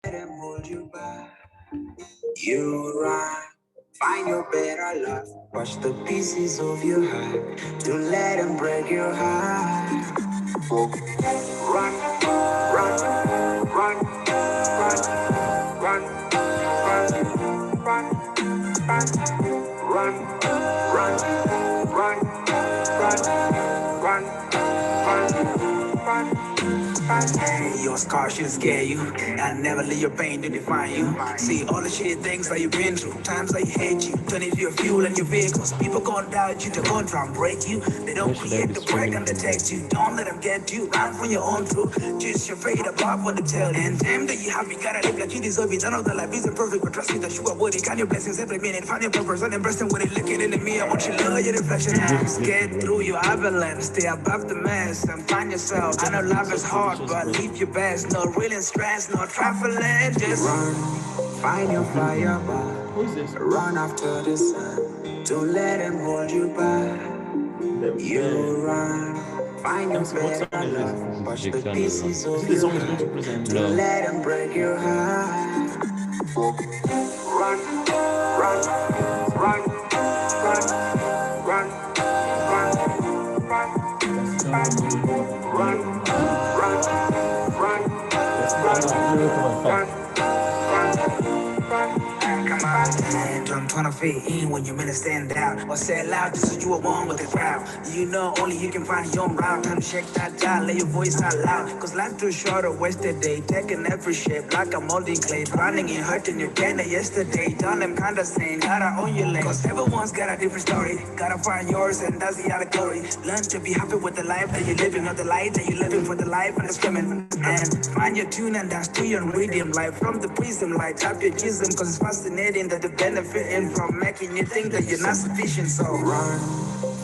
Let them hold you back. You run, find your better love. Watch the pieces of your heart. Don't let them break your heart. Run, run, run, run, run, run, run, run, run, run, run, run, run. Your scars should scare you. I never let your pain to define you. See all the shit things that you've been through. Times that you hate you. Turn into your fuel and your vehicles. People gonna doubt you. They're gonna try and break you. They don't create the break and they text you. Don't let them get you. Run from your own truth. Just your fate above what they tell you. And damn that you have, you gotta live like you deserve it. I know that life isn't perfect, but trust me that you are worthy. Count your blessings every minute. Find your purpose and embrace them when they look it in me. I want you to love your reflection. Get through your avalanche. Stay above the mess and find yourself. I know life is hard, but leave your best. No real stress, no traveling. Just run, find your fire back. Run after the sun. Don't let them hold you back. You run, find your better love. Watch the pieces of your heart. Don't let them break your heart. Run, run, run, run, I'm trying to fit in when you meant to stand out. Or say it loud just so you are one with the crowd. You know only you can find your own route. Time to check that down, let your voice out loud. Cause life too short or wasted day. Taking every shape like a molding clay. Drowning and hurting your day yesterday. Done them kinda saying, gotta own your lane. Cause everyone's got a different story. Gotta find yours and that's the allegory. Learn to be happy with the life that you're living. Not the light that you're living for the life and the swimming. And find your tune and dance to your rhythm. Life from the prism light. Tap your chism. Cause it's fascinating that the benefiting from making you think that you're not sufficient. So run,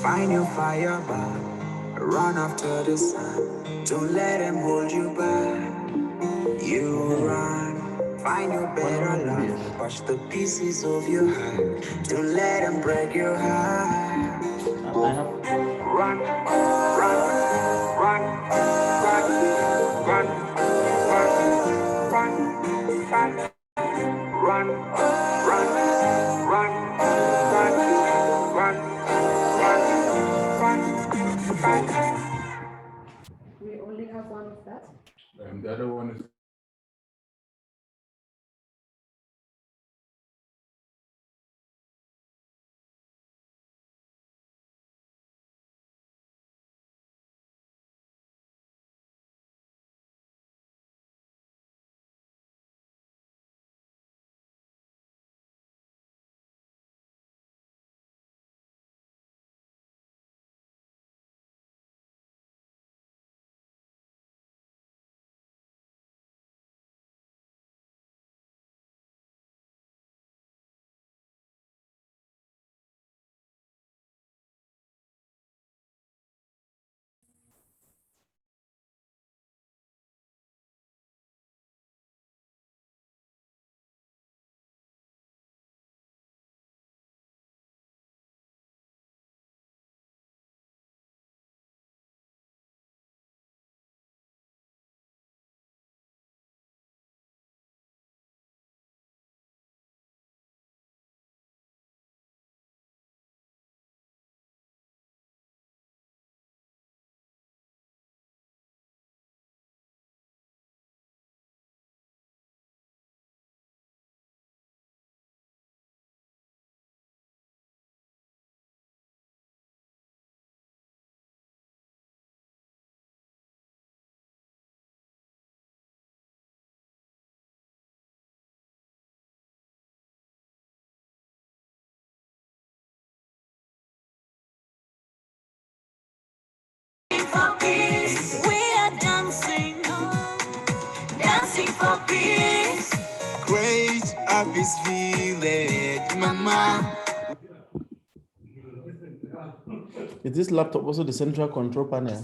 find your fire back. Run after the sun. Don't let him hold you back. You run, find your better life. Watch the pieces of your heart. Don't let them break your heart. Run, run, run, run, run, run, run, run, run, run, run, run. We only have one of that. The other one is For peace, we are dancing, dancing for peace. Great Peace Village, Mama. Is this laptop also the central control panel?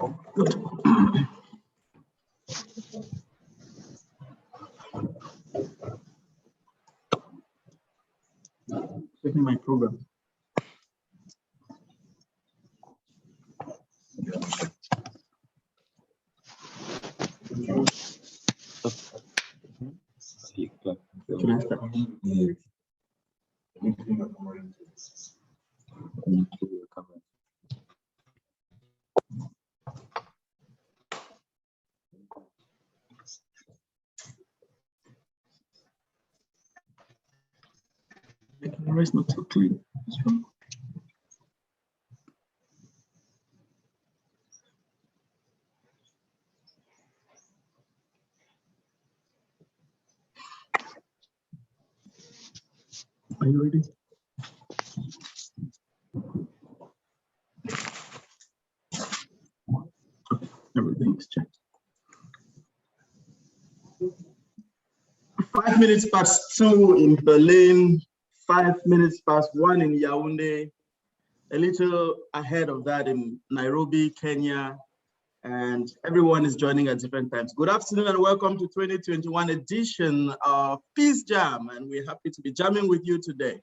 Checking my program. Can I start? Yes. The camera is not so clean. Are you ready? Okay, everything is checked. 5 minutes past 2 in Berlin, 5 minutes past 1 in Yaoundé, a little ahead of that in Nairobi, Kenya, and everyone is joining at different times. Good afternoon and welcome to 2021 edition of Peace Jam, and we're happy to be jamming with you today.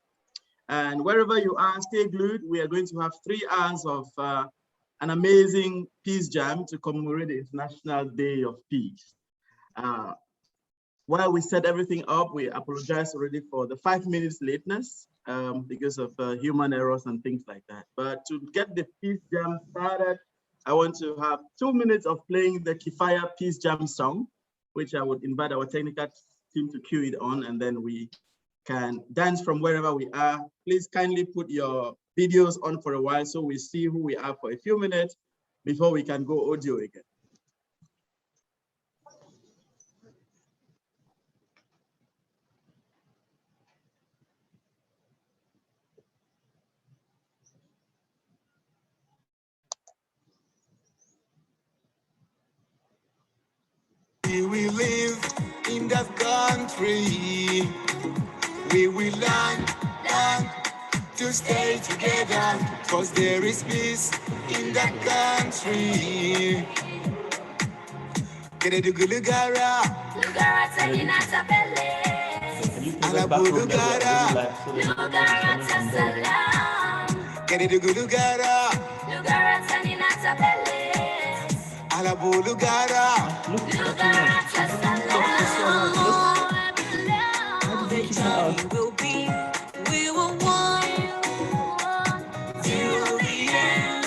And wherever you are, stay glued. We are going to have 3 hours of an amazing Peace Jam to commemorate the International Day of Peace. While we set everything up, we apologize already for the 5 minutes lateness because of human errors and things like that. But to get the Peace Jam started, I want to have 2 minutes of playing the Kifaya Peace Jam song, which I would invite our technical team to cue it on, and then we can dance from wherever we are. Please kindly put your videos on for a while so we see who we are for a few minutes before we can go audio again. We live in that country. We will learn to stay together, cause there is peace in that country. Kededugulugara, Lugara Tanina Tapele, Alabulugara, Lugara Tasalam, Kededugulugara, Lugara Tanina Tapele, Alabulugara, Lugara Tasalam. Will be, we will want till the end.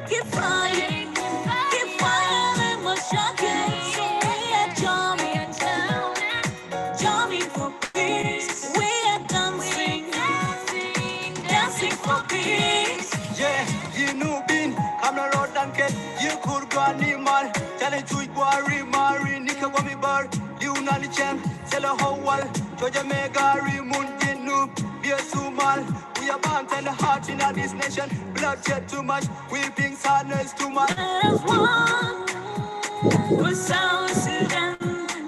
Keep fighting, and we're shocking. So we are jamming for peace. We are dancing for peace. Yeah, you know, bin, I'm not road and get you could go animal. Tell it to worry, Mari, Nika Wami Bar, you know the champ, tell a whole world, to Jamaica, Rimun, Noob, be a sumal. We are bound and the heart in this nation, bloodshed too much, weeping sadness too much. Let us walk for South Sudan,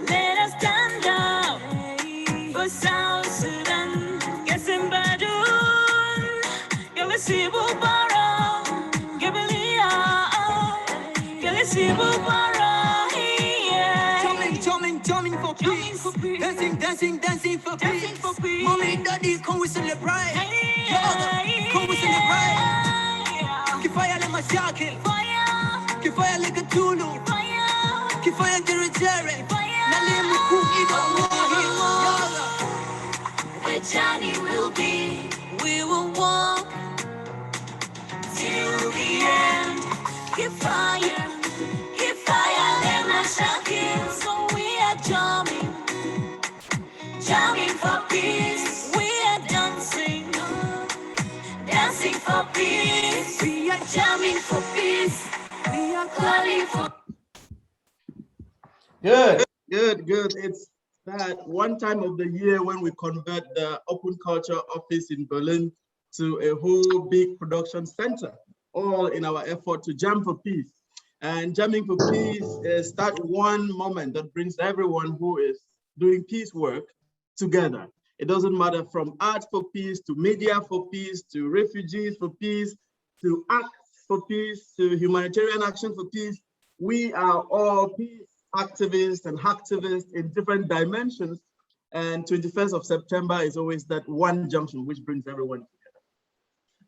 let us stand up for South Sudan. Getting Badun, Galasibu Bara, Gabelia, Galasibu Bara. Jumping for peace, dancing for peace. Mommy and daddy, come we celebrate. Come we celebrate. Kifaya le mashakil, Kifaya le Gatulu, Kifaya Jerry, Nalimu Kuki. The journey will be, we will walk till the end. Kifaya le mashakil. So we are jamming for peace. We are dancing for peace. We are jamming for peace. We are calling for. Good. It's that one time of the year when we convert the Open Culture Office in Berlin to a whole big production center, all in our effort to jam for peace. And jamming for peace is that one moment that brings everyone who is doing peace work together. It doesn't matter from art for peace, to media for peace, to refugees for peace, to acts for peace, to humanitarian action for peace. we are all peace activists and hacktivists in different dimensions. And 21st of September is always that one junction which brings everyone together.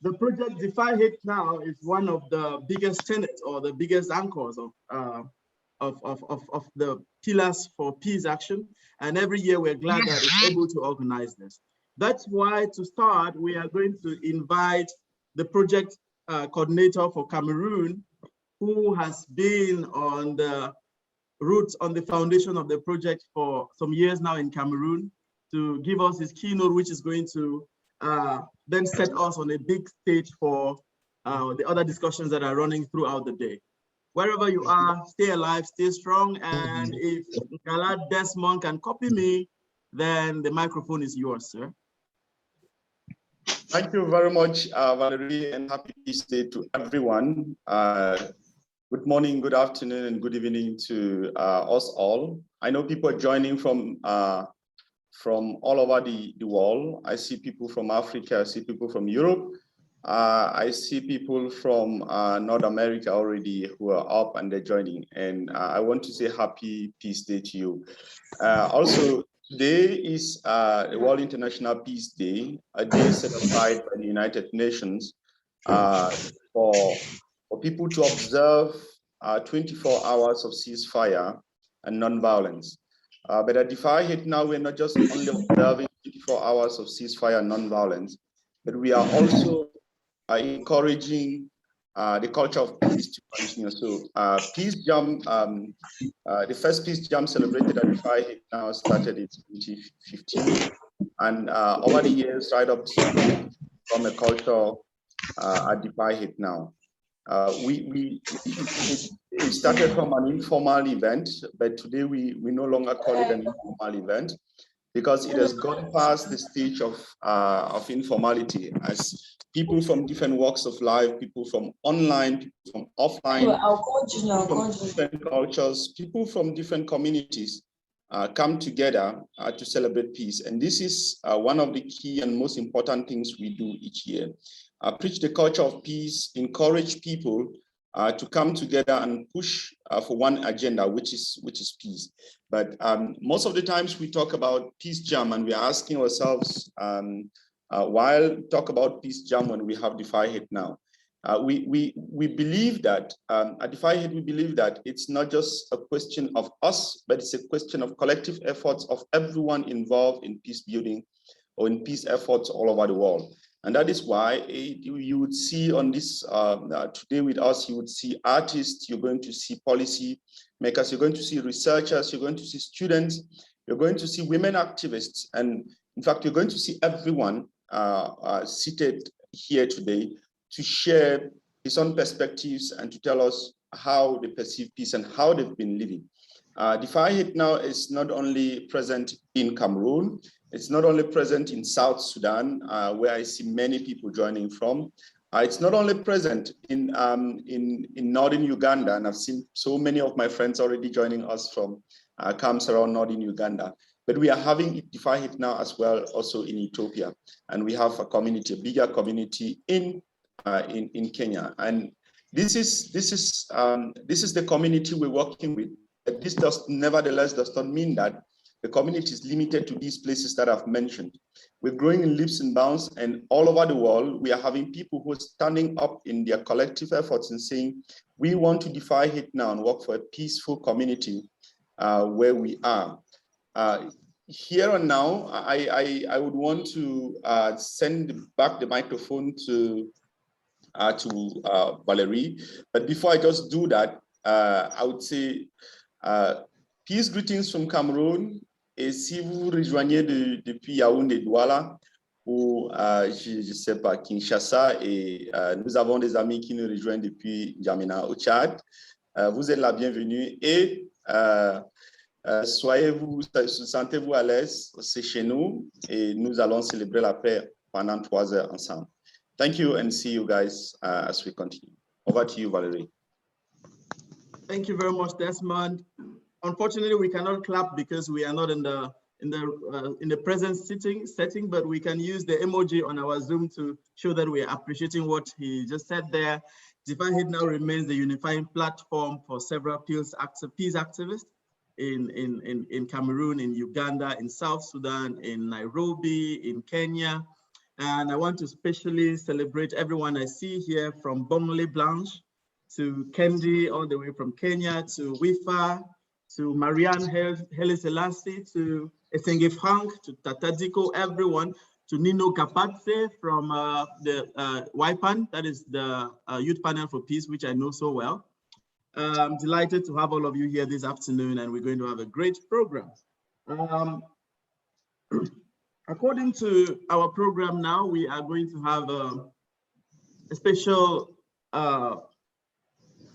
The project Defy Hate Now is one of the biggest tenets or the biggest anchors of the pillars for peace action. And every year we're glad that it's able to organize this. That's why, to start, we are going to invite the project coordinator for Cameroon, who has been on the roots, on the foundation of the project for some years now in Cameroon, to give us his keynote, which is going to then set us on a big stage for the other discussions that are running throughout the day. Wherever you are, stay alive, stay strong, and if Ngala Desmond can copy me, then the microphone is yours, sir. Thank you very much, Valerie, and happy Peace Day to everyone. Good morning, good afternoon, and good evening to us all. I know people are joining from all over the world. I see people from Africa, I see people from Europe. I see people from North America already who are up and they're joining. And I want to say happy Peace Day to you. Also, today is the World International Peace Day, a day set aside by the United Nations for people to observe 24 hours of ceasefire and non-violence. But at Defy Hate Now, we're not just only observing 24 hours of ceasefire and non-violence, but we are also encouraging the culture of peace to continue. So Peace Jam, the first Peace Jam celebrated at Defy Hate Now started in 2015. And over the years, right up to today, from a culture at Defy Hate Now. It started from an informal event, but today we no longer call it an informal event because it has gone past the stage of informality as people from different walks of life, people from online, people from offline, people from different cultures, people from different communities come together to celebrate peace. And this is one of the key and most important things we do each year. Preach the culture of peace, encourage people to come together and push for one agenda, which is peace. But most of the times we talk about Peace Jam and we're asking ourselves, why talk about Peace Jam when we have Defy Hate Now? We believe that, at Defy Hate, we believe that it's not just a question of us, but it's a question of collective efforts of everyone involved in peace building or in peace efforts all over the world. And that is why you would see on this, today with us, you would see artists, you're going to see policy makers, you're going to see researchers, you're going to see students, you're going to see women activists. And in fact, you're going to see everyone seated here today to share his own perspectives and to tell us how they perceive peace and how they've been living. Defy Hate Now is not only present in Cameroon, it's not only present in South Sudan, where I see many people joining from. It's not only present in northern Uganda, and I've seen so many of my friends already joining us from camps around northern Uganda. But we are having Defy Hate Now as well, also in Ethiopia, and we have a community, a bigger community in Kenya. And this is the community we're working with. This nevertheless does not mean that the community is limited to these places that I've mentioned. We're growing in leaps and bounds, and all over the world, we are having people who are standing up in their collective efforts and saying, we want to defy hate now and work for a peaceful community where we are. Here and now, I would want to send back the microphone to Valerie. But before I just do that, I would say, peace greetings from Cameroon. Et si vous rejoignez depuis Yaoundé, Douala, ou je ne sais pas, Kinshasa, et nous avons des amis qui nous rejoignent depuis N'Djamena au Tchad, vous êtes la bienvenue et sentez-vous à l'aise, c'est chez nous et nous allons célébrer la paix pendant 3 heures ensemble. Thank you and see you guys as we continue. Over to you, Valerie. Thank you very much, Desmond. Unfortunately, we cannot clap because we are not in the present setting, but we can use the emoji on our Zoom to show that we are appreciating what he just said there. Defyhatenow remains the unifying platform for several peace activists in Cameroon, in Uganda, in South Sudan, in Nairobi, in Kenya. And I want to specially celebrate everyone I see here, from Bongle Blanche to Kendi, all the way from Kenya, to Wifa, to Marianne Hele Selassie, to Esenge Frank, to Tatadiko, everyone, to Nino Kapatse from the YPAN, that is the Youth Panel for Peace, which I know so well. I'm delighted to have all of you here this afternoon, and we're going to have a great program. According to our program now, we are going to have a special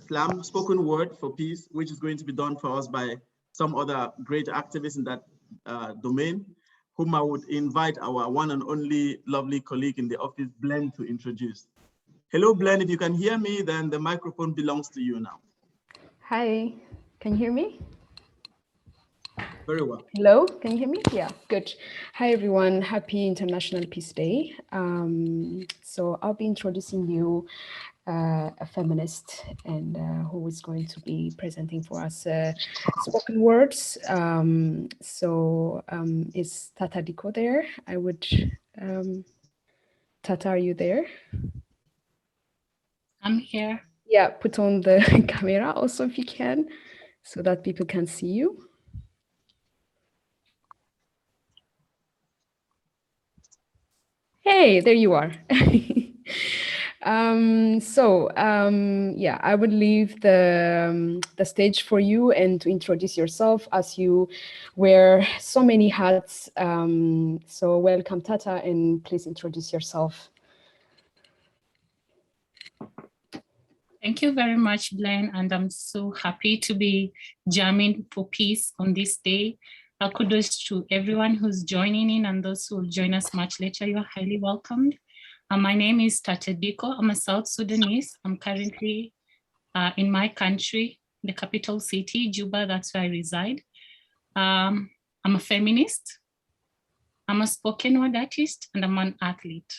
slam spoken word for peace, which is going to be done for us by some other great activists in that domain, whom I would invite our one and only lovely colleague in the office, Glenn, to introduce. Hello, Glenn. If you can hear me, then the microphone belongs to you now. Hi, can you hear me? Very well. Hello, can you hear me? Yeah, good. Hi, everyone. Happy International Peace Day. So I'll be introducing you a feminist, and who is going to be presenting for us spoken words. Is Tata Diko there? I would, Tata, are you there? I'm here. Yeah, put on the camera also if you can, so that people can see you. Hey, there you are. Yeah, I would leave the stage for you and to introduce yourself, as you wear so many hats. So welcome, Tata, and please introduce yourself. Thank you very much, Glenn, and I'm so happy to be jamming for peace on this day. Kudos to everyone who's joining in, and those who will join us much later. You're highly welcomed. My name is Tata Diko. I'm a South Sudanese. I'm currently in my country, the capital city, Juba. That's where I reside. I'm a feminist. I'm a spoken word artist, and I'm an athlete.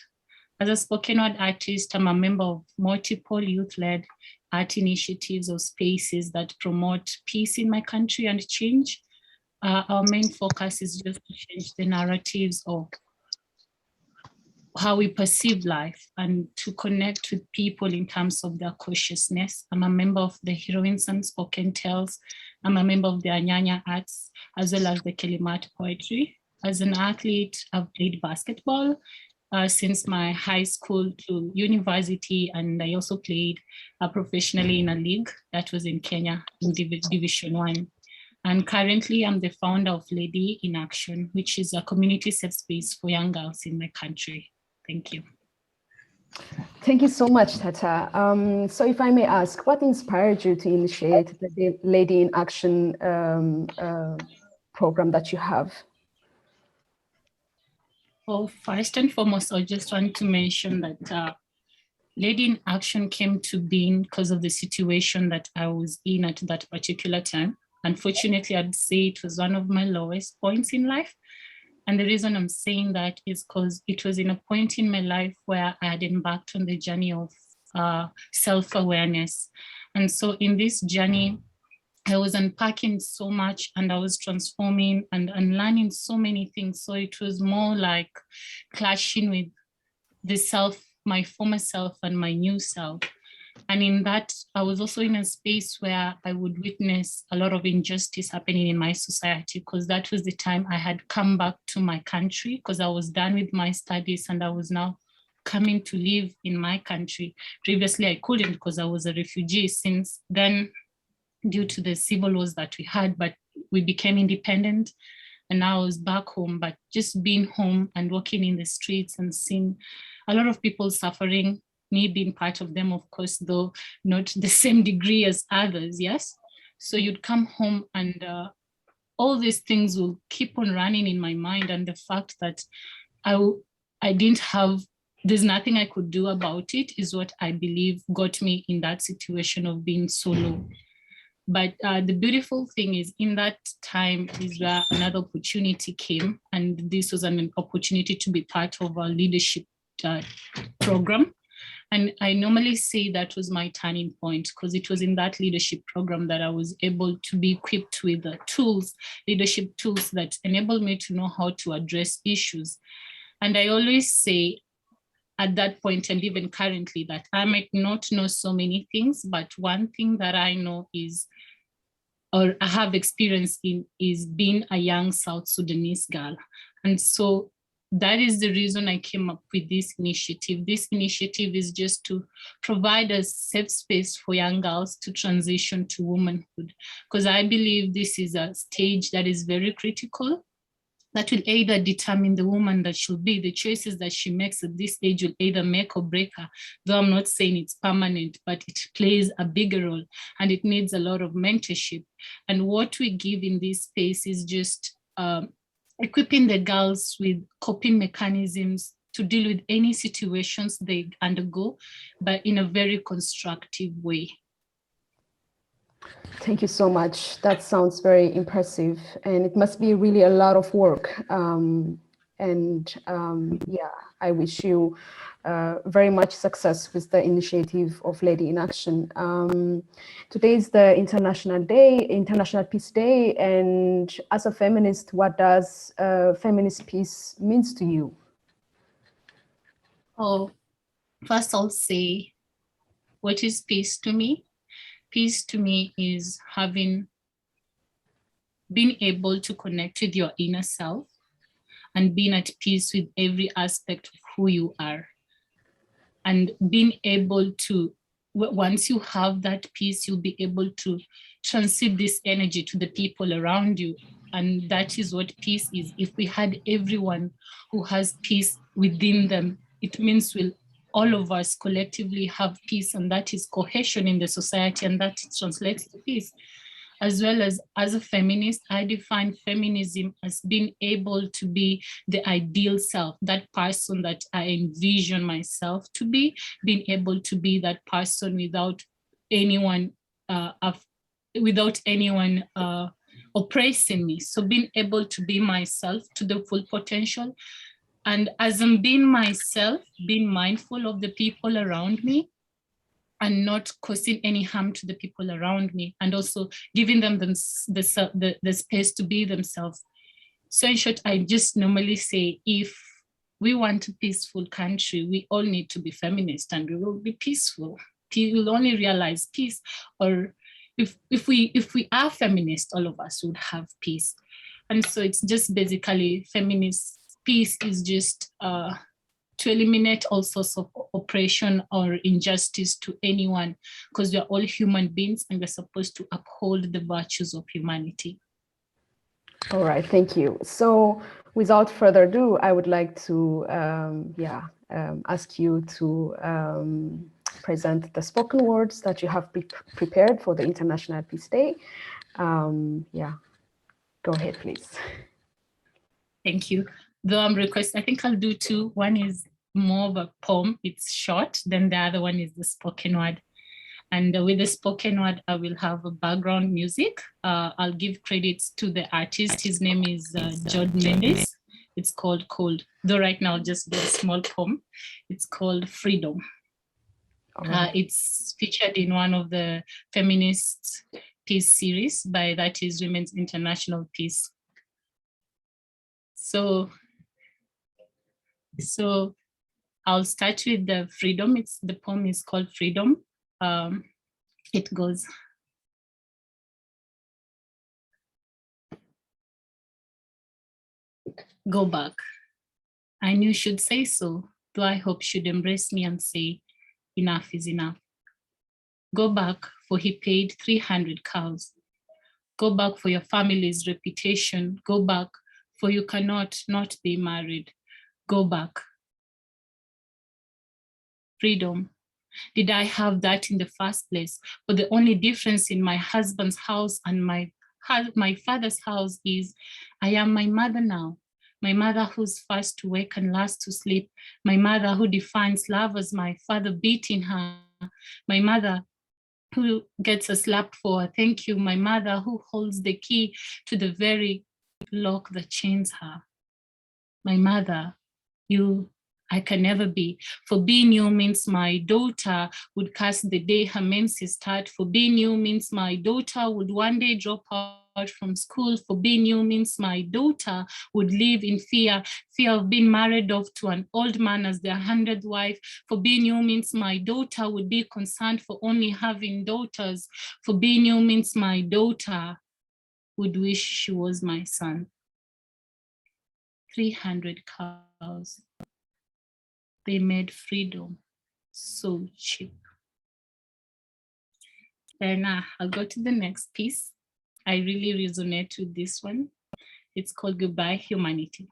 As a spoken word artist, I'm a member of multiple youth-led art initiatives or spaces that promote peace in my country and change. Our main focus is just to change the narratives of how we perceive life and to connect with people in terms of their consciousness. I'm a member of the Heroines and Spoken Tales. I'm a member of the Anyanya Arts, as well as the Kelimat Poetry. As an athlete, I've played basketball since my high school to university, and I also played professionally in a league that was in Kenya in Division 1. And currently I'm the founder of Lady in Action, which is a community safe space for young girls in my country. Thank you. Thank you so much, Tata. So if I may ask, what inspired you to initiate the Lady in Action program that you have? Well, first and foremost, I just want to mention that Lady in Action came to being because of the situation that I was in at that particular time. Unfortunately, I'd say it was one of my lowest points in life. And the reason I'm saying that is because it was in a point in my life where I had embarked on the journey of self-awareness. And so in this journey, I was unpacking so much, and I was transforming and learning so many things. So it was more like clashing with the self, my former self and my new self. And in that, I was also in a space where I would witness a lot of injustice happening in my society, because that was the time I had come back to my country, because I was done with my studies and I was now coming to live in my country. Previously, I couldn't because I was a refugee. Since then, due to the civil wars that we had, but we became independent, and now I was back home. But just being home and walking in the streets and seeing a lot of people suffering, me being part of them, of course, though not the same degree as others, yes? So you'd come home and all these things will keep on running in my mind, and the fact that I didn't have, there's nothing I could do about it is what I believe got me in that situation of being so low. But the beautiful thing is, in that time is where another opportunity came, and this was an opportunity to be part of a leadership program. And I normally say that was my turning point, because it was in that leadership program that I was able to be equipped with the tools, leadership tools that enable me to know how to address issues. And I always say at that point, and even currently, that I might not know so many things, but one thing that I know is, or I have experience in, is being a young South Sudanese girl. And so that is the reason I came up with this initiative. This initiative is just to provide a safe space for young girls to transition to womanhood, because I believe this is a stage that is very critical, that will either determine the woman that she'll be. The choices that she makes at this age will either make or break her, though I'm not saying it's permanent, but it plays a bigger role, and it needs a lot of mentorship. And what we give in this space is just equipping the girls with coping mechanisms to deal with any situations they undergo, but in a very constructive way. Thank you so much. That sounds very impressive, and it must be really a lot of work. Yeah, I wish you very much success with the initiative of Lady in Action. Today is the International Peace Day, and as a feminist, what does feminist peace means to you? Oh, first I'll say, what is peace to me? Peace to me is being able to connect with your inner self and being at peace with every aspect of who you are. And being able to, once you have that peace, you'll be able to transmit this energy to the people around you. And that is what peace is. If we had everyone who has peace within them, it means all of us collectively have peace, and that is cohesion in the society, and that translates to peace. As well as a feminist, I define feminism as being able to be the ideal self, that person that I envision myself to be, being able to be that person without anyone oppressing me. So being able to be myself to the full potential. And as I'm being myself, being mindful of the people around me, and not causing any harm to the people around me, and also giving them the space to be themselves. So in short, I just normally say, if we want a peaceful country, we all need to be feminist, and we will be peaceful. We will only realize peace, or if we are feminist, all of us would have peace. And so it's just basically feminist peace is just to eliminate all sorts of oppression or injustice to anyone, because we are all human beings and we're supposed to uphold the virtues of humanity. All right, thank you. So without further ado, I would like to ask you to present the spoken words that you have prepared for the International Peace Day. Go ahead, please. Thank you. Though I'm requesting, I think I'll do two. One is more of a poem, it's short, then the other one is the spoken word. And with the spoken word, I will have a background music. I'll give credits to the artist. His name is John Mendes. It's called Cold. Though right now I'll just do a small poem. It's called Freedom. It's featured in one of the feminist peace series that is Women's International Peace. So I'll start with the Freedom. The poem is called Freedom. It goes. Go back. I knew should say so, though I hope should embrace me and say, enough is enough. Go back, for he paid 300 cows. Go back for your family's reputation. Go back, for you cannot not be married. Go back. Freedom. Did I have that in the first place? But the only difference in my husband's house and my father's house is I am my mother now. My mother who's first to wake and last to sleep. My mother who defines love as my father beating her. My mother who gets a slap for a thank you. My mother who holds the key to the very lock that chains her. My mother, you I can never be. For being you means my daughter would cast the day her menses start. For being you means my daughter would one day drop out from school. For being you means my daughter would live in fear of being married off to an old man as their 100th wife. For being you means my daughter would be concerned for only having daughters. For being you means my daughter would wish she was my son. 300 cows. They made freedom so cheap. Then I'll go to the next piece. I really resonate with this one. It's called Goodbye Humanity.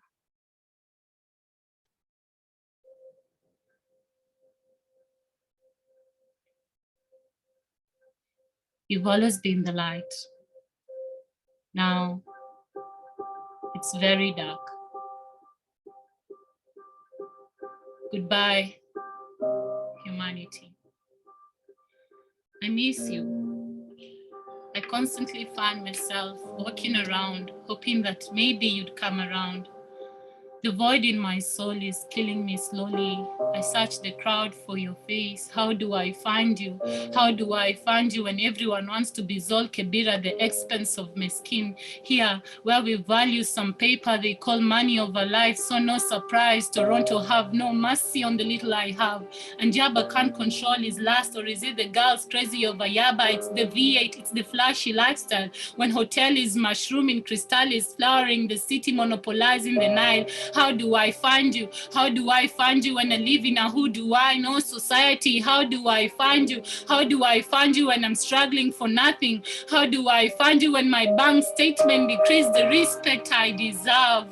You've always been the light. Now it's very dark. Goodbye, humanity. I miss you. I constantly find myself walking around, hoping that maybe you'd come around. The void in my soul is killing me slowly. I search the crowd for your face. How do I find you? How do I find you when everyone wants to be Zol Kebir at the expense of my skin? Here, where we value some paper they call money over life, so no surprise, Toronto have no mercy on the little I have. And Yaba can't control his lust, or is it the girls crazy over Yaba? It's the V8, it's the flashy lifestyle. When hotel is mushrooming, crystal is flowering, the city monopolizing the Nile. How do I find you? How do I find you when I live in a who do I know society? How do I find you? How do I find you when I'm struggling for nothing? How do I find you when my bank statement decreases the respect I deserve?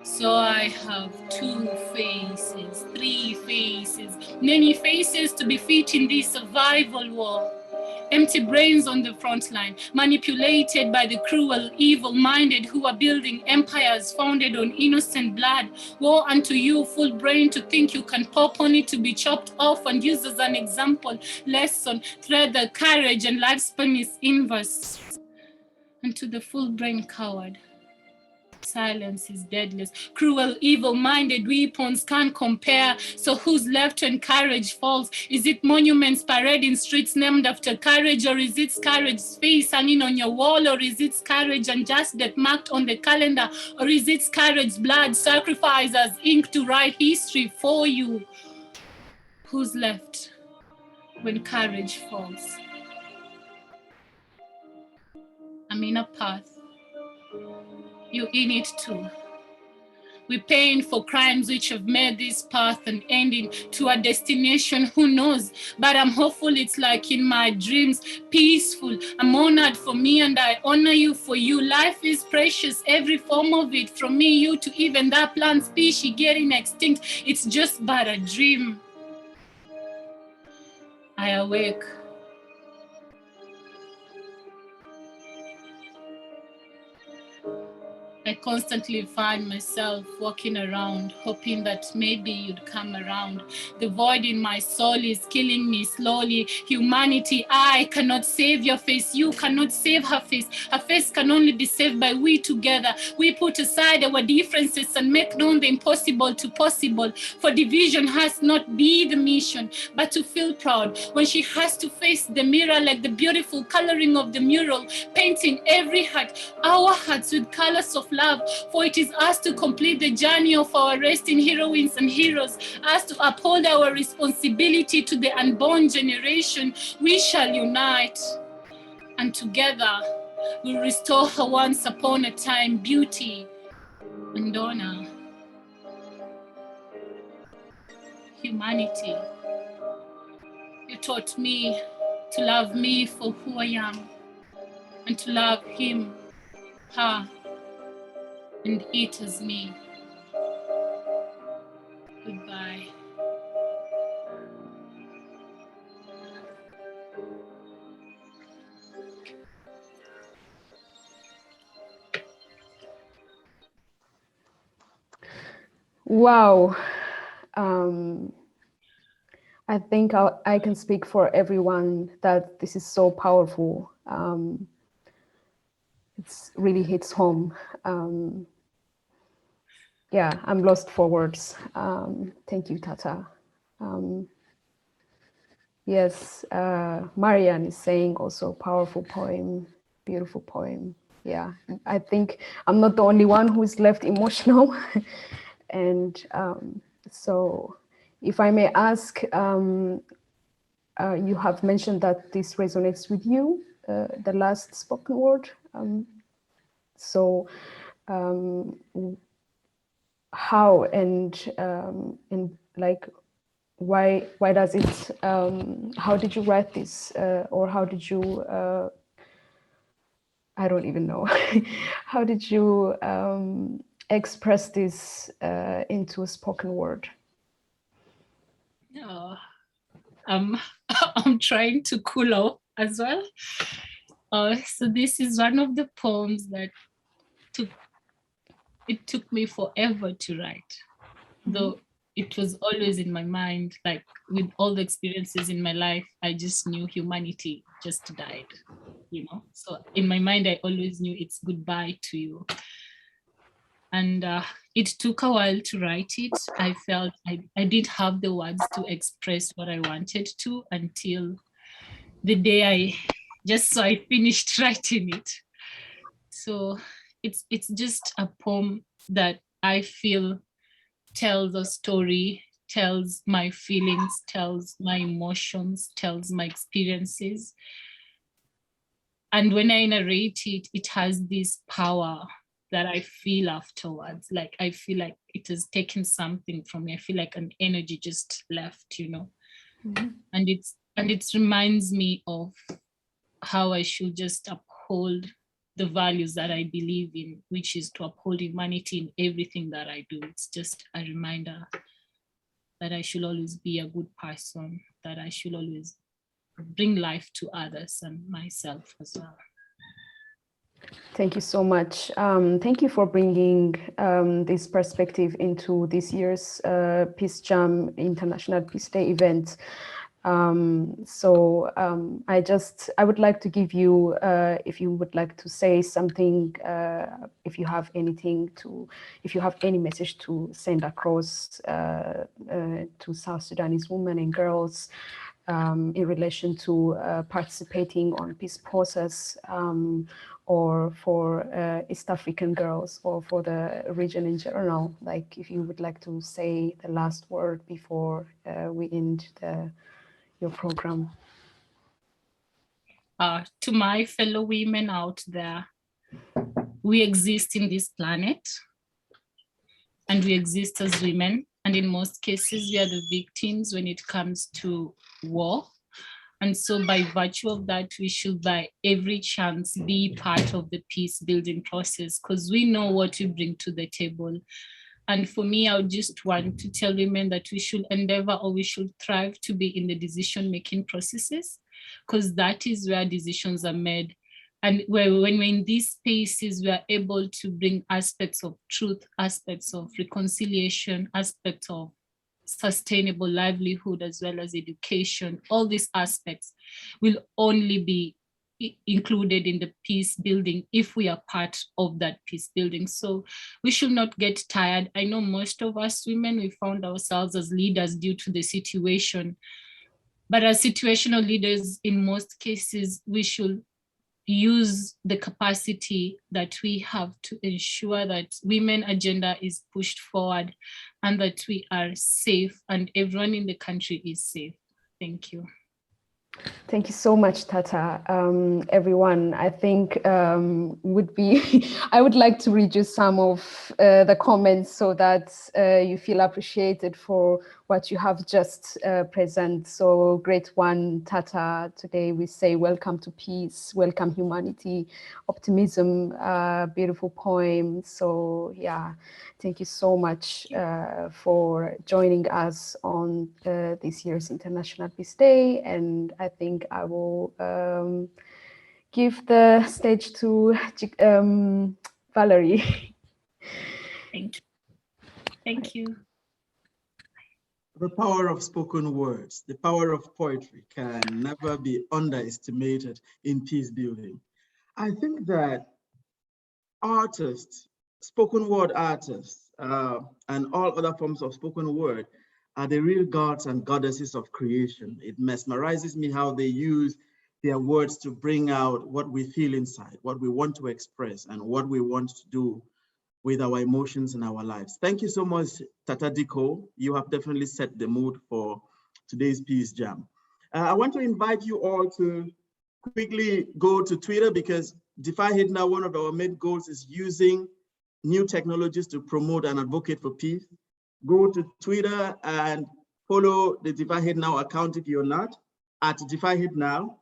So I have 2 faces, 3 faces, many faces to be fit in this survival war. Empty brains on the front line, manipulated by the cruel, evil-minded who are building empires founded on innocent blood. Woe unto you, full brain, to think you can pop on it to be chopped off and used as an example, lesson, thread the courage and lifespan is inverse. And to the full brain coward, silence is deadless. Cruel, evil-minded weapons can't compare. So who's left when courage falls? Is it monuments parading streets named after courage? Or is it courage's face hanging on your wall? Or is it courage and just death marked on the calendar? Or is it courage's blood sacrificed as ink to write history for you? Who's left when courage falls? I'm in a path. You're in it too. We're paying for crimes which have made this path an ending to a destination, who knows? But I'm hopeful it's like in my dreams, peaceful. I'm honored for me and I honor you for you. Life is precious, every form of it, from me, you, to even that plant species getting extinct. It's just but a dream. I awake. I constantly find myself walking around, hoping that maybe you'd come around. The void in my soul is killing me slowly. Humanity, I cannot save your face. You cannot save her face. Her face can only be saved by we together. We put aside our differences and make known the impossible to possible. For division has not be the mission, but to feel proud when she has to face the mirror like the beautiful coloring of the mural, painting every heart, our hearts with colors of love, for it is us to complete the journey of our resting heroines and heroes, us to uphold our responsibility to the unborn generation. We shall unite, and together we'll restore her once upon a time beauty and honor. Humanity, you taught me to love me for who I am, and to love him, her, and it as me. Goodbye. Wow. I think I can speak for everyone that this is so powerful. It really hits home. yeah, I'm lost for words. Thank you, Tata. Yes, Marianne is saying also powerful poem, beautiful poem. Yeah, I think I'm not the only one who is left emotional. And so if I may ask, you have mentioned that this resonates with you, the last spoken word. So how and like why does it how did you write this or how did you I don't even know how did you express this into a spoken word? I'm trying to cool off as well. So this is one of the poems that took me forever to write, though it was always in my mind. Like with all the experiences in my life, I just knew humanity just died, you know. So in my mind, I always knew it's goodbye to you. And it took a while to write it. I felt I didn't have the words to express what I wanted to until the day I finished writing it. So it's just a poem that I feel tells a story, tells my feelings, tells my emotions, tells my experiences. And when I narrate it, it has this power that I feel afterwards. Like I feel like it has taken something from me. I feel like an energy just left, you know. And it reminds me of how I should just uphold the values that I believe in, which is to uphold humanity in everything that I do. It's just a reminder that I should always be a good person, that I should always bring life to others and myself as well. Thank you so much. Thank you for bringing this perspective into this year's Peace Jam International Peace Day event. I would like to give you, if you would like to say something, if you have any message to send across to South Sudanese women and girls in relation to participating on peace process, or for East African girls, or for the region in general. Like if you would like to say the last word before we end your program. To my fellow women out there, we exist in this planet and we exist as women. And in most cases, we are the victims when it comes to war. And so by virtue of that, we should by every chance be part of the peace building process, because we know what we bring to the table. And for me, I would just want to tell women that we should endeavor, or we should thrive to be in the decision-making processes, because that is where decisions are made. And when we're in these spaces, we are able to bring aspects of truth, aspects of reconciliation, aspects of sustainable livelihood, as well as education. All these aspects will only be included in the peace building if we are part of that peace building. So we should not get tired. I know most of us women, we found ourselves as leaders due to the situation, but as situational leaders, in most cases, we should use the capacity that we have to ensure that women agenda is pushed forward and that we are safe and everyone in the country is safe. Thank you. Thank you so much, Tata. Everyone, I think I would like to read you some of the comments so that you feel appreciated for what you have just present. So great one, Tata. Today we say welcome to peace, welcome humanity, optimism, beautiful poem. So yeah, thank you so much for joining us on this year's International Peace Day. And I think I will give the stage to Valerie. Thank you. Thank you. The power of spoken words, the power of poetry can never be underestimated in peace building. I think that artists spoken word artists and all other forms of spoken word are the real gods and goddesses of creation. It mesmerizes me how they use their words to bring out what we feel inside, what we want to express, and what we want to do with our emotions in our lives. Thank you so much, Tata Diko. You have definitely set the mood for today's Peace Jam. I want to invite you all to quickly go to Twitter, because DefyHatenow, one of our main goals is using new technologies to promote and advocate for peace. Go to Twitter and follow the DefyHatenow account if you're not, at DefyHatenow.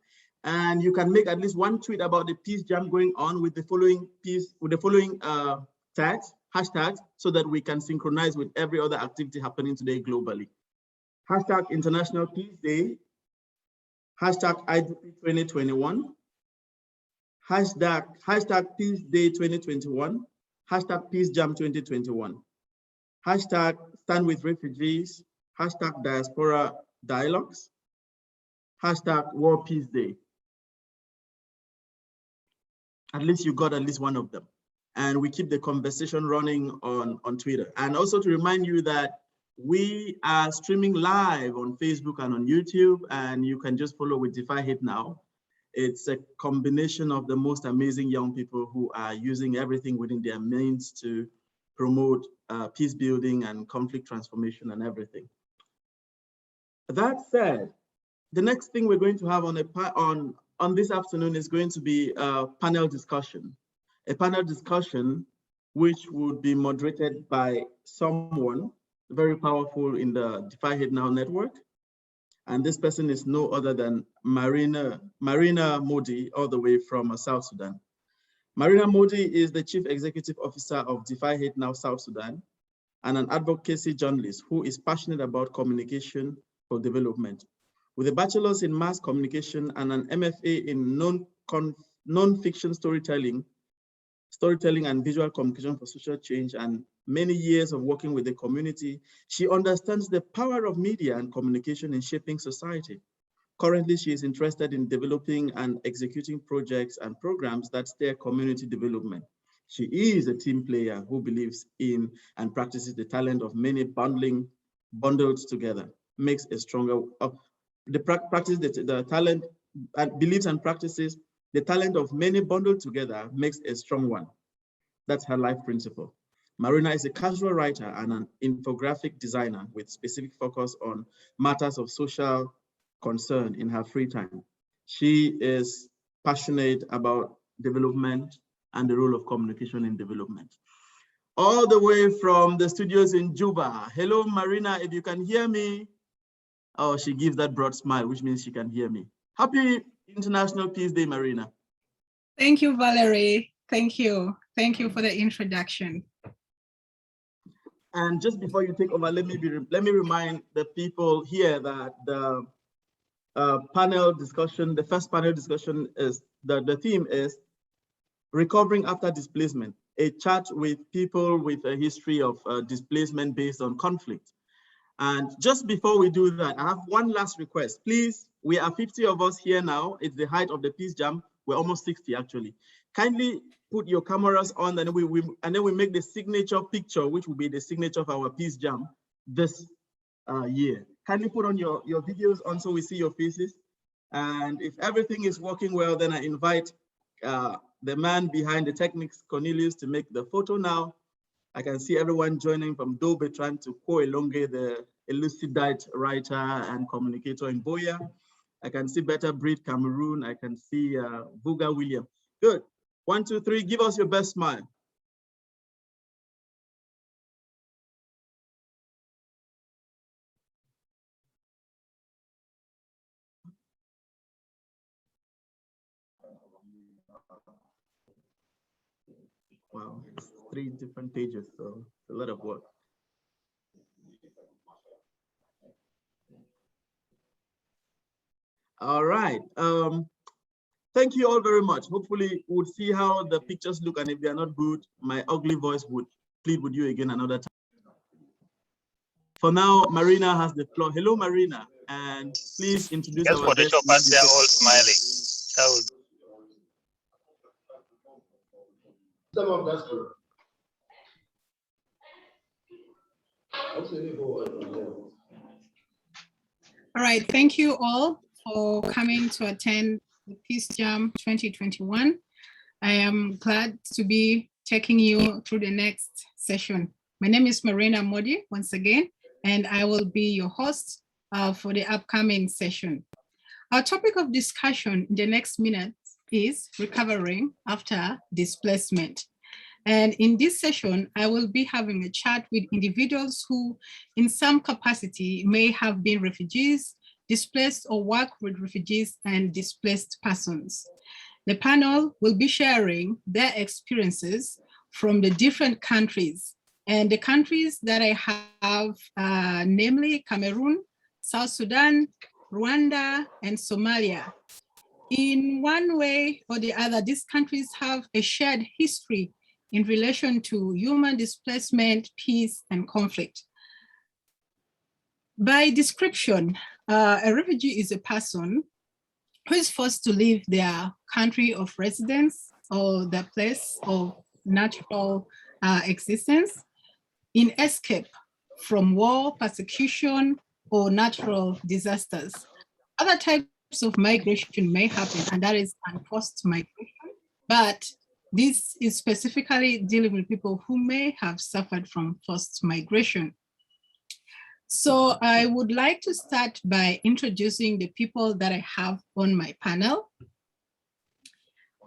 And you can make at least one tweet about the Peace Jam going on with the following tags, hashtags, so that we can synchronize with every other activity happening today globally. Hashtag International Peace Day, hashtag IDP 2021, hashtag Peace Day 2021, hashtag Peace Jam 2021, hashtag Stand with Refugees, hashtag Diaspora Dialogues, hashtag World Peace Day. At least you got at least one of them. And we keep the conversation running on Twitter. And also to remind you that we are streaming live on Facebook and on YouTube, and you can just follow with DefyHatenow. It's a combination of the most amazing young people who are using everything within their means to promote peace building and conflict transformation and everything. That said, the next thing we're going to have on this afternoon is going to be a panel discussion. A panel discussion which would be moderated by someone very powerful in the DefyHatenow network. And this person is no other than Marina Modi, all the way from South Sudan. Marina Modi is the Chief Executive Officer of DefyHatenow South Sudan and an advocacy journalist who is passionate about communication for development. With a bachelor's in mass communication and an MFA in non-fiction storytelling and visual communication for social change, and many years of working with the community, she understands the power of media and communication in shaping society. Currently, she is interested in developing and executing projects and programs that steer community development. She is a team player who believes in and practices the talent of many bundled together, makes a stronger, the talent and believes and practices the talent of many bundled together makes a strong one. That's her life principle. Marina is a casual writer and an infographic designer with specific focus on matters of social concern in her free time. She is passionate about development and the role of communication in development. All the way from the studios in Juba. Hello, Marina, if you can hear me. Oh, she gives that broad smile, which means she can hear me. Happy International Peace Day, Marina. Thank you, Valerie. Thank you. Thank you for the introduction. And just before you take over, let me remind the people here that the panel discussion, the first panel discussion is the theme is recovering after displacement, a chat with people with a history of displacement based on conflict. And just before we do that, I have one last request. Please, we are 50 of us here now. It's the height of the Peace Jam. We're almost 60 actually. Kindly put your cameras on, and then we make the signature picture, which will be the signature of our Peace Jam this year. Kindly put on your videos on so we see your faces. And if everything is working well, then I invite the man behind the techniques, Cornelius, to make the photo now. I can see everyone joining from Dobe trying to co-elongate the elucidate writer and communicator in Boya. I can see Better Breed Cameroon. I can see Buga William. Good. 1, 2, 3. Give us your best smile. Wow, it's 3 different pages, so it's a lot of work. All right. Thank you all very much. Hopefully we'll see how the pictures look, and if they're not good, my ugly voice would plead with you again another time. For now, Marina has the floor. Hello, Marina, and please introduce our guest. They're all smiling. That was... Some of that's good. All right, thank you all for coming to attend the Peace Jam 2021. I am glad to be taking you through the next session. My name is Marina Modi once again, and I will be your host for the upcoming session. Our topic of discussion in the next minute is recovering after displacement. And in this session, I will be having a chat with individuals who in some capacity may have been refugees, displaced, or work with refugees and displaced persons. The panel will be sharing their experiences from the different countries. And the countries that I have, namely Cameroon, South Sudan, Rwanda, and Somalia. In one way or the other, these countries have a shared history in relation to human displacement, peace, and conflict. By description, a refugee is a person who is forced to leave their country of residence or their place of natural existence in escape from war, persecution, or natural disasters. Other types of migration may happen, and that is unforced migration, but this is specifically dealing with people who may have suffered from forced migration. So I would like to start by introducing the people that I have on my panel.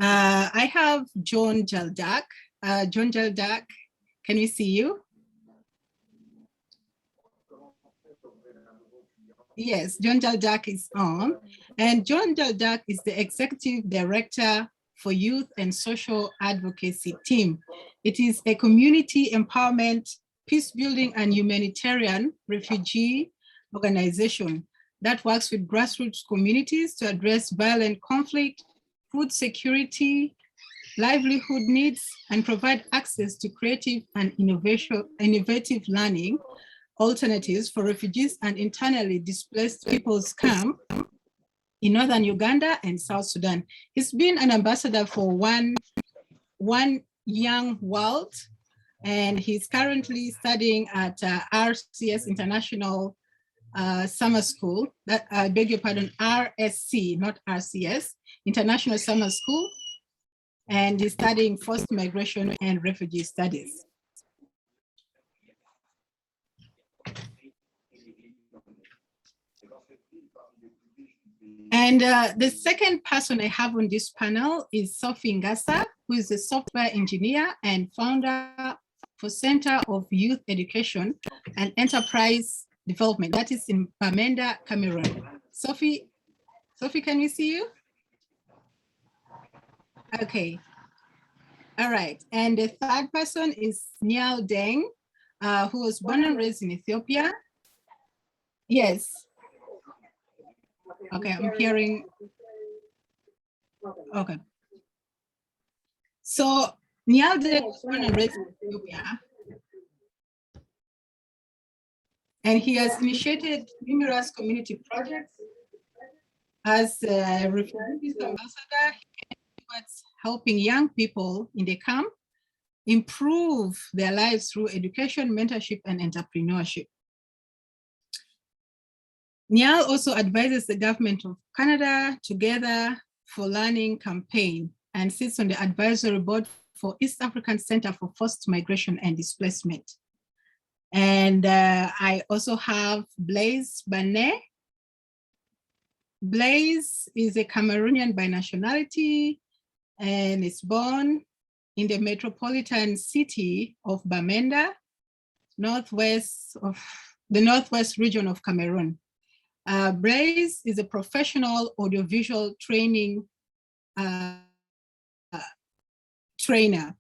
I have John Jaldak. John Jaldak, can we see you? Yes, John Jaldak is on. And John Jaldak is the Executive Director for Youth and Social Advocacy Team. It is a community empowerment, peace building, and humanitarian refugee organization that works with grassroots communities to address violent conflict, food security, livelihood needs, and provide access to creative and innovative learning alternatives for refugees and internally displaced people's camp in northern Uganda and South Sudan. He's been an ambassador for One Young World, and he's currently studying at RCS International Summer School, I beg your pardon, RSC, not RCS, International Summer School, and he's studying forced migration and refugee studies. And the second person I have on this panel is Sophie Ngasa, who is a software engineer and founder for Center of Youth Education and Enterprise Development. That is in Bamenda, Cameroon. Sophie, can we see you? Okay. All right. And the third person is Niall Deng, who was born and raised in Ethiopia. Yes. Okay, I'm hearing. Okay. So Niall Deng was born and raised in Ethiopia, and he has initiated numerous community projects as a refugee ambassador towards helping young people in the camp improve their lives through education, mentorship, and entrepreneurship. Niall also advises the government of Canada Together for Learning campaign and sits on the advisory board for East African Center for Forced Migration and Displacement. And I also have Blaise Banet. Blaise is a Cameroonian by nationality and is born in the metropolitan city of Bamenda, the northwest region of Cameroon. Blaise is a professional audiovisual training trainer.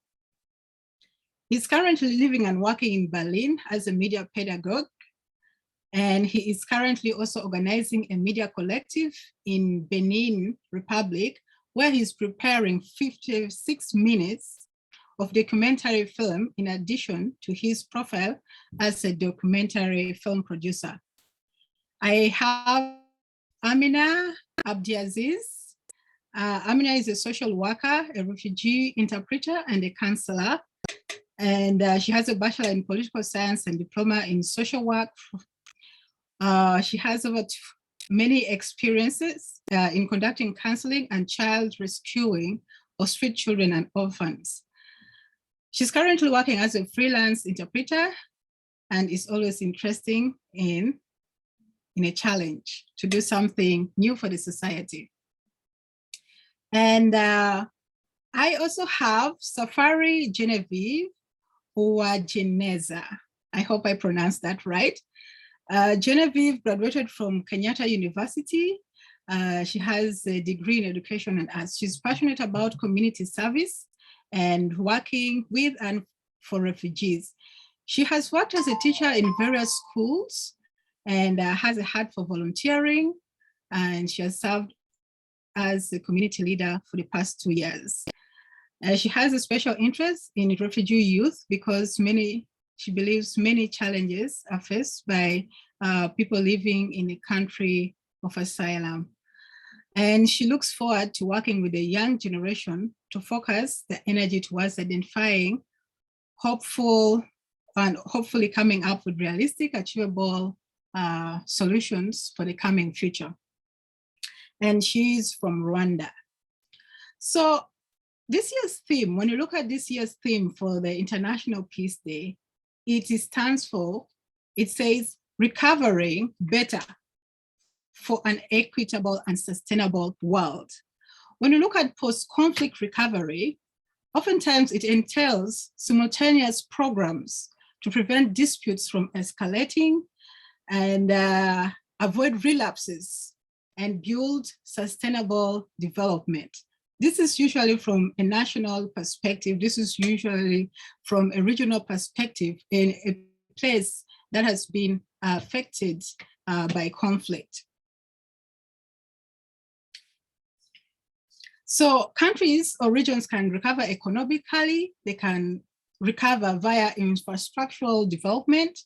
He's currently living and working in Berlin as a media pedagogue, and he is currently also organizing a media collective in Benin Republic, where he's preparing 56 minutes of documentary film in addition to his profile as a documentary film producer. I have Amina Abdiaziz. Amina is a social worker, a refugee interpreter, and a counselor. And she has a bachelor in political science and diploma in social work. She has many experiences in conducting counseling and child rescuing of street children and orphans. She's currently working as a freelance interpreter and is always interested in a challenge to do something new for the society. And I also have Safari Genevieve Uwajeneza. I hope I pronounced that right. Genevieve graduated from Kenyatta University. She has a degree in education and arts. She's passionate about community service and working with and for refugees. She has worked as a teacher in various schools and has a heart for volunteering, and she has served as a community leader for the past 2 years. She has a special interest in refugee youth because she believes many challenges are faced by people living in the country of asylum. And she looks forward to working with the young generation to focus the energy towards identifying hopeful and hopefully coming up with realistic, achievable solutions for the coming future. And she's from Rwanda. So this year's theme, when you look at this year's theme for the International Peace Day, it stands for, it says, recovering better for an equitable and sustainable world. When you look at post-conflict recovery, oftentimes it entails simultaneous programs to prevent disputes from escalating and avoid relapses and build sustainable development. This is usually from a national perspective. This is usually from a regional perspective in a place that has been affected by conflict. So countries or regions can recover economically, they can recover via infrastructural development,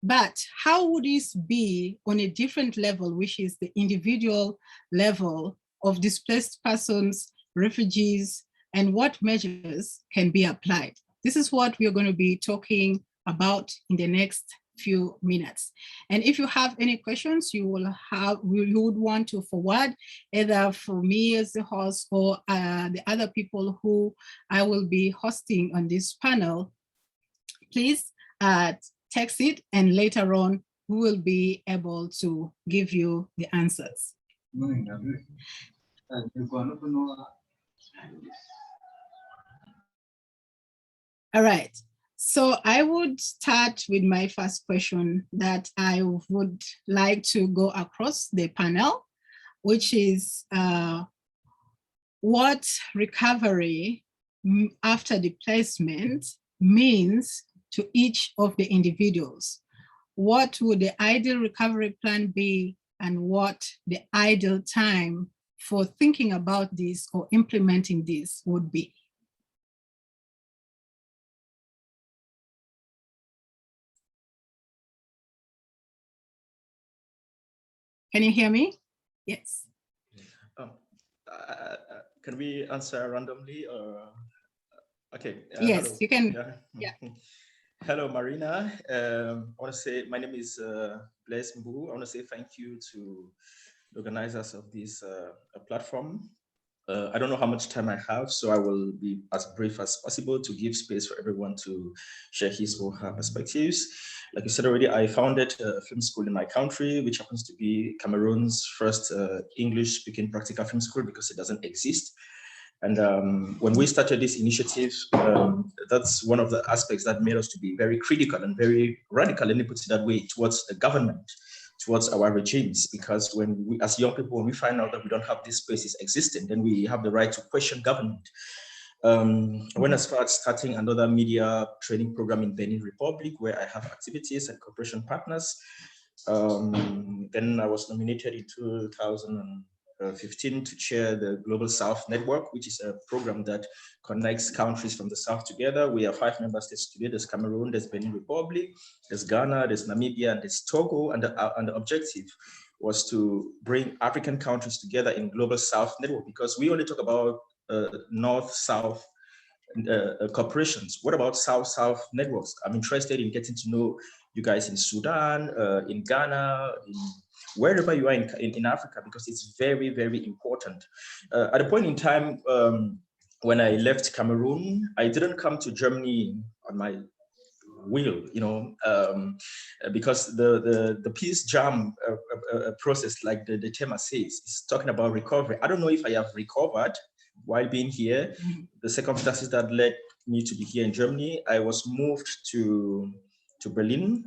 but how would this be on a different level, which is the individual level of displaced persons, refugees, and what measures can be applied? This is what we are going to be talking about in the next few minutes. And if you have any questions you would want to forward, either for me as the host or the other people who I will be hosting on this panel, please text it, and later on we will be able to give you the answers. All right, so I would start with my first question that I would like to go across the panel, which is what recovery after displacement means to each of the individuals. What would the ideal recovery plan be, and what the ideal time for thinking about this or implementing this would be? Can you hear me? Yes. Can we answer randomly or? Okay. Yes, hello. you can. Yeah. Hello, Marina. I want to say my name is Blaise Mbu. I want to say thank you to the organizers of this platform. I don't know how much time I have, so I will be as brief as possible to give space for everyone to share his or her perspectives. Like you said already, I founded a film school in my country, which happens to be Cameroon's first English-speaking practical film school because it doesn't exist. And when we started this initiative, that's one of the aspects that made us to be very critical and very radical, let me put it that way, towards the government, towards our regimes, because when we, as young people, when we find out that we don't have these spaces existing, then we have the right to question government. When I starting another media training program in Benin Republic, where I have activities and cooperation partners, then I was nominated in 2015 to chair the Global South Network, which is a program that connects countries from the South together. We have 5 member states today. There's Cameroon, there's Benin Republic, there's Ghana, there's Namibia, and there's Togo. And the objective was to bring African countries together in Global South Network, because we only talk about North-South corporations? What about South-South networks? I'm interested in getting to know you guys in Sudan, in Ghana, in wherever you are in Africa, because it's very, very important. At a point in time, when I left Cameroon, I didn't come to Germany on my will, because the peace jam process, like the tema says, is talking about recovery. I don't know if I have recovered while being here. The circumstances that led me to be here in Germany, I was moved to Berlin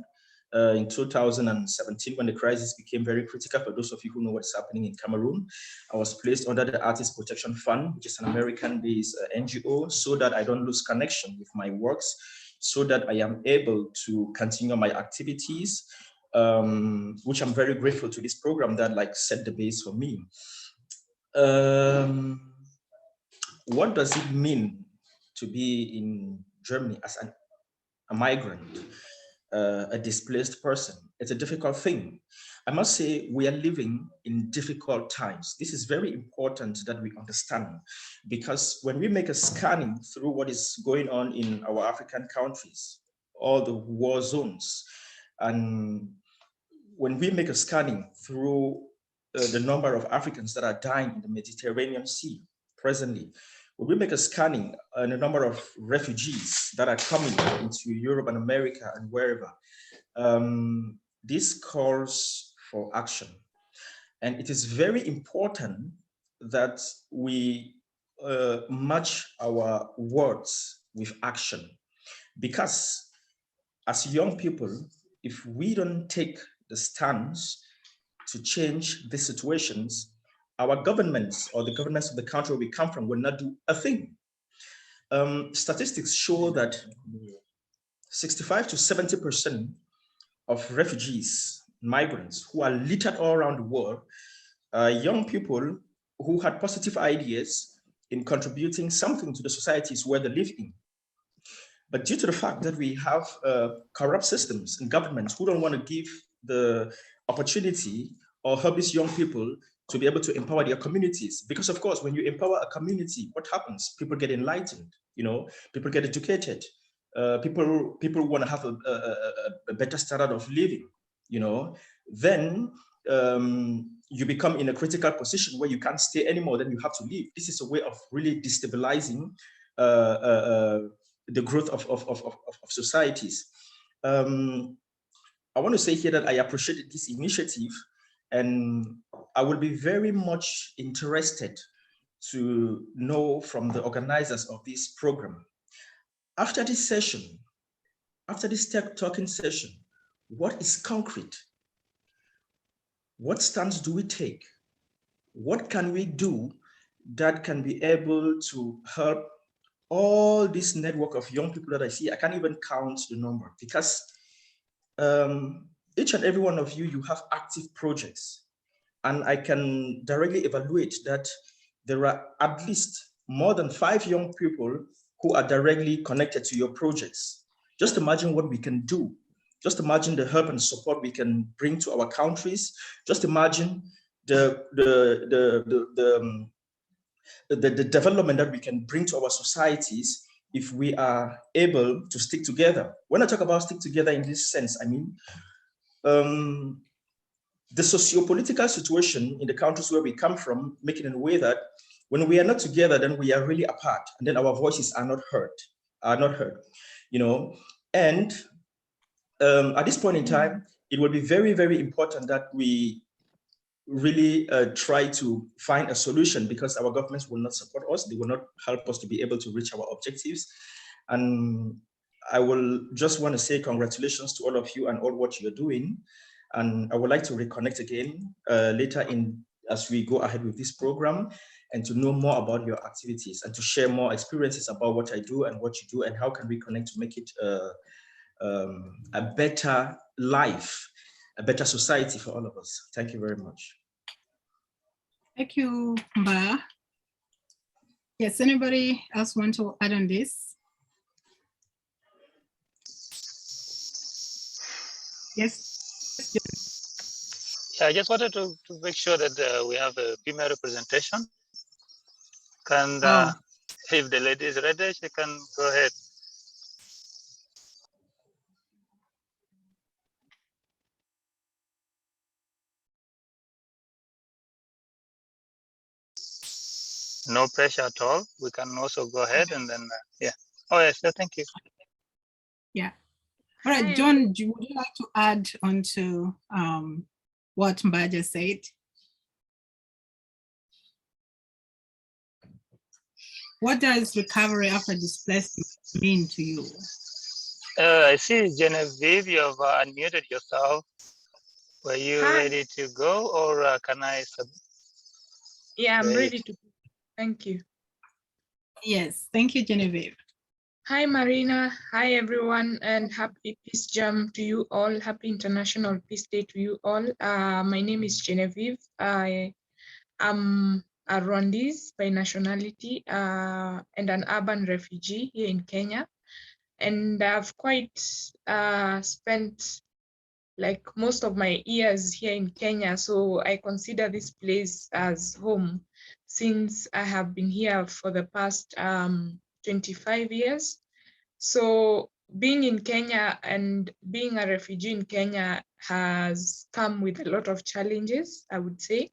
in 2017 when the crisis became very critical. For those of you who know what's happening in Cameroon, I was placed under the Artist Protection Fund, which is an American-based NGO, so that I don't lose connection with my works, so that I am able to continue my activities, which I'm very grateful to this program that set the base for me. What does it mean to be in Germany as a migrant, a displaced person? It's a difficult thing. I must say we are living in difficult times. This is very important that we understand, because when we make a scanning through what is going on in our African countries, all the war zones, and when we make a scanning through the number of Africans that are dying in the Mediterranean Sea presently, when we make a scanning on the number of refugees that are coming into Europe and America and wherever, this calls for action. And it is very important that we match our words with action, because as young people, if we don't take the stance to change these situations, our governments or the governments of the country we come from will not do a thing. Statistics show that 65 to 70% of refugees, migrants who are littered all around the world are young people who had positive ideas in contributing something to the societies where they live in. But due to the fact that we have corrupt systems and governments who don't want to give the opportunity or help these young people to be able to empower their communities, because of course, when you empower a community, what happens? People get enlightened, people get educated, people want to have a better standard of living, then you become in a critical position where you can't stay anymore, then you have to leave. This is a way of really destabilizing the growth of societies. I want to say here that I appreciate this initiative, and I will be very much interested to know from the organizers of this program, after this session, after this talking session, what is concrete? What stance do we take? What can we do that can be able to help all this network of young people that I see? I can't even count the number, because each and every one of you, you have active projects. And I can directly evaluate that there are at least more than 5 young people who are directly connected to your projects. Just imagine what we can do. Just imagine the help and support we can bring to our countries. Just imagine the development that we can bring to our societies if we are able to stick together. When I talk about stick together in this sense, I mean, the socio-political situation in the countries where we come from, make it in a way that when we are not together, then we are really apart, and then our voices are not heard, And at this point in time, it will be very, very important that we really try to find a solution, because our governments will not support us. They will not help us to be able to reach our objectives. And I will just want to say congratulations to all of you and all what you're doing. And I would like to reconnect again later as we go ahead with this program, and to know more about your activities and to share more experiences about what I do and what you do, and how can we connect to make it a better life, a better society for all of us. Thank you very much. Thank you, Mba. Yes, anybody else want to add on this? Yes. Yeah, I just wanted to make sure that we have a female representation. Can If the lady is ready, she can go ahead. No pressure at all. We can also go ahead and then, yeah. Oh, yes, thank you. Yeah. All right, John, would you like to add on to what Mbaja said? What does recovery after displacement mean to you? I see, Genevieve, you have unmuted yourself. Were you ready to go, or can I? Yeah, I'm ready to. Thank you. Yes, thank you, Genevieve. Hi, Marina. Hi, everyone, and happy Peace Jam to you all. Happy International Peace Day to you all. My name is Genevieve. I am a Rwandese by nationality and an urban refugee here in Kenya. And I've quite spent like most of my years here in Kenya. So I consider this place as home since I have been here for the past 25 years. So being in Kenya and being a refugee in Kenya has come with a lot of challenges, I would say.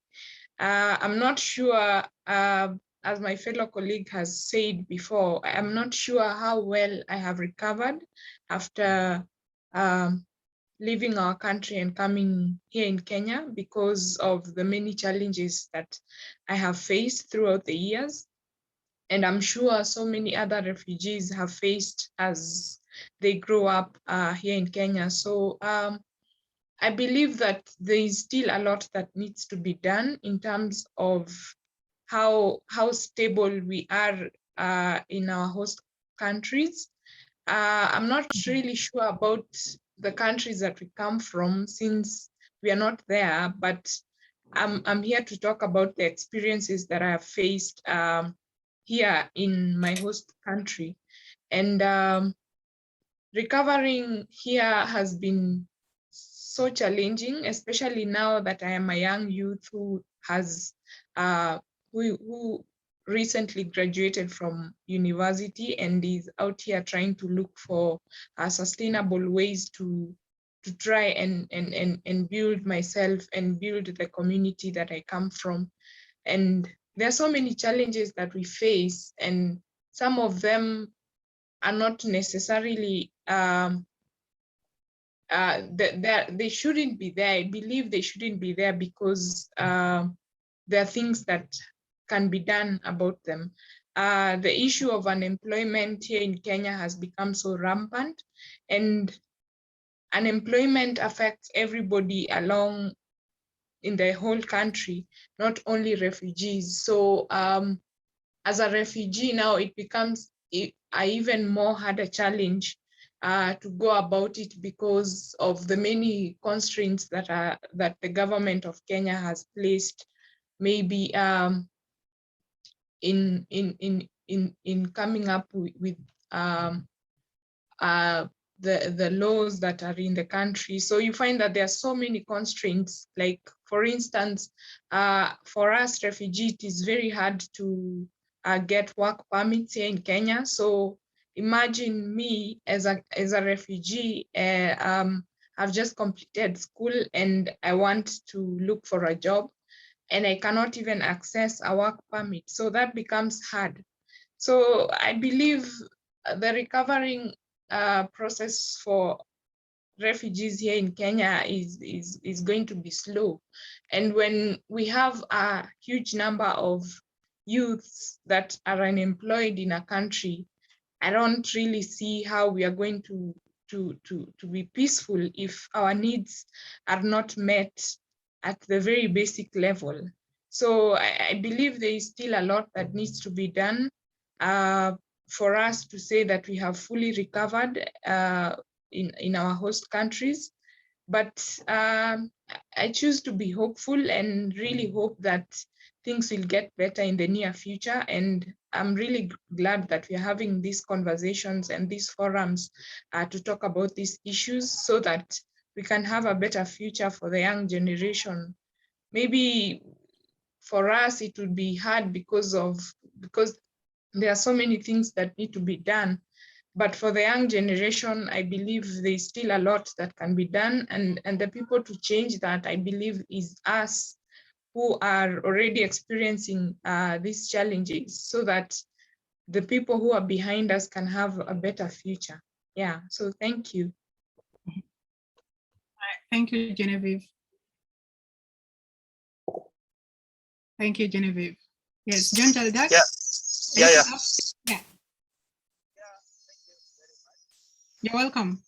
I'm not sure, as my fellow colleague has said before, I'm not sure how well I have recovered after leaving our country and coming here in Kenya because of the many challenges that I have faced throughout the years. And I'm sure so many other refugees have faced as they grow up here in Kenya. So I believe that there is still a lot that needs to be done in terms of how stable we are in our host countries. I'm not really sure about the countries that we come from since we are not there, but I'm here to talk about the experiences that I have faced here in my host country. And recovering here has been so challenging, especially now that I am a young youth who has who recently graduated from university and is out here trying to look for sustainable ways to try and build myself and build the community that I come from. And there are so many challenges that we face, and some of them are not necessarily they shouldn't be there. I believe they shouldn't be there because there are things that can be done about them. The issue of unemployment here in Kenya has become so rampant, and unemployment affects everybody along in the whole country, not only refugees. So as a refugee now, it becomes an even more harder challenge to go about it because of the many constraints that the government of Kenya has placed, maybe in coming up with the laws that are in the country. So you find that there are so many constraints. Like, for instance, for us refugees, it is very hard to get work permits here in Kenya. So imagine me as a refugee. I've just completed school and I want to look for a job, and I cannot even access a work permit. So that becomes hard. So I believe the recovering process for refugees here in Kenya is going to be slow. And when we have a huge number of youths that are unemployed in a country, I don't really see how we are going to be peaceful if our needs are not met at the very basic level. So I believe there is still a lot that needs to be done for us to say that we have fully recovered in our host countries. But I choose to be hopeful and really hope that things will get better in the near future. And I'm really glad that we're having these conversations and these forums to talk about these issues so that we can have a better future for the young generation. Maybe for us, it would be hard because there are so many things that need to be done. But for the young generation, I believe there's still a lot that can be done. And the people to change that, I believe, is us who are already experiencing these challenges, so that the people who are behind us can have a better future. Yeah, so thank you. Thank you, Genevieve. Thank you, Genevieve. Yes, John Taldak. Yeah. You're welcome.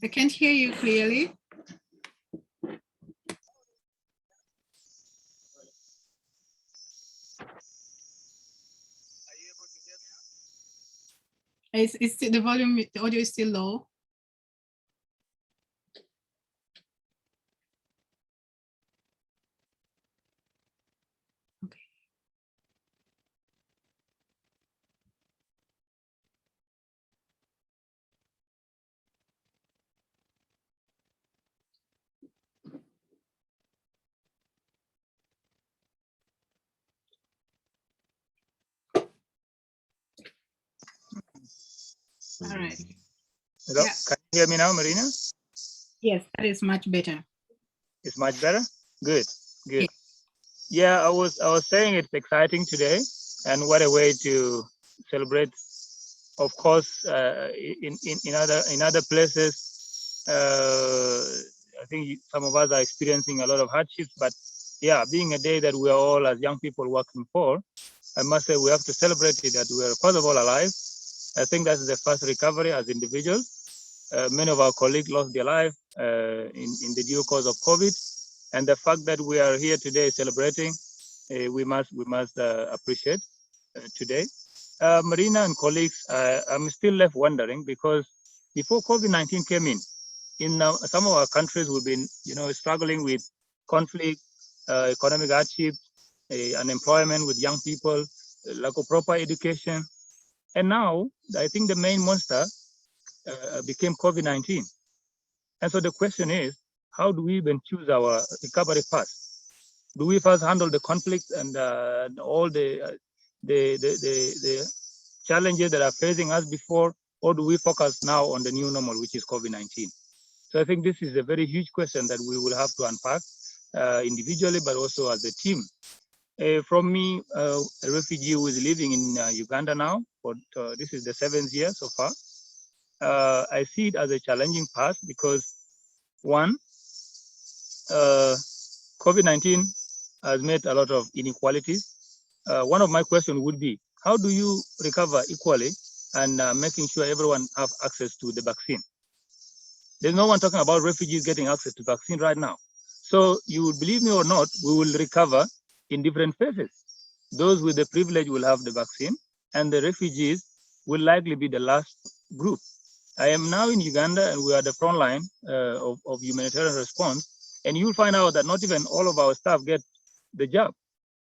I can't hear you clearly. It's still, the volume, the audio is still low. Okay. All right. Hello? Yeah. Can you hear me now, Marina? Yes, that is much better. It's much better? Good. Yeah. Yeah, I was saying it's exciting today, and what a way to celebrate. Of course, in other places, I think some of us are experiencing a lot of hardships. But yeah, being a day that we are all as young people working for, I must say we have to celebrate it that we are first of all alive. I think that's the first recovery as individuals. Many of our colleagues lost their life in the due course of COVID, and the fact that we are here today celebrating, we must appreciate today. Marina and colleagues, I'm still left wondering, because before COVID-19 came in some of our countries we've been, struggling with conflict, economic hardship, unemployment with young people, lack of proper education, and now I think the main monster became COVID-19. And so the question is, how do we even choose our recovery path? Do we first handle the conflict and all the challenges that are facing us before, or do we focus now on the new normal, which is COVID-19? So I think this is a very huge question that we will have to unpack individually, but also as a team. From me, a refugee who is living in Uganda now, but this is the 7th year so far. I see it as a challenging path because, one, COVID-19 has made a lot of inequalities. One of my questions would be, how do you recover equally and making sure everyone have access to the vaccine? There's no one talking about refugees getting access to vaccine right now. So you will believe me or not, we will recover in different phases. Those with the privilege will have the vaccine, and the refugees will likely be the last group. I am now in Uganda, and we are the front line of humanitarian response, and you'll find out that not even all of our staff get the job.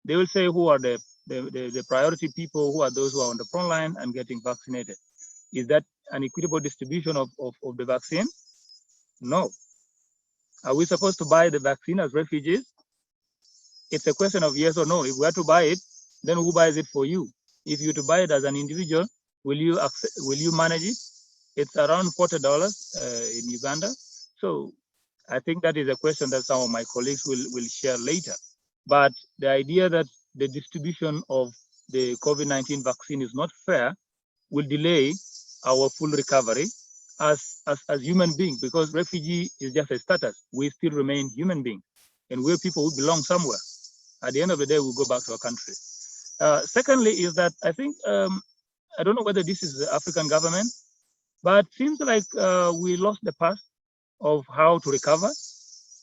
They will say who are the priority people, who are those who are on the front line and getting vaccinated. Is that an equitable distribution of the vaccine? No. Are we supposed to buy the vaccine as refugees? It's a question of yes or no. If we are to buy it, then who buys it for you? If you to buy it as an individual, will you manage it? It's around $40 in Uganda. So I think that is a question that some of my colleagues will share later. But the idea that the distribution of the COVID-19 vaccine is not fair will delay our full recovery as human beings, because refugee is just a status. We still remain human beings, and we're people who belong somewhere. At the end of the day, we'll go back to our country. Secondly, is that I think, I don't know whether this is the African government, but it seems like we lost the path of how to recover.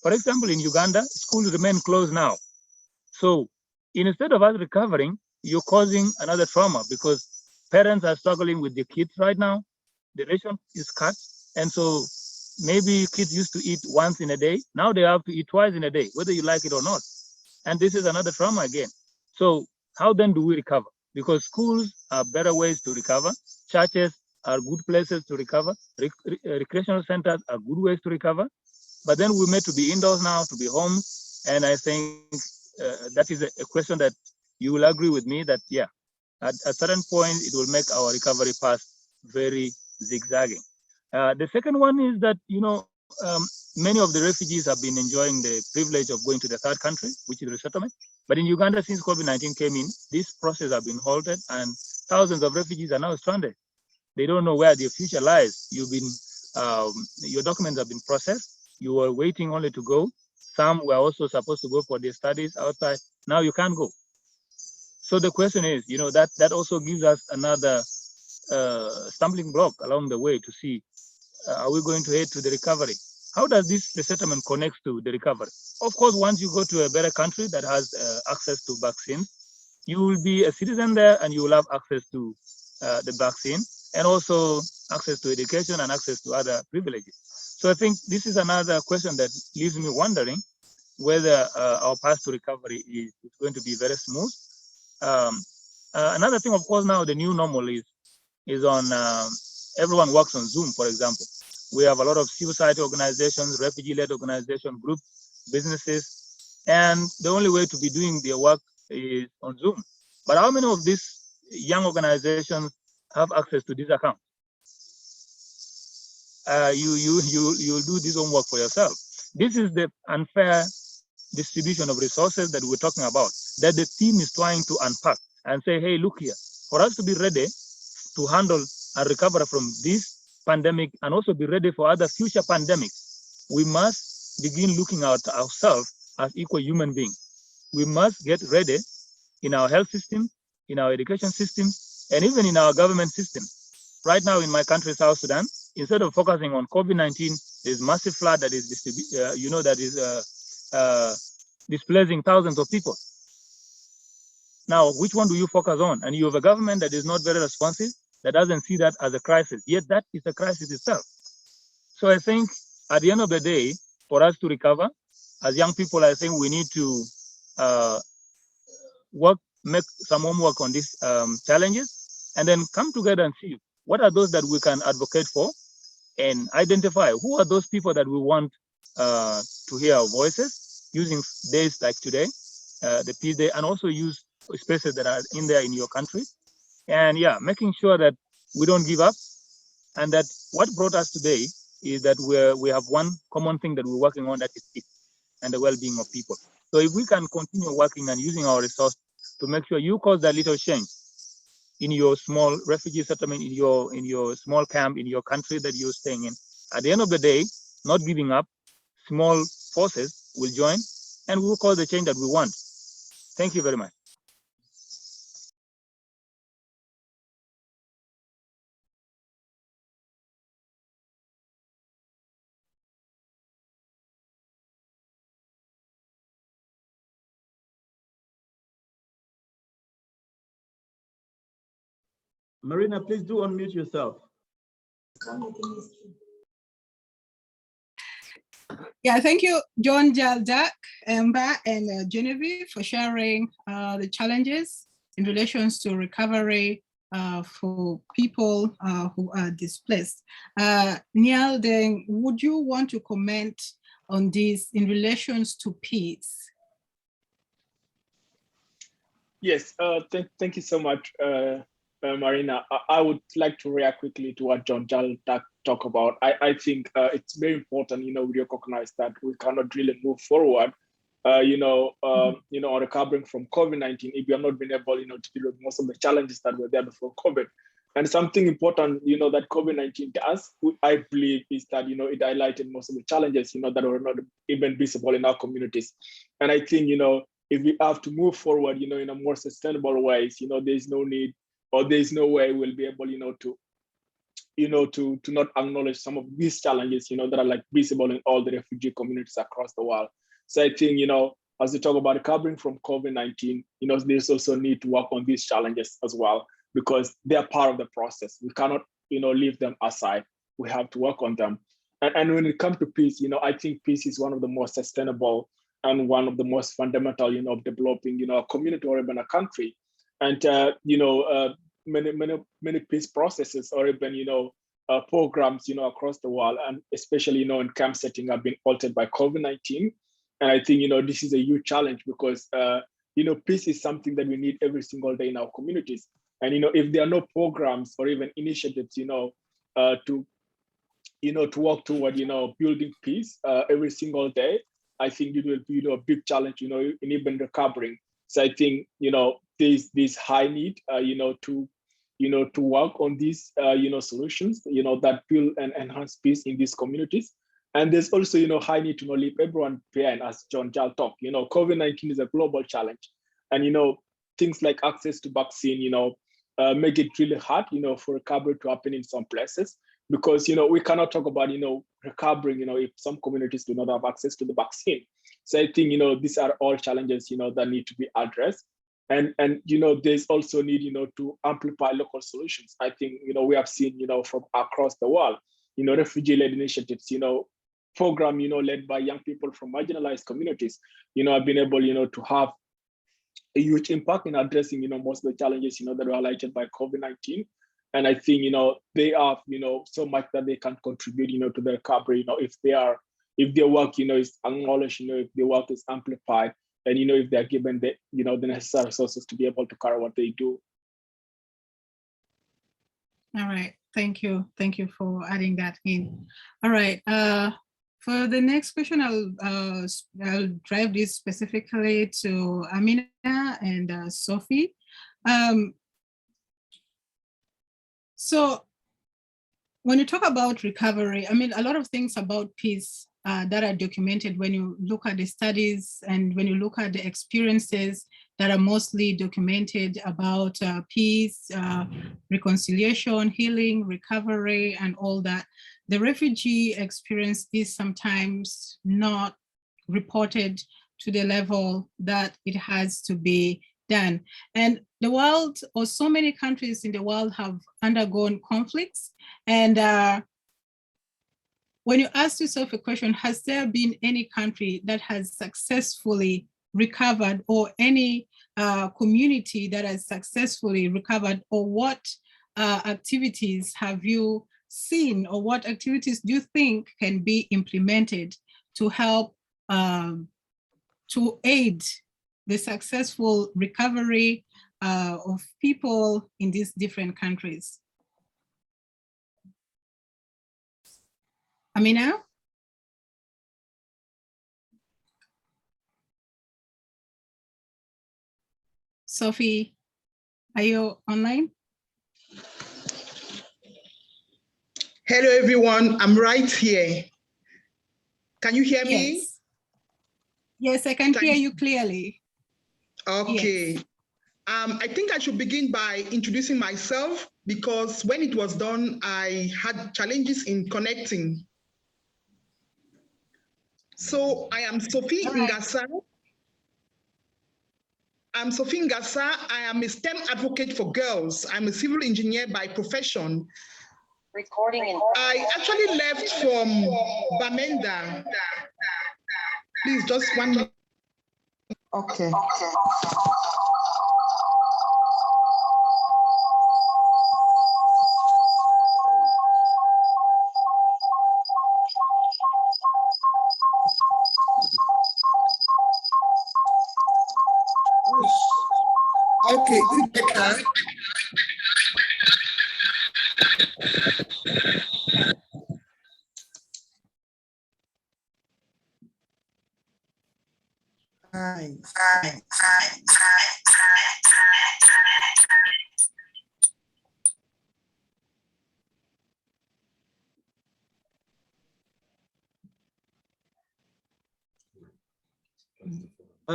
For example, in Uganda, schools remain closed now. So instead of us recovering, you're causing another trauma, because parents are struggling with their kids right now. The ration is cut. And so maybe kids used to eat once in a day. Now they have to eat twice in a day, whether you like it or not. And this is another trauma again. So how then do we recover? Because schools are better ways to recover. Churches are good places to recover. Recreational centers are good ways to recover. But then we're made to be indoors now, to be home. And I think that is a question that you will agree with me that, yeah, at a certain point, it will make our recovery path very zigzagging. The second one is that, many of the refugees have been enjoying the privilege of going to the third country, which is resettlement. But in Uganda, since COVID-19 came in, this process has been halted and thousands of refugees are now stranded. They don't know where their future lies. Your documents have been processed. You were waiting only to go. Some were also supposed to go for their studies outside. Now you can't go. So the question is, that also gives us another stumbling block along the way to see, are we going to head to the recovery? How does this resettlement connect to the recovery? Of course, once you go to a better country that has access to vaccines, you will be a citizen there and you will have access to the vaccine and also access to education and access to other privileges. So I think this is another question that leaves me wondering whether our path to recovery is going to be very smooth. Another thing, of course, now the new normal is on everyone works on Zoom, for example. We have a lot of civil society organizations, refugee-led organizations, groups, businesses, and the only way to be doing their work is on Zoom. But how many of these young organizations have access to this account? You'll do this homework for yourself. This is the unfair distribution of resources that we're talking about, that the team is trying to unpack and say, hey, look here, for us to be ready to handle and recover from this pandemic and also be ready for other future pandemics, we must begin looking at ourselves as equal human beings. We must get ready in our health system, in our education system, and even in our government system. Right now in my country, South Sudan, instead of focusing on COVID-19, there's massive flood that is displacing thousands of people. Now, which one do you focus on? And you have a government that is not very responsive, that doesn't see that as a crisis, yet that is a crisis itself. So I think at the end of the day, for us to recover, as young people, I think we need to make some homework on these challenges, and then come together and see what are those that we can advocate for and identify who are those people that we want to hear our voices using days like today, the Peace Day, and also use spaces that are in there in your country. And yeah, making sure that we don't give up, and that what brought us today is that we have one common thing that we're working on, that is peace and the well-being of people. So if we can continue working and using our resources to make sure you cause that little change in your small refugee settlement, in your small camp, in your country that you're staying in, at the end of the day, not giving up, small forces will join and we'll cause the change that we want. Thank you very much. Marina, please do unmute yourself. Yeah, thank you, John, Jaldak, Emba, and Genevieve for sharing the challenges in relation to recovery for people who are displaced. Niall, then, would you want to comment on this in relations to peace? Yes, thank you so much, Marina. I would like to react quickly to what John Jal talked about. I think it's very important, we recognize that we cannot really move forward, on recovering from COVID-19 if we have not been able, to deal with most of the challenges that were there before COVID. And something important, that COVID-19 does, I believe, is that, it highlighted most of the challenges, that were not even visible in our communities. And I think, if we have to move forward, in a more sustainable ways, there's no need, or there's no way we'll be able, to not acknowledge some of these challenges, that are like visible in all the refugee communities across the world. So I think, as we talk about recovering from COVID-19, there's also need to work on these challenges as well, because they're part of the process. We cannot, leave them aside. We have to work on them. And when it comes to peace, I think peace is one of the most sustainable and one of the most fundamental, of developing, a community or even a country. And, many peace processes or even, programs, across the world, and especially, in camp setting have been altered by COVID-19. And I think, this is a huge challenge because, peace is something that we need every single day in our communities. And, if there are no programs or even initiatives, to work toward, building peace every single day, I think it will be, a big challenge, in even recovering. So I think, there's this high need, to work on these, solutions, that build and enhance peace in these communities. And there's also, high need to leave everyone behind, as John Jal talked. COVID-19 is a global challenge, and things like access to vaccine, make it really hard, for recovery to happen in some places, because we cannot talk about recovering, if some communities do not have access to the vaccine. So I think these are all challenges that need to be addressed. And there's also need to amplify local solutions. I think we have seen from across the world refugee-led initiatives, program led by young people from marginalized communities have been able to have a huge impact in addressing most of the challenges that were highlighted by COVID-19. And I think they have so much that they can contribute to the recovery, if their work is acknowledged, if their work is amplified, and if they're given the the necessary resources to be able to carry what they do. All right, thank you for adding that in. All right, for the next question, I'll drive this specifically to Amina and Sophie. So when you talk about recovery, I mean, a lot of things about peace that are documented when you look at the studies and when you look at the experiences that are mostly documented about peace, reconciliation, healing, recovery, and all that. The refugee experience is sometimes not reported to the level that it has to be done. And the world, or so many countries in the world, have undergone conflicts. And when you ask yourself a question, has there been any country that has successfully recovered, or any community that has successfully recovered, or what activities have you seen, or what activities do you think can be implemented to help to aid the successful recovery of people in these different countries? Amina? Sophie, are you online? Hello, everyone. I'm right here. Can you hear me? Yes, I can hear you clearly. Okay. Yes. I think I should begin by introducing myself, because when it was done, I had challenges in connecting. So I am Sophie Ngasa. I'm Sophie Ngasa. I am a STEM advocate for girls. I'm a civil engineer by profession. I actually left from Bamenda. Please, just 1 minute. Okay. Okay, better.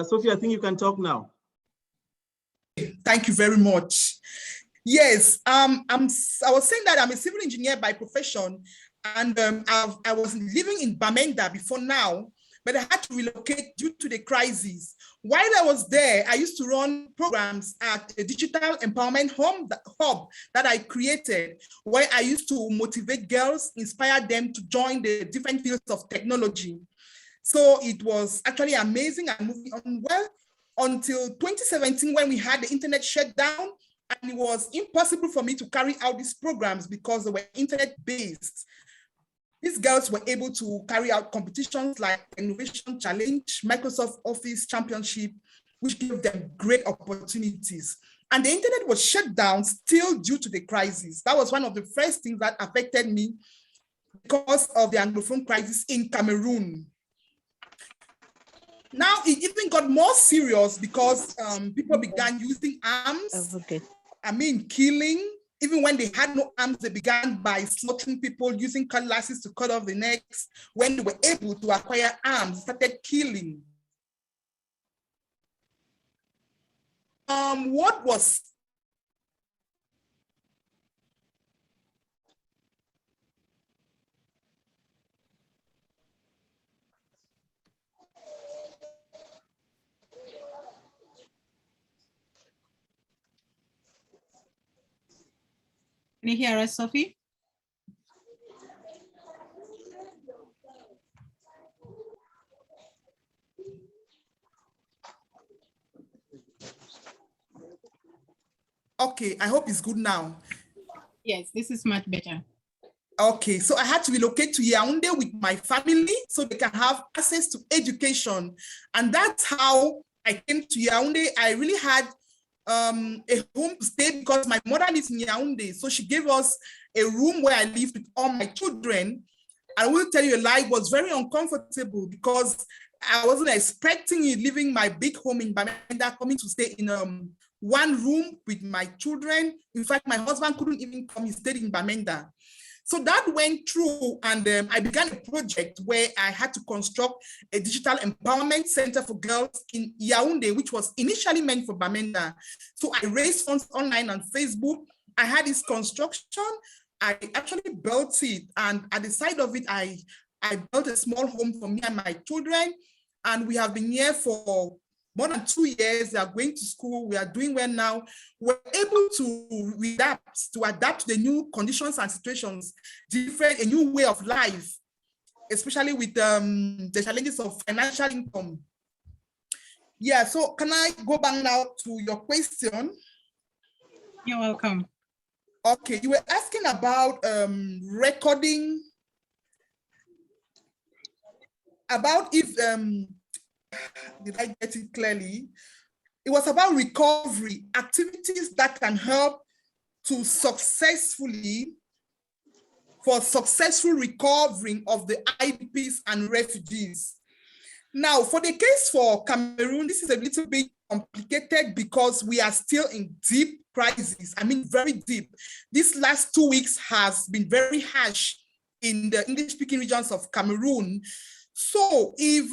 Sophie, I think you can talk now. Thank you very much. Yes, I was saying that I'm a civil engineer by profession, and I was living in Bamenda before now, but I had to relocate due to the crisis. While I was there, I used to run programs at a digital empowerment hub that I created, where I used to motivate girls, inspire them to join the different fields of technology. So it was actually amazing and moving on well until 2017, when we had the internet shut down. and it was impossible for me to carry out these programs because they were internet-based. These girls were able to carry out competitions like Innovation Challenge, Microsoft Office Championship, which gave them great opportunities. And the internet was shut down still due to the crisis. That was one of the first things that affected me because of the Anglophone crisis in Cameroon. Now it even got more serious because people began using arms. Killing. Even when they had no arms, they began by slaughtering people, using cutlasses to cut off the necks. When they were able to acquire arms, started killing. What was Can you hear us, Sophie? Okay, I hope it's good now. Yes, this is much better. Okay, so I had to relocate to Yaoundé with my family so they can have access to education. And that's how I came to Yaoundé. I really had a home to stay because my mother lives in Yaoundé. So she gave us a room where I lived with all my children. I will tell you a lie, it was very uncomfortable because I wasn't expecting it, leaving my big home in Bamenda, coming to stay in one room with my children. In fact, my husband couldn't even come, he stayed in Bamenda. So that went through, and I began a project where I had to construct a digital empowerment center for girls in Yaoundé, which was initially meant for Bamenda. So I raised funds online on Facebook. I had this construction. I actually built it, and at the side of it, I built a small home for me and my children, and we have been here for more than 2 years. They are going to school. We are doing well now. We're able to adapt to the new conditions and situations, a new way of life, especially with the challenges of financial income. Yeah, so can I go back now to your question? You're welcome. Okay, you were asking about recording, about if, did I get it clearly? It was about recovery, activities that can help to successful recovering of the IDPs and refugees. Now, for the case for Cameroon, this is a little bit complicated because we are still in deep crisis. I mean, very deep. These last 2 weeks has been very harsh in the English-speaking regions of Cameroon. So if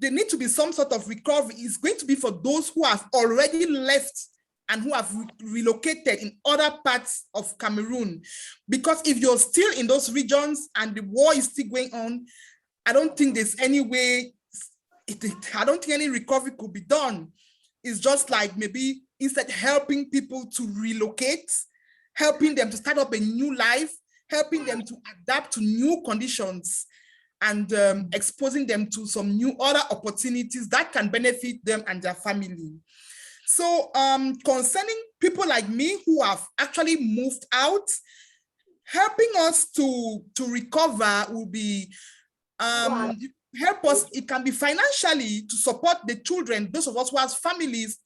there need to be some sort of recovery, it's going to be for those who have already left and who have relocated in other parts of Cameroon. Because if you're still in those regions and the war is still going on, I don't think there's any way, I don't think any recovery could be done. It's just like maybe instead helping people to relocate, helping them to start up a new life, helping them to adapt to new conditions, and exposing them to some new other opportunities that can benefit them and their family. So concerning people like me who have actually moved out, helping us to recover will be, help us, it can be financially to support the children, those of us who have families.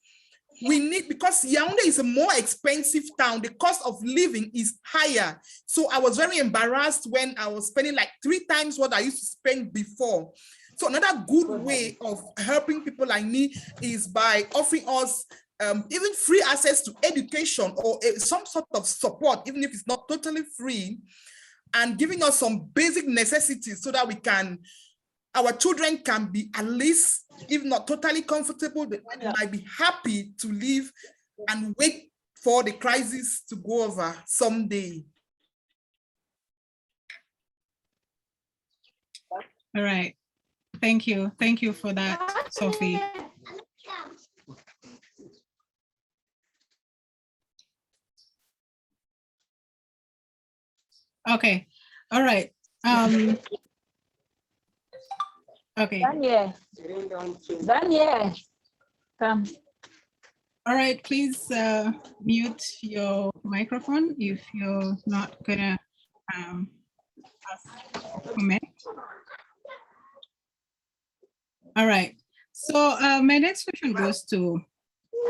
We need, because Yaoundé is a more expensive town, the cost of living is higher. So I was very embarrassed when I was spending like 3 times what I used to spend before. So another good way of helping people like me is by offering us even free access to education or some sort of support, even if it's not totally free, and giving us some basic necessities so that we can, our children can be at least, if not totally comfortable, they might be happy to live and wait for the crisis to go over someday. All right. Thank you. Thank you for that, Sophie. Okay. All right. Okay. Daniel, come. All right, please mute your microphone if you're not gonna comment. All right, so my next question goes to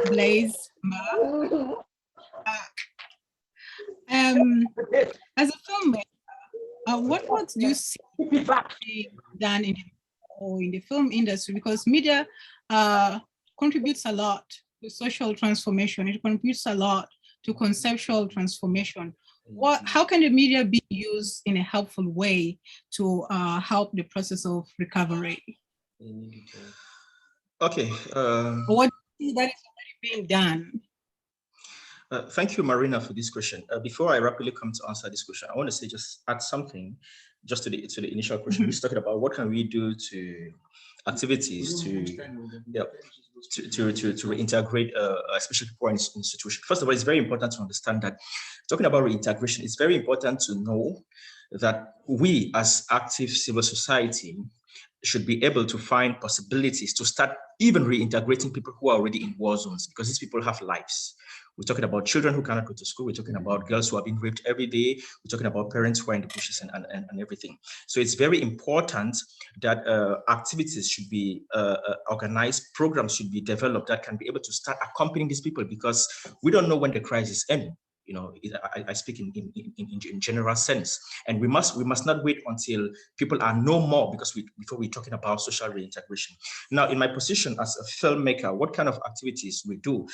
Blaise Ma. As a filmmaker, what works do you see being done in the film industry? Because media contributes a lot to social transformation. It contributes a lot to conceptual transformation. How can the media be used in a helpful way to help the process of recovery? Okay. What do you see that is already being done? Thank you, Marina, for this question. Before I rapidly come to answer this question, I want to say add something just to the initial question. We're talking about what can we do to activities to reintegrate especially people in institutions. First of all, it's very important to understand that talking about reintegration, it's very important to know that we as active civil society should be able to find possibilities to start even reintegrating people who are already in war zones, because these people have lives. We're talking about children who cannot go to school. We're talking about girls who are being raped every day. We're talking about parents who are in the bushes and everything. So it's very important that activities should be organized, programs should be developed that can be able to start accompanying these people, because we don't know when the crisis ends. You know, I speak in general sense, and we must not wait until people are no more before we're talking about social reintegration. Now, in my position as a filmmaker, what kind of activities we do?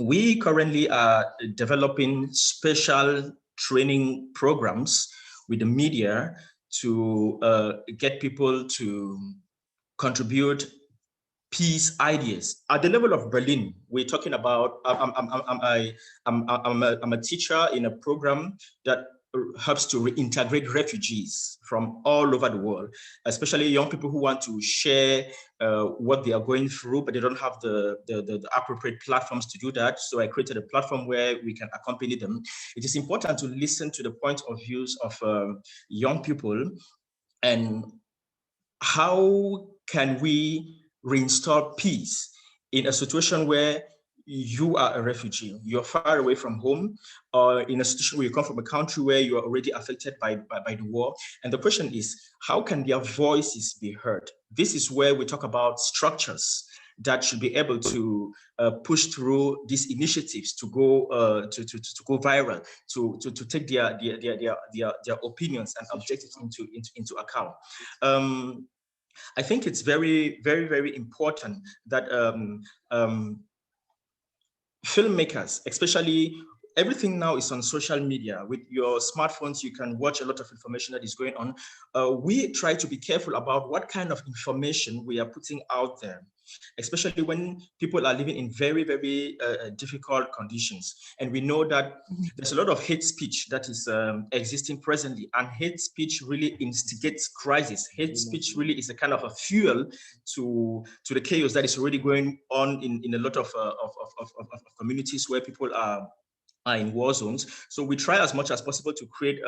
We currently are developing special training programs with the media to get people to contribute peace ideas. At the level of Berlin, we're talking about, I'm a teacher in a program that helps to reintegrate refugees from all over the world, especially young people who want to share what they are going through, but they don't have the appropriate platforms to do that. So I created a platform where we can accompany them. It is important to listen to the point of views of young people, and how can we reinstall peace in a situation where you are a refugee, you're far away from home, or in a situation where you come from a country where you are already affected by the war. And the question is, how can their voices be heard? This is where we talk about structures that should be able to push through these initiatives to go go viral, to take their opinions and objectives into account. I think it's very, very, very important that filmmakers, especially, everything now is on social media. With your smartphones, you can watch a lot of information that is going on. We try to be careful about what kind of information we are putting out there, especially when people are living in very, very difficult conditions. And we know that there's a lot of hate speech that is existing presently, and hate speech really instigates crisis. Hate speech really is a kind of a fuel to the chaos that is already going on in a lot of communities where people are in war zones. So we try as much as possible to create,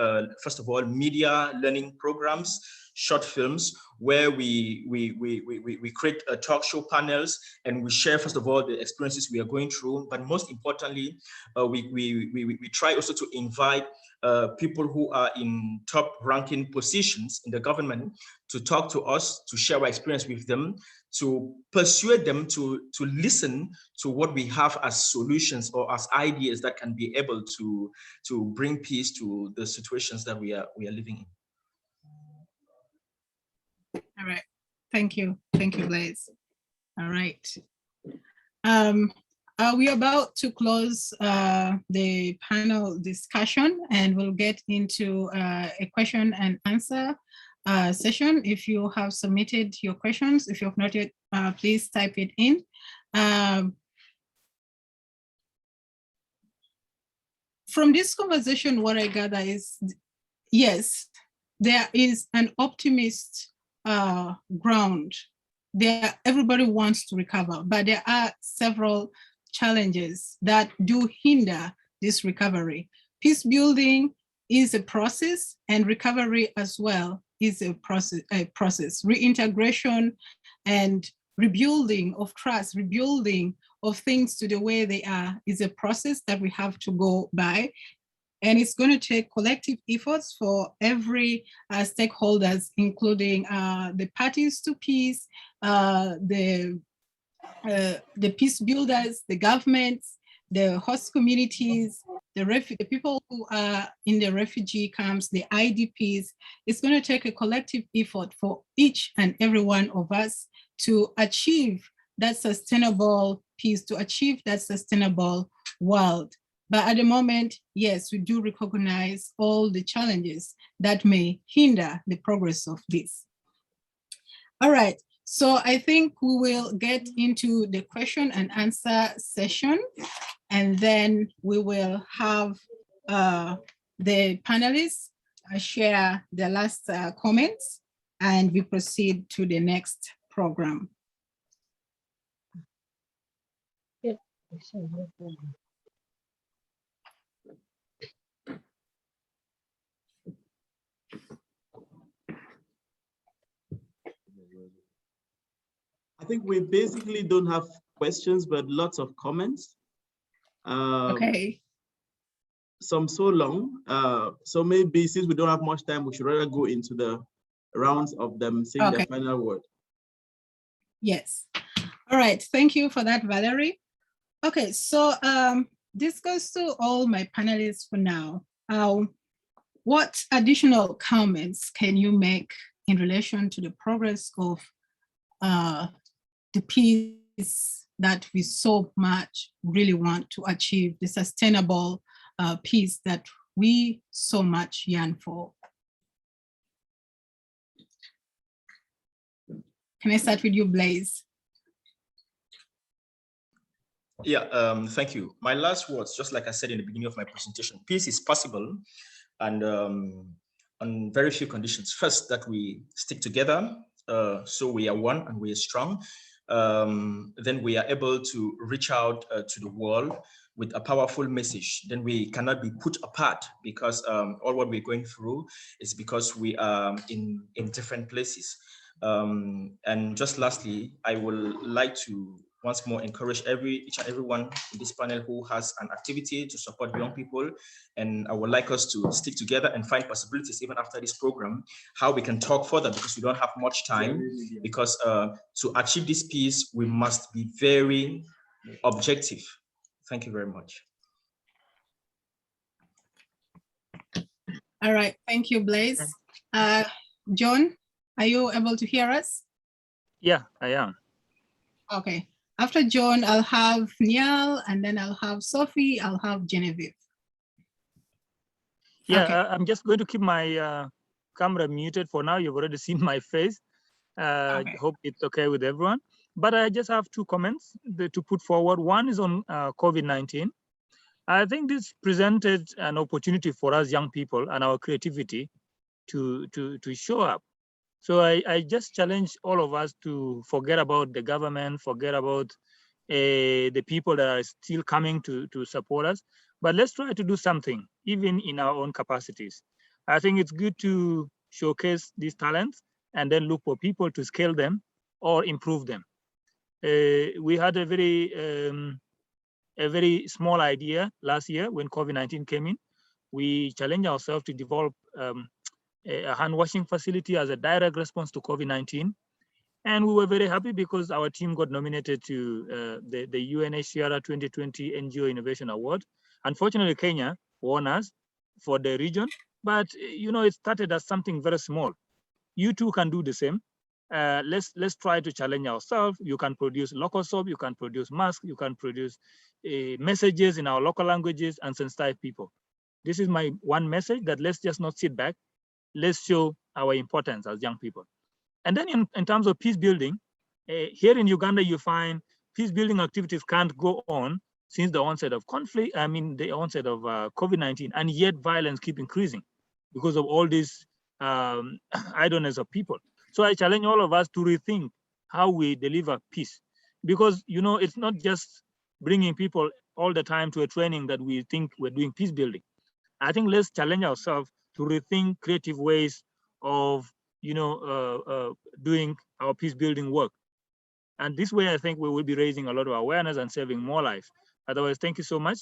first of all, media learning programs, short films, where we create talk show panels, and we share, first of all, the experiences we are going through. But most importantly, we try also to invite people who are in top ranking positions in the government to talk to us, to share our experience with them, to persuade them to listen to what we have as solutions or as ideas that can be able to bring peace to the situations that we are living in. All right, thank you, Blaise. All right, we're about to close the panel discussion, and we'll get into a question and answer session. If you have submitted your questions, if you have not yet, please type it in. From this conversation, what I gather is, yes, there is an optimist ground. Everybody wants to recover, but there are several challenges that do hinder this recovery. Peace building is a process, and recovery as well is a process. Reintegration and rebuilding of trust, rebuilding of things to the way they are is a process that we have to go by. And it's going to take collective efforts for every stakeholders, including the parties to peace, the peace builders, the governments, the host communities, the people who are in the refugee camps, the IDPs. It's going to take a collective effort for each and every one of us to achieve that sustainable peace, to achieve that sustainable world. But at the moment, yes, we do recognize all the challenges that may hinder the progress of this. All right, so I think we will get into the question and answer session, and then we will have the panelists share their last comments, and we proceed to the next program. Yeah. I think we basically don't have questions, but lots of comments. Okay. Some so long. So maybe since we don't have much time, we should rather go into the rounds of them saying their final word. Yes. All right. Thank you for that, Valerie. Okay. So this goes to all my panelists for now. What additional comments can you make in relation to the progress of the peace that we so much really want to achieve, the sustainable peace that we so much yearn for? Can I start with you, Blaise? Yeah, thank you. My last words, just like I said in the beginning of my presentation, peace is possible, and on very few conditions. First, that we stick together, so we are one and we are strong. Then we are able to reach out to the world with a powerful message. Then we cannot be put apart, because all what we're going through is because we are in different places. And just lastly, I would like to once more encourage each and everyone in this panel who has an activity to support young people. And I would like us to stick together and find possibilities even after this program, how we can talk further, because we don't have much time. Because to achieve this peace, we must be very objective. Thank you very much. All right, thank you, Blaise. John, are you able to hear us? Yeah, I am. Okay. After John, I'll have Niall, and then I'll have Sophie, I'll have Genevieve. Yeah, okay. I'm just going to keep my camera muted for now. You've already seen my face. Okay. Hope it's okay with everyone. But I just have two comments to put forward. One is on COVID-19. I think this presented an opportunity for us young people and our creativity to show up. So I just challenge all of us to forget about the government, forget about the people that are still coming to support us, but let's try to do something, even in our own capacities. I think it's good to showcase these talents and then look for people to scale them or improve them. We had a very small idea last year when COVID-19 came in. We challenged ourselves to develop a hand washing facility as a direct response to COVID-19. And we were very happy because our team got nominated to the UNHCR 2020 NGO Innovation Award. Unfortunately, Kenya won us for the region, but it started as something very small. You too can do the same. Let's try to challenge ourselves. You can produce local soap, you can produce masks, you can produce messages in our local languages and sensitize people. This is my one message, that let's just not sit back. Let's show our importance as young people. And then in terms of peace building, here in Uganda, you find peace building activities can't go on since the onset of conflict, the onset of COVID-19, and yet violence keep increasing because of all this idleness of people. So I challenge all of us to rethink how we deliver peace, because it's not just bringing people all the time to a training that we think we're doing peace building. I think let's challenge ourselves to rethink creative ways of doing our peace building work. And this way, I think we will be raising a lot of awareness and saving more lives. Otherwise, thank you so much.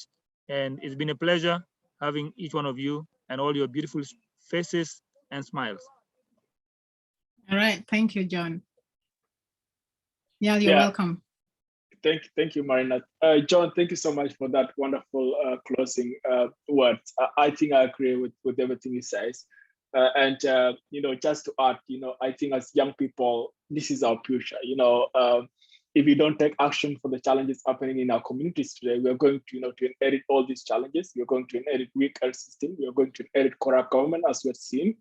And it's been a pleasure having each one of you and all your beautiful faces and smiles. All right, thank you, John. Yeah, you're welcome. Thank you, Marina. John, thank you so much for that wonderful closing words. I think I agree with everything he says. Just to add, I think as young people, this is our future. If we don't take action for the challenges happening in our communities today, we are going to, to inherit all these challenges. We're going to inherit weak health system. We are going to inherit corrupt government, as we've seen.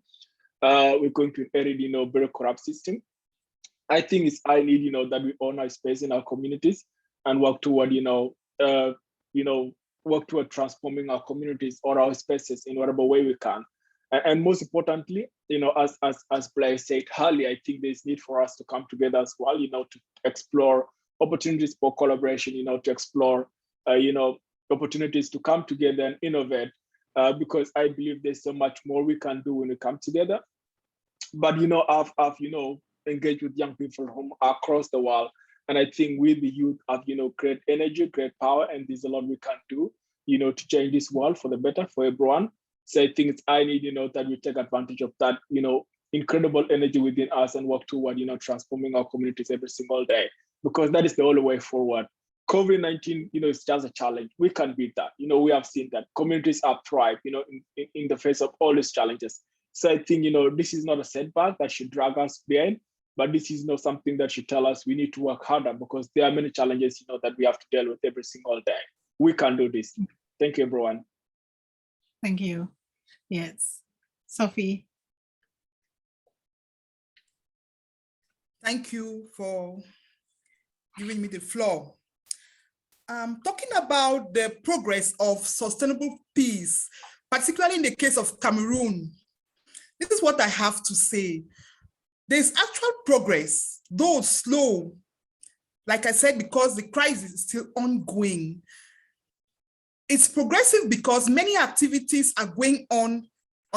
We're going to inherit, very corrupt system. I think it's I need, that we own our space in our communities and work toward, work toward transforming our communities or our spaces in whatever way we can. And most importantly, as Blair said earlier, I think there's need for us to come together as well, to explore opportunities for collaboration, to explore, opportunities to come together and innovate, because I believe there's so much more we can do when we come together. But, I've engaged with young people from across the world. And I think we, the youth, have, great energy, great power, and there's a lot we can do, to change this world for the better for everyone. So I think I need, that we take advantage of that, incredible energy within us and work toward, transforming our communities every single day, because that is the only way forward. COVID-19, is just a challenge. We can beat that. We have seen that communities have thrived, in the face of all these challenges. So I think, this is not a setback that should drag us behind, but this is not something that should tell us we need to work harder, because there are many challenges, that we have to deal with every single day. We can do this. Thank you, everyone. Thank you. Yes. Sophie. Thank you for giving me the floor. Talking about the progress of sustainable peace, particularly in the case of Cameroon, this is what I have to say. There's actual progress, though slow, like I said, because the crisis is still ongoing. It's progressive because many activities are going on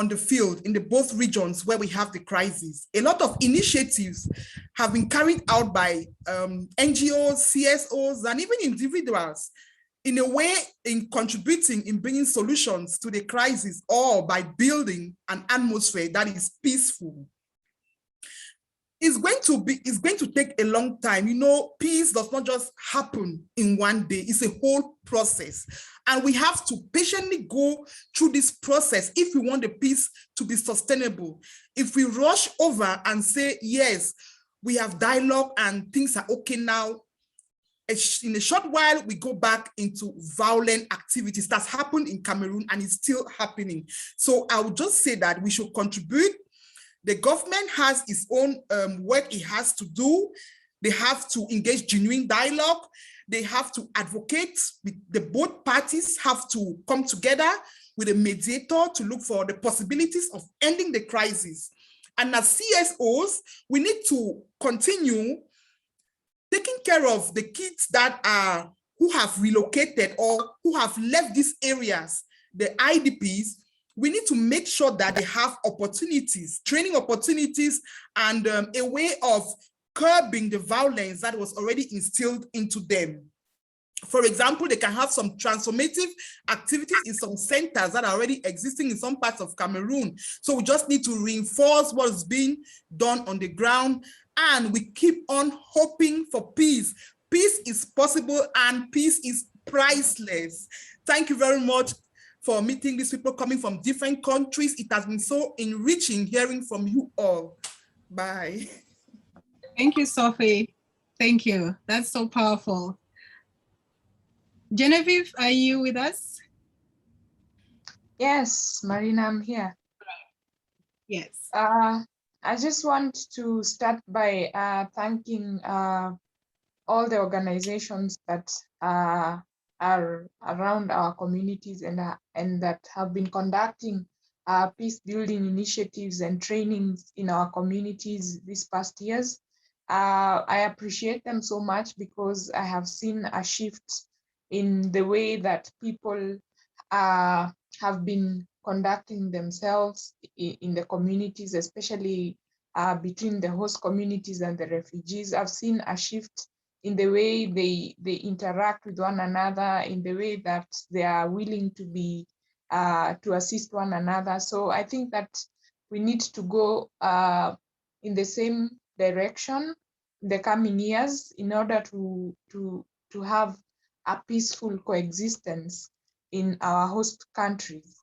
the field in the both regions where we have the crisis. A lot of initiatives have been carried out by NGOs, CSOs, and even individuals in a way in contributing in bringing solutions to the crisis, or by building an atmosphere that is peaceful. It's going to take a long time. Peace does not just happen in one day. It's a whole process. And we have to patiently go through this process if we want the peace to be sustainable. If we rush over and say, yes, we have dialogue and things are okay now, in a short while, we go back into violent activities. That's happened in Cameroon and it's still happening. So I would just say that we should contribute. The government has its own work it has to do. They have to engage genuine dialogue. They have to advocate. The both parties have to come together with a mediator to look for the possibilities of ending the crisis. And as CSOs, we need to continue taking care of the kids who have relocated or who have left these areas, the IDPs. We need to make sure that they have opportunities, training opportunities, and a way of curbing the violence that was already instilled into them. For example, they can have some transformative activities in some centers that are already existing in some parts of Cameroon. So we just need to reinforce what is being done on the ground, and we keep on hoping for peace. Peace is possible and peace is priceless. Thank you very much for meeting these people coming from different countries. It has been so enriching hearing from you all. Bye. Thank you, Sophie. Thank you. That's so powerful. Genevieve, are you with us? Yes, Marina, I'm here. Yes. I just want to start by thanking all the organizations that are around our communities and that have been conducting peace building initiatives and trainings in our communities these past years. I appreciate them so much because I have seen a shift in the way that people have been conducting themselves in the communities, especially between the host communities and the refugees. I've seen a shift in the way they interact with one another, in the way that they are willing to be to assist one another. So I think that we need to go in the same direction in the coming years in order to have a peaceful coexistence in our host countries.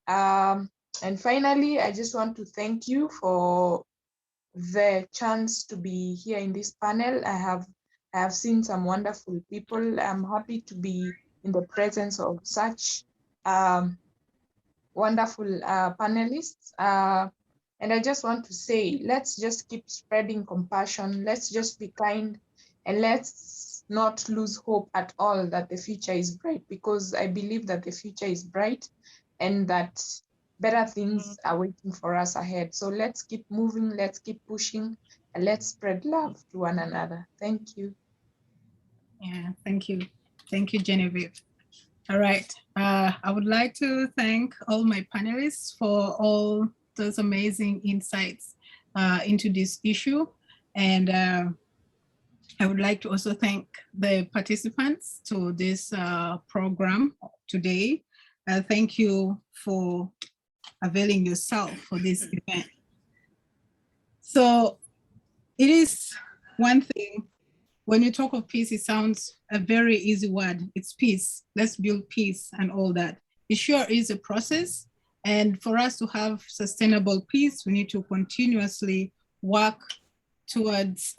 And finally, I just want to thank you for the chance to be here in this panel. I have seen some wonderful people. I'm happy to be in the presence of such wonderful panelists. And I just want to say, let's just keep spreading compassion. Let's just be kind, and let's not lose hope at all that the future is bright, because I believe that the future is bright and that better things are waiting for us ahead. So let's keep moving, let's keep pushing, and let's spread love to one another. Thank you. Yeah, thank you. Thank you, Genevieve. All right. I would like to thank all my panelists for all those amazing insights into this issue. And I would like to also thank the participants to this program today. Thank you for availing yourself for this event. So it is one thing, when you talk of peace, it sounds a very easy word. It's peace. Let's build peace and all that. It sure is a process. And for us to have sustainable peace, we need to continuously work towards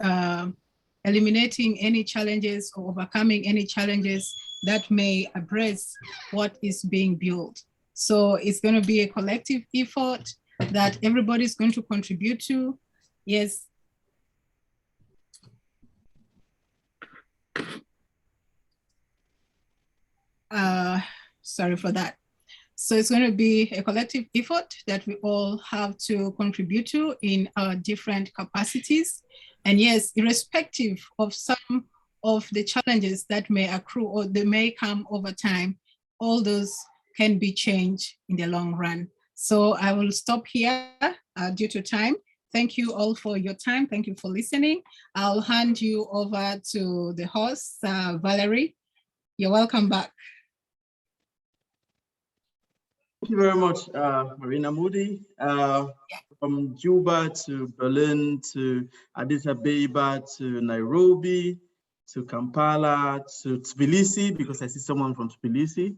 eliminating any challenges or overcoming any challenges that may address what is being built. So it's going to be a collective effort that everybody's going to contribute to. Yes. Sorry for that. So it's going to be a collective effort that we all have to contribute to in our different capacities. And yes, irrespective of some of the challenges that may accrue or they may come over time, all those can be changed in the long run. So I will stop here due to time. Thank you all for your time. Thank you for listening. I'll hand you over to the host, Valerie. You're welcome back. Thank you very much, Marina Moody. From Juba to Berlin to Addis Ababa to Nairobi to Kampala to Tbilisi, because I see someone from Tbilisi.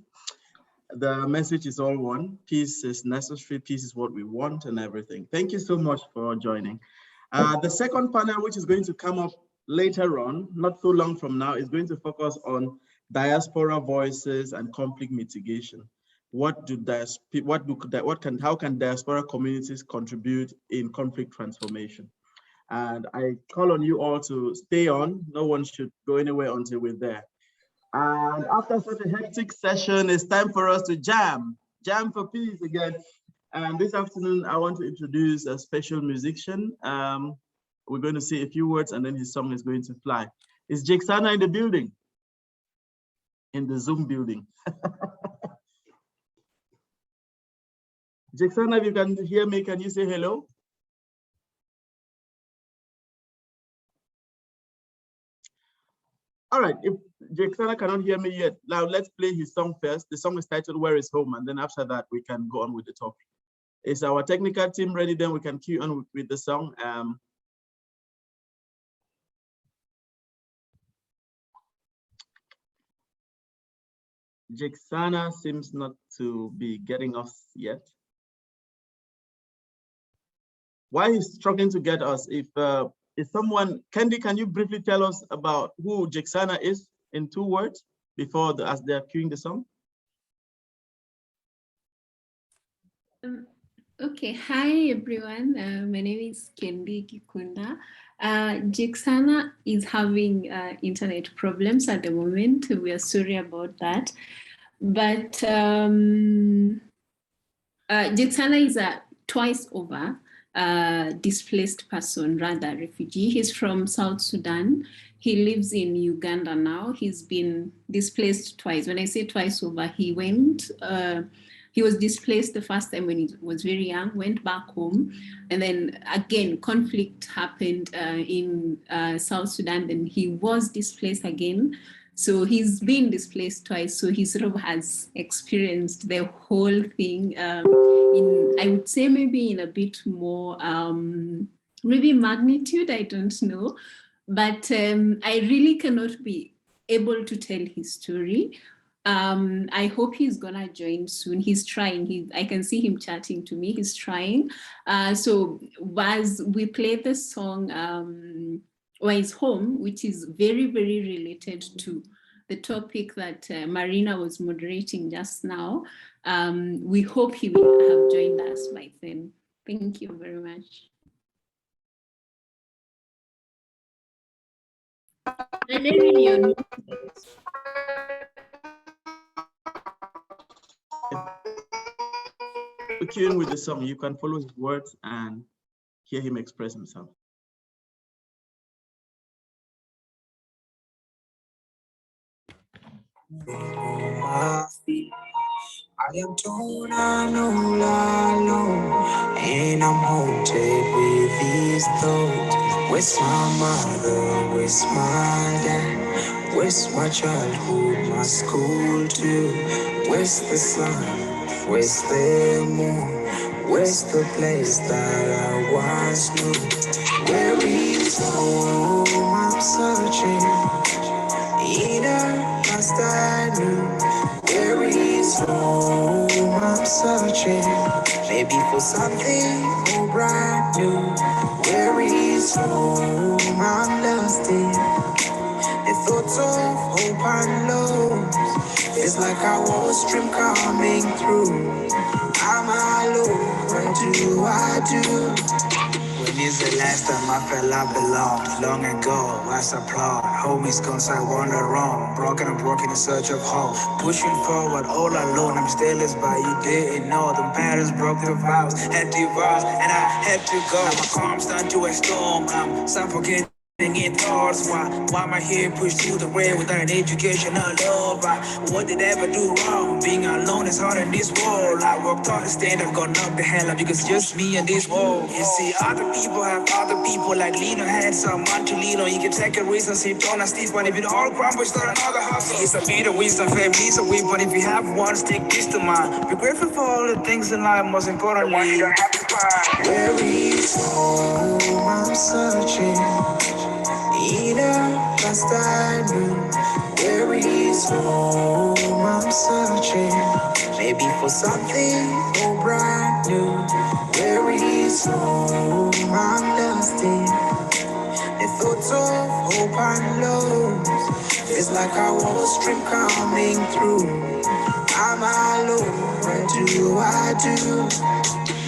The message is all one. Peace is necessary. Peace is what we want and everything. Thank you so much for joining. The second panel, which is going to come up later on, not so long from now, is going to focus on diaspora voices and conflict mitigation. How can diaspora communities contribute in conflict transformation? And I call on you all to stay on. No one should go anywhere until we're there. And after such a hectic session, it's time for us to jam for peace again. And this afternoon, I want to introduce a special musician. We're going to say a few words and then his song is going to fly. Is Jexana in the building? In the Zoom building. Jexana, if you can hear me, can you say hello? All right, if Jexana cannot hear me yet, now let's play his song first. The song is titled Where is Home? And then after that, we can go on with the topic. Is our technical team ready? Then we can queue on with the song. Jexana seems not to be getting us yet. Why he's struggling to get us? If someone, Candy, can you briefly tell us about who Jexana is in 2 words before as they're queuing the song? Okay, hi everyone. My name is Kendi Kikunda. Jexana is having internet problems at the moment. We are sorry about that. But Jexana is a twice over displaced person, rather refugee. He's from South Sudan. He lives in Uganda now. He's been displaced twice. When I say twice over, he went he was displaced the first time when he was very young, went back home, and then again, conflict happened in South Sudan, and he was displaced again. So he's been displaced twice, so he sort of has experienced the whole thing in, I would say, maybe in a bit more, maybe magnitude, I don't know. But I really cannot be able to tell his story. I hope he's gonna join soon. He's trying. I can see him chatting to me. He's trying. So as we play the song, Wise Home, which is very, very related to the topic that Marina was moderating just now, we hope he will have joined us by then. Thank you very much. Tune with the song, you can follow his words and hear him express himself. I am torn, I know alone, and I'm haunted with these thoughts. Where's my mother? Where's my dad? Where's my childhood, my school too? Where's the sun? Where's the moon? Where's the place that I once knew? Where is home? I'm searching. In a past I knew. Where is home? I'm searching. Maybe for something more brand new. Where is home? I'm lost in the thoughts of hope and lows. It's like I was dream coming through. I'm alone. What do I do? When is the last time I felt I belonged? Long ago, I applaud. Homies gone, so I wander wrong. Broken and broken in search of hope. Pushing forward all alone, I'm still as by you didn't know. The parents broke the vows, had divorced, and I had to go. Now my calm's turned to a storm. I'm suffocating in thoughts. Why am I here pushed through the rain without an education or love? What did I ever do wrong? Being alone is hard in this world. I worked hard to stand up, got knocked the hell up because it's just me and this world. You see, other people have other people like Lena had someone to lean on. You can take a risk and say don't I sleep, but if it all crumbles, start another hustle. It's a bit of wisdom, family's a weak, but if you have one, stick this to mine. Be grateful for all the things in life, most importantly. Where is home? I'm searching. In a past I knew. Where is home? I'm searching. Maybe for something more brand new. Where is home? I'm lost in the thoughts of hope and lows. It's like I was dream coming through. I'm alone. What do I do?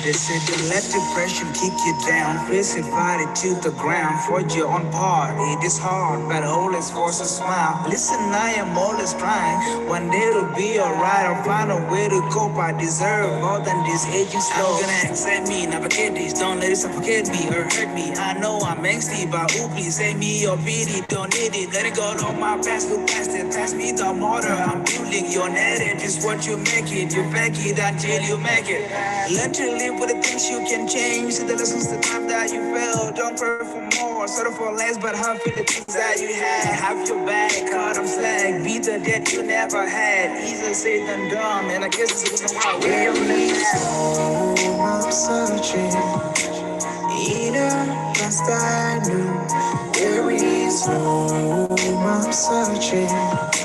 They said don't let depression kick you down. Face it, fight it to the ground. Forge your own part. It is hard, but always force a smile. Listen, I am always trying. One day it'll be alright. I'll find a way to cope. I deserve more than this aging slow. I'm gonna accept me, never get this. Don't let it suffocate me or hurt me. I know I'm angsty, but ooh, please save me your pity. Don't need it. Let it go on my past. Look past it. Pass me the mortar. I'm building your net. Just what you make it. You fake it until you make it. Learn to live with the things you can change. See the lessons, the time that you failed. Don't pray for more, settle for less, but have the things that you had. Have your back, cut them slack. Beat the debt you never had. Easier said than done, and I guess it's the reason why we're home. I'm searching. In a past I knew. Where is home? I'm searching.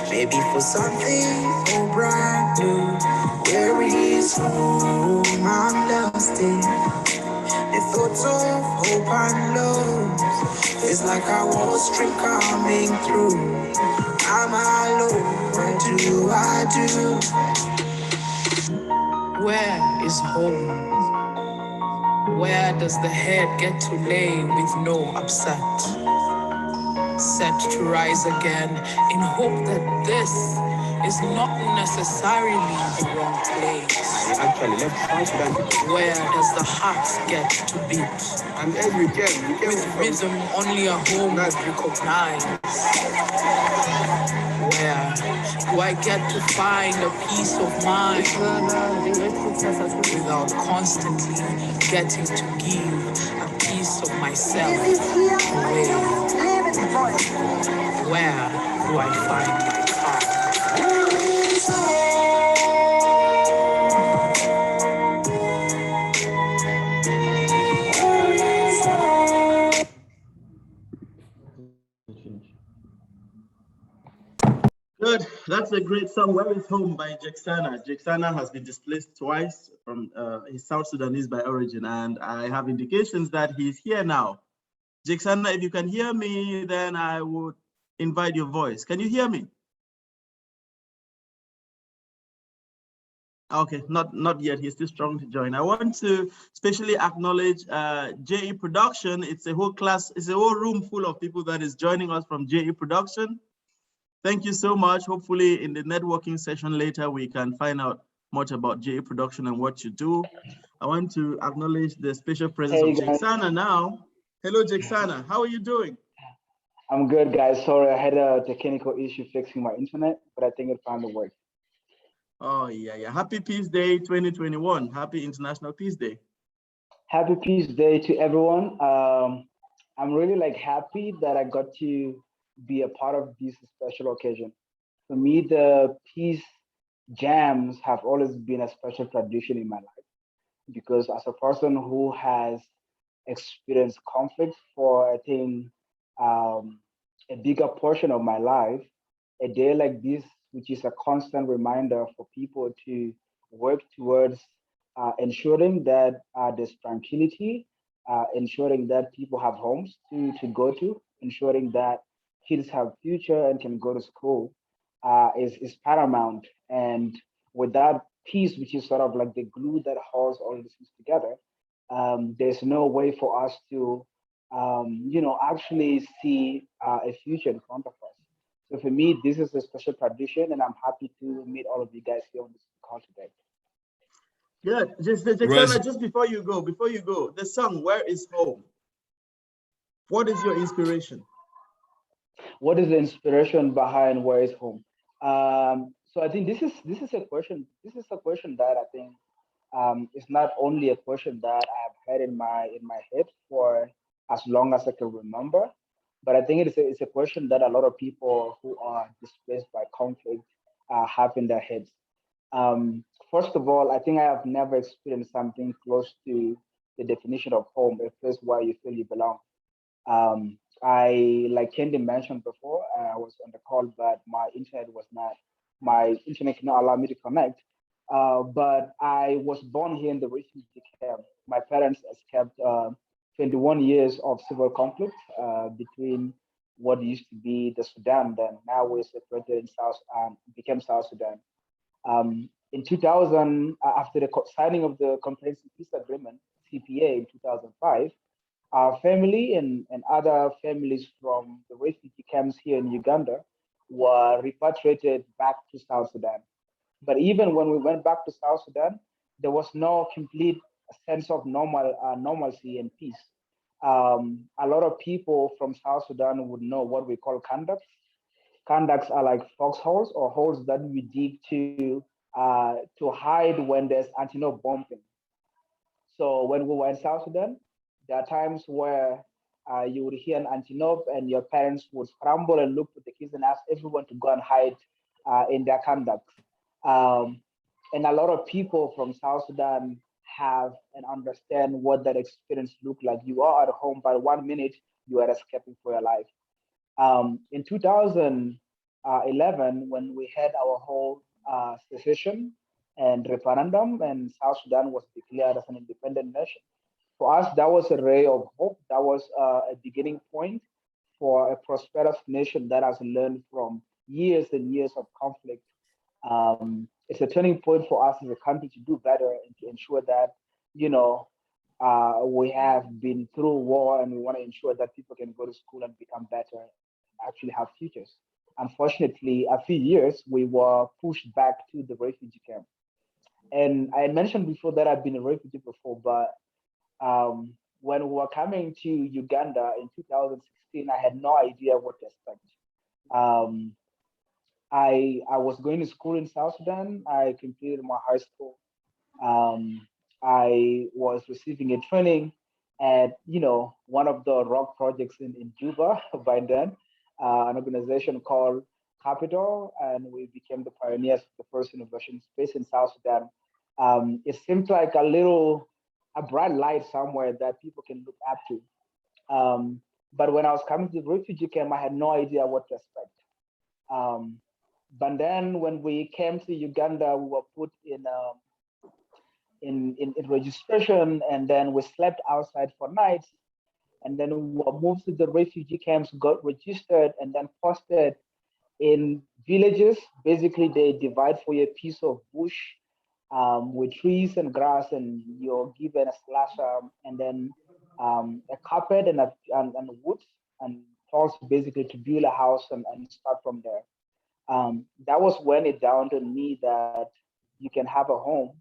Maybe for something more brand new. Where is home? I'm lost in the thoughts of hope and lows. It's like I was dream coming through. I'm alone. What do I do? Where is home? Where does the head get to lay with no upset? Set to rise again in hope that this is not necessarily the wrong place. I actually left South Sudan. Where does the heart get to beat? And as we came with rhythm only a home that recognizes. Where Do I get to find a peace of mind without constantly getting to give a piece of myself away? Where do I find my Good. That's a great song. Where is Home by Jexana. Jexana has been displaced twice from he's South Sudanese by origin, and I have indications that he's here now. Jexana, if you can hear me, then I would invite your voice. Can you hear me? Okay, not yet. He's too strong to join. I want to specially acknowledge JE Production. It's a whole class, it's a whole room full of people that is joining us from JE Production. Thank you so much. Hopefully in the networking session later, we can find out much about JE Production and what you do. I want to acknowledge the special presence of Jexana now. Hello, Jexana. How are you doing? I'm good, guys. Sorry, I had a technical issue fixing my internet, but I think it finally worked. Oh, yeah. Happy Peace Day 2021. Happy International Peace Day. Happy Peace Day to everyone. I'm really happy that I got to be a part of this special occasion. For me, the peace jams have always been a special tradition in my life because as a person who has experienced conflict for, I think, a bigger portion of my life, a day like this, which is a constant reminder for people to work towards ensuring that there's tranquility, ensuring that people have homes to go to, ensuring that kids have future and can go to school is paramount. And with that piece, which is sort of like the glue that holds all these things together, there's no way for us to, actually see a future in front of us. So for me, this is a special tradition, and I'm happy to meet all of you guys here on this call today. Good. Just before you go, the song "Where Is Home"? What is your inspiration? What is the inspiration behind "Where Is Home"? So I think this is a question. This is a question that I think is not only a question that I've had in my head for as long as I can remember, but I think it's a question that a lot of people who are displaced by conflict have in their heads. First of all, I think I have never experienced something close to the definition of home, a place where you feel you belong. I, like Candy mentioned before, I was on the call, but my internet cannot allow me to connect. But I was born here in the refugee camp. My parents escaped 21 years of civil conflict between what used to be the Sudan, then now we're separated in became South Sudan. In 2000, after the signing of the Comprehensive Peace Agreement, CPA, in 2005, our family and other families from the refugee camps here in Uganda were repatriated back to South Sudan. But even when we went back to South Sudan, there was no complete sense of normalcy and peace. A lot of people from South Sudan would know what we call conducts. Conducts are like foxholes or holes that we dig to hide when there's antelope bombing. So when we were in South Sudan, there are times where you would hear an antelope and your parents would scramble and look for the kids and ask everyone to go and hide in their conducts. And a lot of people from South Sudan have and understand what that experience looked like. You are at home, but 1 minute you are escaping for your life. In 2011, when we had our whole secession and referendum, and South Sudan was declared as an independent nation, for us, that was a ray of hope. That was a beginning point for a prosperous nation that has learned from years and years of conflict. It's a turning point for us as a country to do better and to ensure that, we have been through war and we want to ensure that people can go to school and become better and actually have futures. Unfortunately, a few years, we were pushed back to the refugee camp. And I mentioned before that I've been a refugee before, but when we were coming to Uganda in 2016, I had no idea what to expect. I was going to school in South Sudan. I completed my high school. Um, I was receiving a training at, one of the rock projects in Juba by then, an organization called Capital, and we became the pioneers of the first innovation space in South Sudan. It seemed like a bright light somewhere that people can look up to. But when I was coming to the refugee camp, I had no idea what to expect. But then when we came to Uganda, we were put in registration, and then we slept outside for nights, and then we were moved to the refugee camps, got registered, and then posted in villages. Basically, they divide for you a piece of bush with trees and grass, and you're given a slasher, and then a carpet and wood and poles, basically to build a house and start from there. That was when it dawned on me that you can have a home,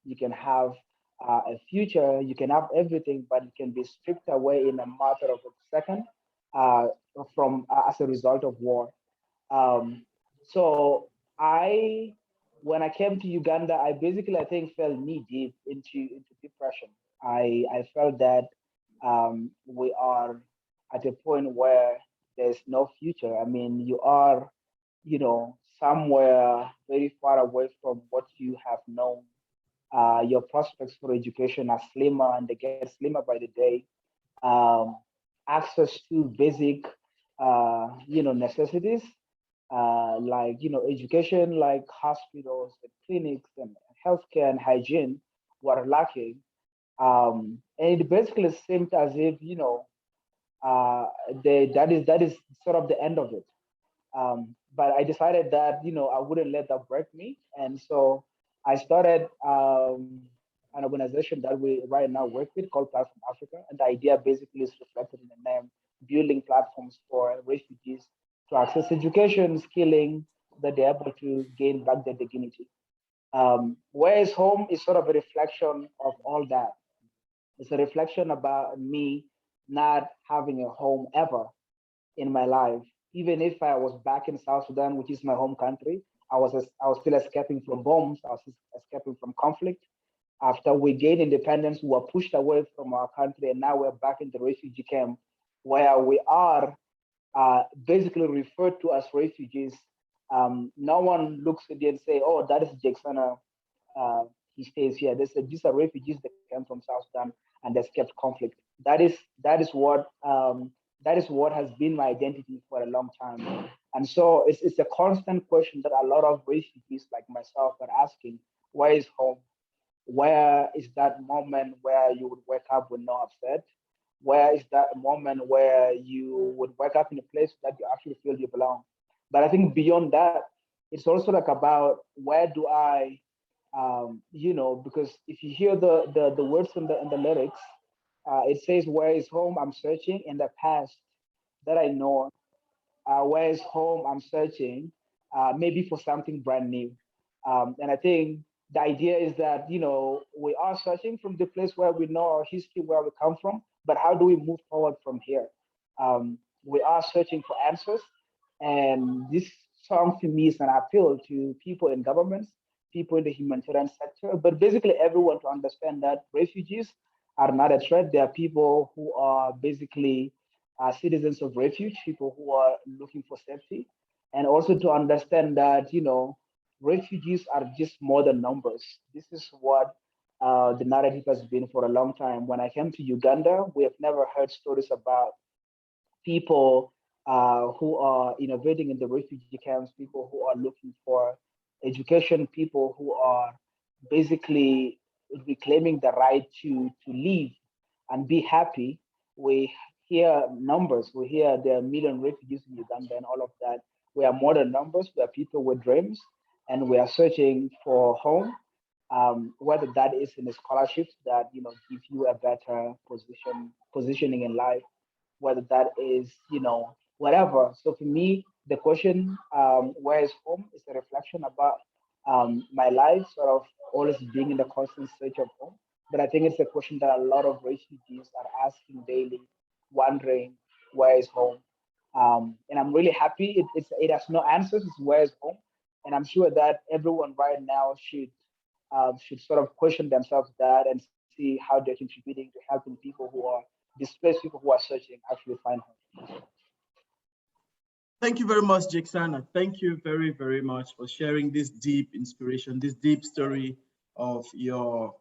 you can have a future, you can have everything, but it can be stripped away in a matter of a second uh, from as a result of war. Um, so I, when I came to Uganda, I basically, I think, fell knee deep into depression. I felt that we are at a point where there's no future. I mean, you are, somewhere very far away from what you have known. Your prospects for education are slimmer, and they get slimmer by the day. Um, Access to basic, necessities like education, like hospitals and clinics and healthcare and hygiene were lacking. And it basically seemed as if uh, that is sort of the end of it. But I decided that I wouldn't let that break me, and so I started an organization that we right now work with called Platform Africa, and the idea basically is reflected in the name: building platforms for refugees to access education, skilling, so that they're able to gain back their dignity. Where is home is sort of a reflection of all that. It's a reflection about me not having a home ever in my life. Even if I was back in South Sudan, which is my home country, I was still escaping from bombs. I was escaping from conflict. After we gained independence, we were pushed away from our country, and now we're back in the refugee camp, where we are basically referred to as refugees. No one looks at you and say, "Oh, that is Jackson. Uh, he stays here." These are refugees that came from South Sudan and escaped conflict. That is what has been my identity for a long time. And so it's a constant question that a lot of refugees like myself are asking: where is home? Where is that moment where you would wake up with no upset? Where is that moment where you would wake up in a place that you actually feel you belong? But I think beyond that, it's also like about where do I, because if you hear the words in the lyrics, it says, "Where is home? I'm searching in the past that I know. Where is home? I'm searching, maybe for something brand new." And I think the idea is that we are searching from the place where we know our history, where we come from, but how do we move forward from here? We are searching for answers, and this song to me is an appeal to people in governments, people in the humanitarian sector, but basically everyone, to understand that refugees are not a threat. They are people who are basically citizens of refuge, people who are looking for safety, and also to understand that refugees are just more than numbers. This is what the narrative has been for a long time. When I came to Uganda, we have never heard stories about people who are innovating in the refugee camps, people who are looking for education, people who are basically reclaiming the right to live and be happy. We hear numbers, we hear there are a million refugees in Uganda and all of that. We are more than numbers, we are people with dreams, and we are searching for home. Whether that is in the scholarships that give you a better positioning in life, whether that is, whatever. So for me, the question, where is home, is a reflection about my life, sort of always being in the constant search of home. But I think it's a question that a lot of refugees are asking daily, wondering, where is home? And I'm really happy. It has no answers. It's where it's home, and I'm sure that everyone right now should sort of question themselves that and see how they're contributing to helping people who are displaced, people who are searching, actually find home. Thank you very much, Jexana. Thank you very, very much for sharing this deep inspiration, this deep story of your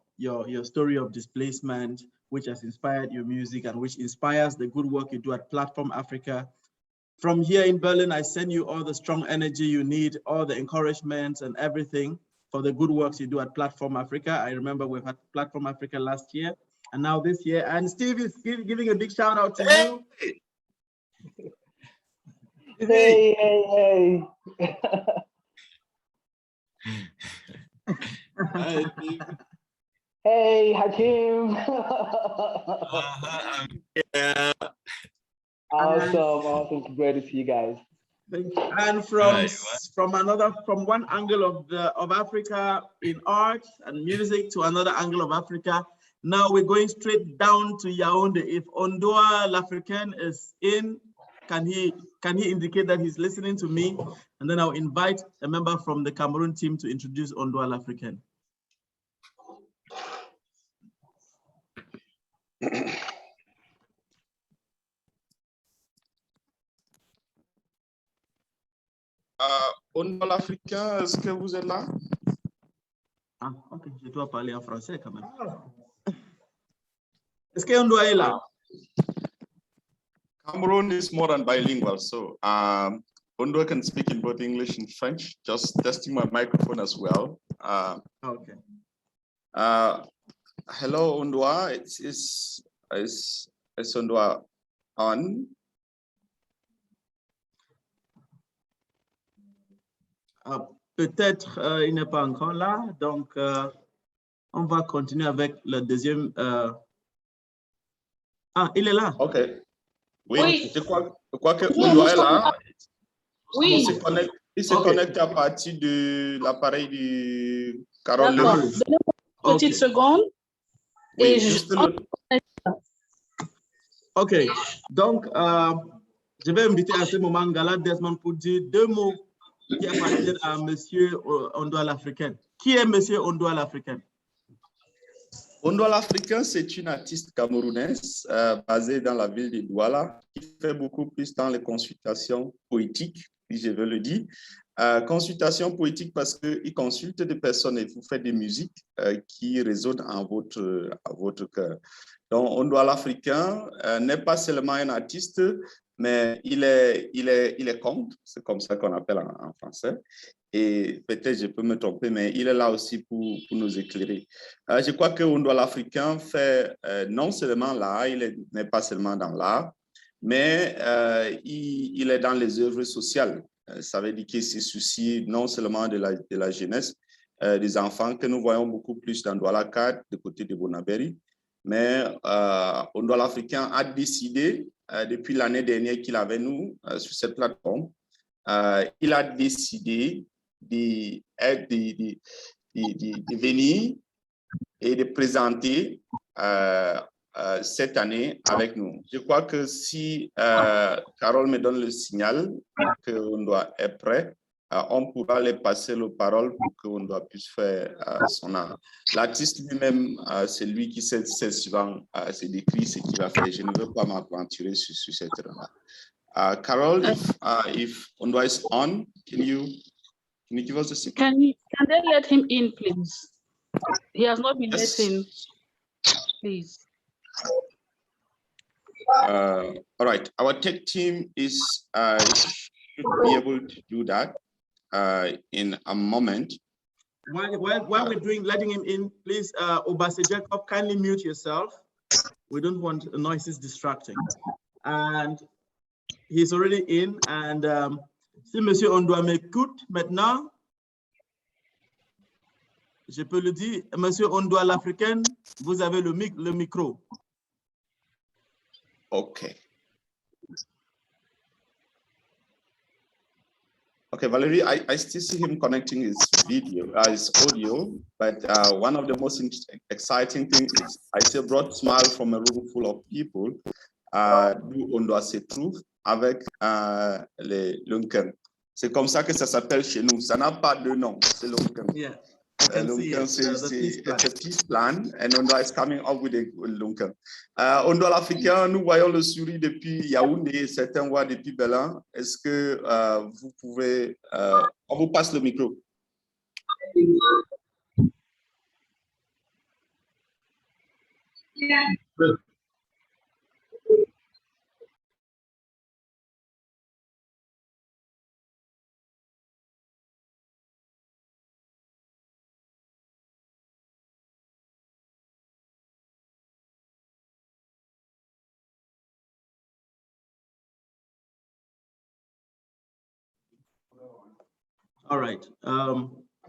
story of displacement, which has inspired your music and which inspires the good work you do at Platform Africa. From here in Berlin, I send you all the strong energy you need, all the encouragement and everything for the good works you do at Platform Africa. I remember we've had Platform Africa last year and now this year. And Steve is giving a big shout out to you. Hey. Hey, Hakeem. Yeah. Awesome. Great to see you guys. Thank you. And from one angle of Africa in art and music to another angle of Africa. Now we're going straight down to Yaoundé. If Ondoa L'Africain is in, can he indicate that he's listening to me? And then I'll invite a member from the Cameroon team to introduce Ondoa L'Africain. Ondoa L'Africain, est-ce que vous êtes là? Ah, ok, je dois parler en français quand même. Est-ce que Ondoa est là? Cameroon is more than bilingual, so Ondoa can speak in both English and French. Just testing my microphone as well. Okay. Hello, Ondoa. Is Ondoa on? Peut-être il n'est pas encore là, donc on va continuer avec le deuxième. Ah, il est là. Ok. Oui. Je crois que Ondoa est là. Oui. Il se connecte à partir de l'appareil de Carole. D'accord. Donnez-moi une petite seconde. Oui, Et juste Ok. Donc, je vais inviter à ce moment Ngala Desmond pour dire deux mots qui appartiennent à Monsieur Ondoa L'Africain. Qui est Monsieur Ondoa L'Africain? Ondoa L'Africain, c'est une artiste camerounaise basée dans la ville de Douala qui fait beaucoup plus dans les consultations poétiques, si je veux le dire. Consultation poétique parce qu'il consulte des personnes et vous faites des musiques qui résonnent à votre cœur. Donc, Ondoa L'Africain n'est pas seulement un artiste, mais il est conte, c'est comme ça qu'on appelle en français. Et peut-être je peux me tromper, mais il est là aussi pour nous éclairer. Je crois que Ondoa L'Africain fait non seulement l'art, il n'est pas seulement dans l'art, mais il est dans les œuvres sociales. Ça veut dire qu'il se soucie non seulement de la jeunesse, des enfants que nous voyons beaucoup plus dans Douala 4, du côté de Bonaberi, mais Ondoa L'Africain a décidé, depuis l'année dernière qu'il avait nous sur cette plateforme, il a décidé de venir et de présenter cette année avec nous. Je crois que si Carole me donne le signal qu'on doit être prêt, on pourra les passer la parole pour qu'on doit puisse faire son art. L'artiste lui-même, c'est lui qui sait souvent se décrit ce qu'il va faire. Je ne veux pas m'aventurer sur cette là. Carole, if Ondoa is on, can you give us a signal? Can they let him in, please? He has not been let in, please. All right, our tech team should be able to do that in a moment. While we're letting him in, please, Obase Jacob, kindly mute yourself. We don't want noises distracting. And he's already in. And si Monsieur Ondoa m'écoute maintenant, je peux le dire, Monsieur Ondoa L'Africain, vous avez le micro. Okay. Okay, Valerie, I still see him connecting his audio, but one of the most exciting things is I see a broad smile from a room full of people. Do Ondoa say truth? avec les Lunken. C'est comme ça que ça s'appelle chez nous. Ça n'a pas de nom, c'est Lunken. Yeah, I can see it. It's a peace plan, and Ondoa is coming up with a Lunken. Ondoa l'Africain, nous voyons le sourire depuis Yaoundé, certains voient depuis Berlin. Est-ce que vous pouvez... on vous passe le micro. Yeah. All right.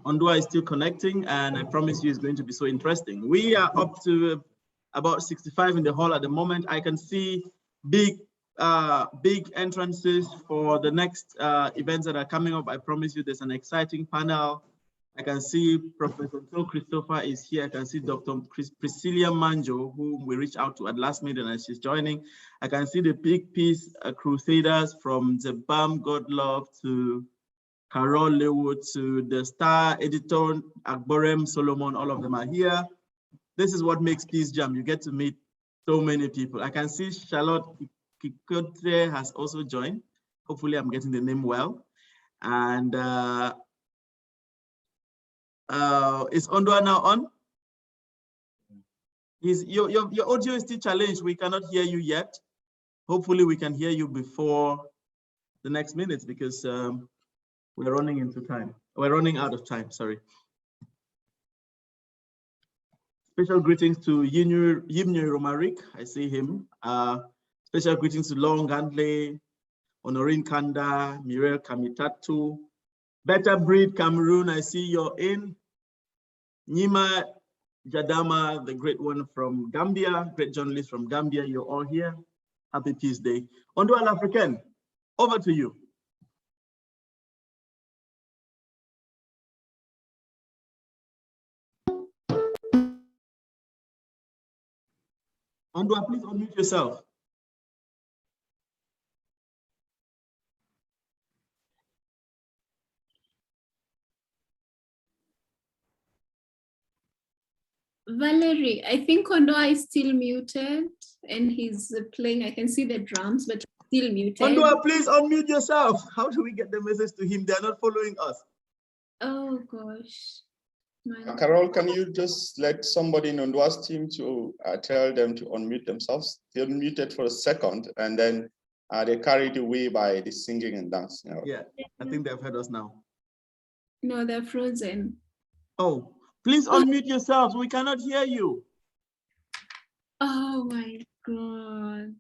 Ondua is still connecting, and I promise you it's going to be so interesting. We are up to about 65 in the hall at the moment. I can see big entrances for the next events that are coming up. I promise you there's an exciting panel. I can see Professor Phil Christopher is here. I can see Dr. Priscilla Manjo, whom we reached out to at last minute, and she's joining. I can see the Big Peace Crusaders from Zebam Godlove to Carol Lewood to the star editor, Akborem Solomon, all of them are here. This is what makes Peace Jam. You get to meet so many people. I can see Charlotte Kikotre has also joined. Hopefully I'm getting the name well. And is Ondua now on? Your audio is still challenged. We cannot hear you yet. Hopefully we can hear you before the next minutes because we're running into time. We're running out of time, sorry. Special greetings to Yimnyu Romarik, I see him. Special greetings to Long Gandley, Honorine Kanda, Muriel Kamitatu, Better Breed Cameroon, I see you're in. Nima Jadama, the great one from Gambia, great journalist from Gambia, you're all here. Happy Peace Day. Ondua African, over to you. Ondua, please unmute yourself. Valerie, I think Ondua is still muted and he's playing. I can see the drums, but still muted. Ondua, please unmute yourself. How do we get the message to him? They're not following us. Oh gosh. Carol, can you just let somebody in Ondua's team to tell them to unmute themselves? They're muted for a second and then they're carried away by the singing and dancing. You know. Yeah, I think they've heard us now. No, they're frozen. Oh, please unmute yourselves. We cannot hear you. Oh my God.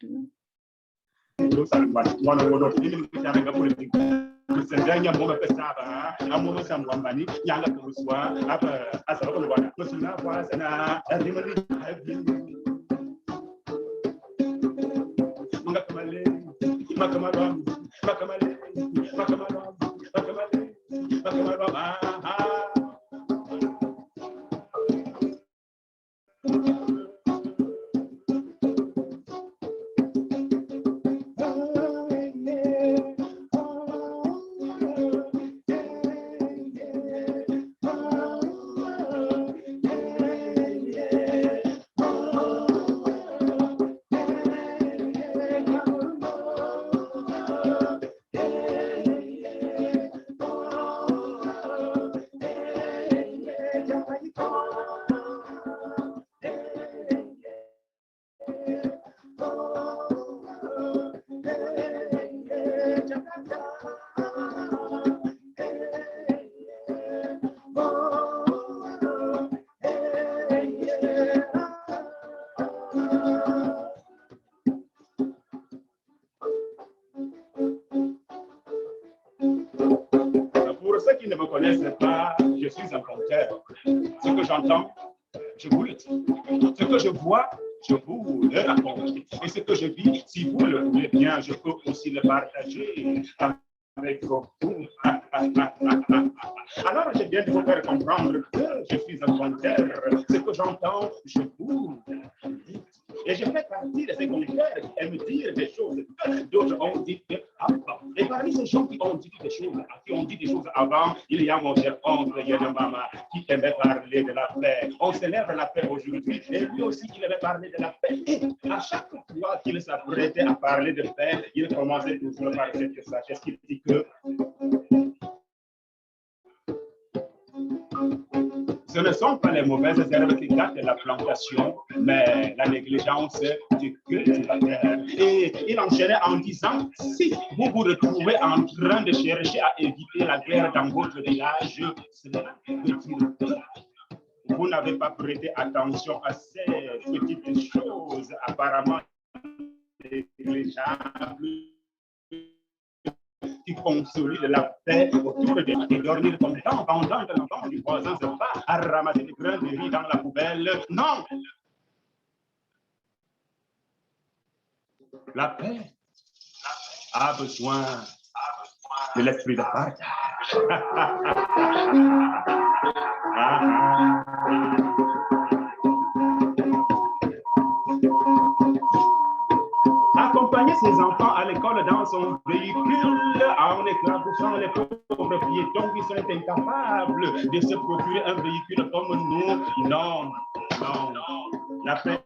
Pour ceux qui ne me connaissent pas, je suis un conteur. Ce que j'entends, je vous le dis. Ce que je vois, je vous le raconte. Et ce que je vis, si vous le voulez bien, je peux aussi le partager avec vous. Alors, j'ai bien de vous faire comprendre que je suis un conteur. Ce que j'entends, je vous le dis. Et je fais partie de ces conquêteurs qui aiment dire des choses que d'autres ont dites ces gens qui ont dit des choses avant, il y a mon cher oncle Yenemama qui aimait parler de la paix. On célèbre la paix aujourd'hui et lui aussi il aimait parler de la paix. Et à chaque fois qu'il s'apprêtait à parler de paix, il commençait toujours par cette sagesse qui dit que ce ne sont pas les mauvaises herbes qui gâtent la plantation, mais la négligence du cultivateur. Et il enchaînait en disant, si vous vous retrouvez en train de chercher à éviter la guerre dans votre village, cela veut dire que vous n'avez pas prêté attention à ces petites choses apparemment négligeables qui consolide la paix autour de et dormir content pendant que l'enfant du voisin se bat à ramasser des grains de riz dans la poubelle. Non! La paix a besoin de l'esprit de partage. Accompagner ses enfants à l'école dans son véhicule en éclaboussant les pauvres piétons qui sont incapables de se procurer un véhicule comme nous. Non, non. La paix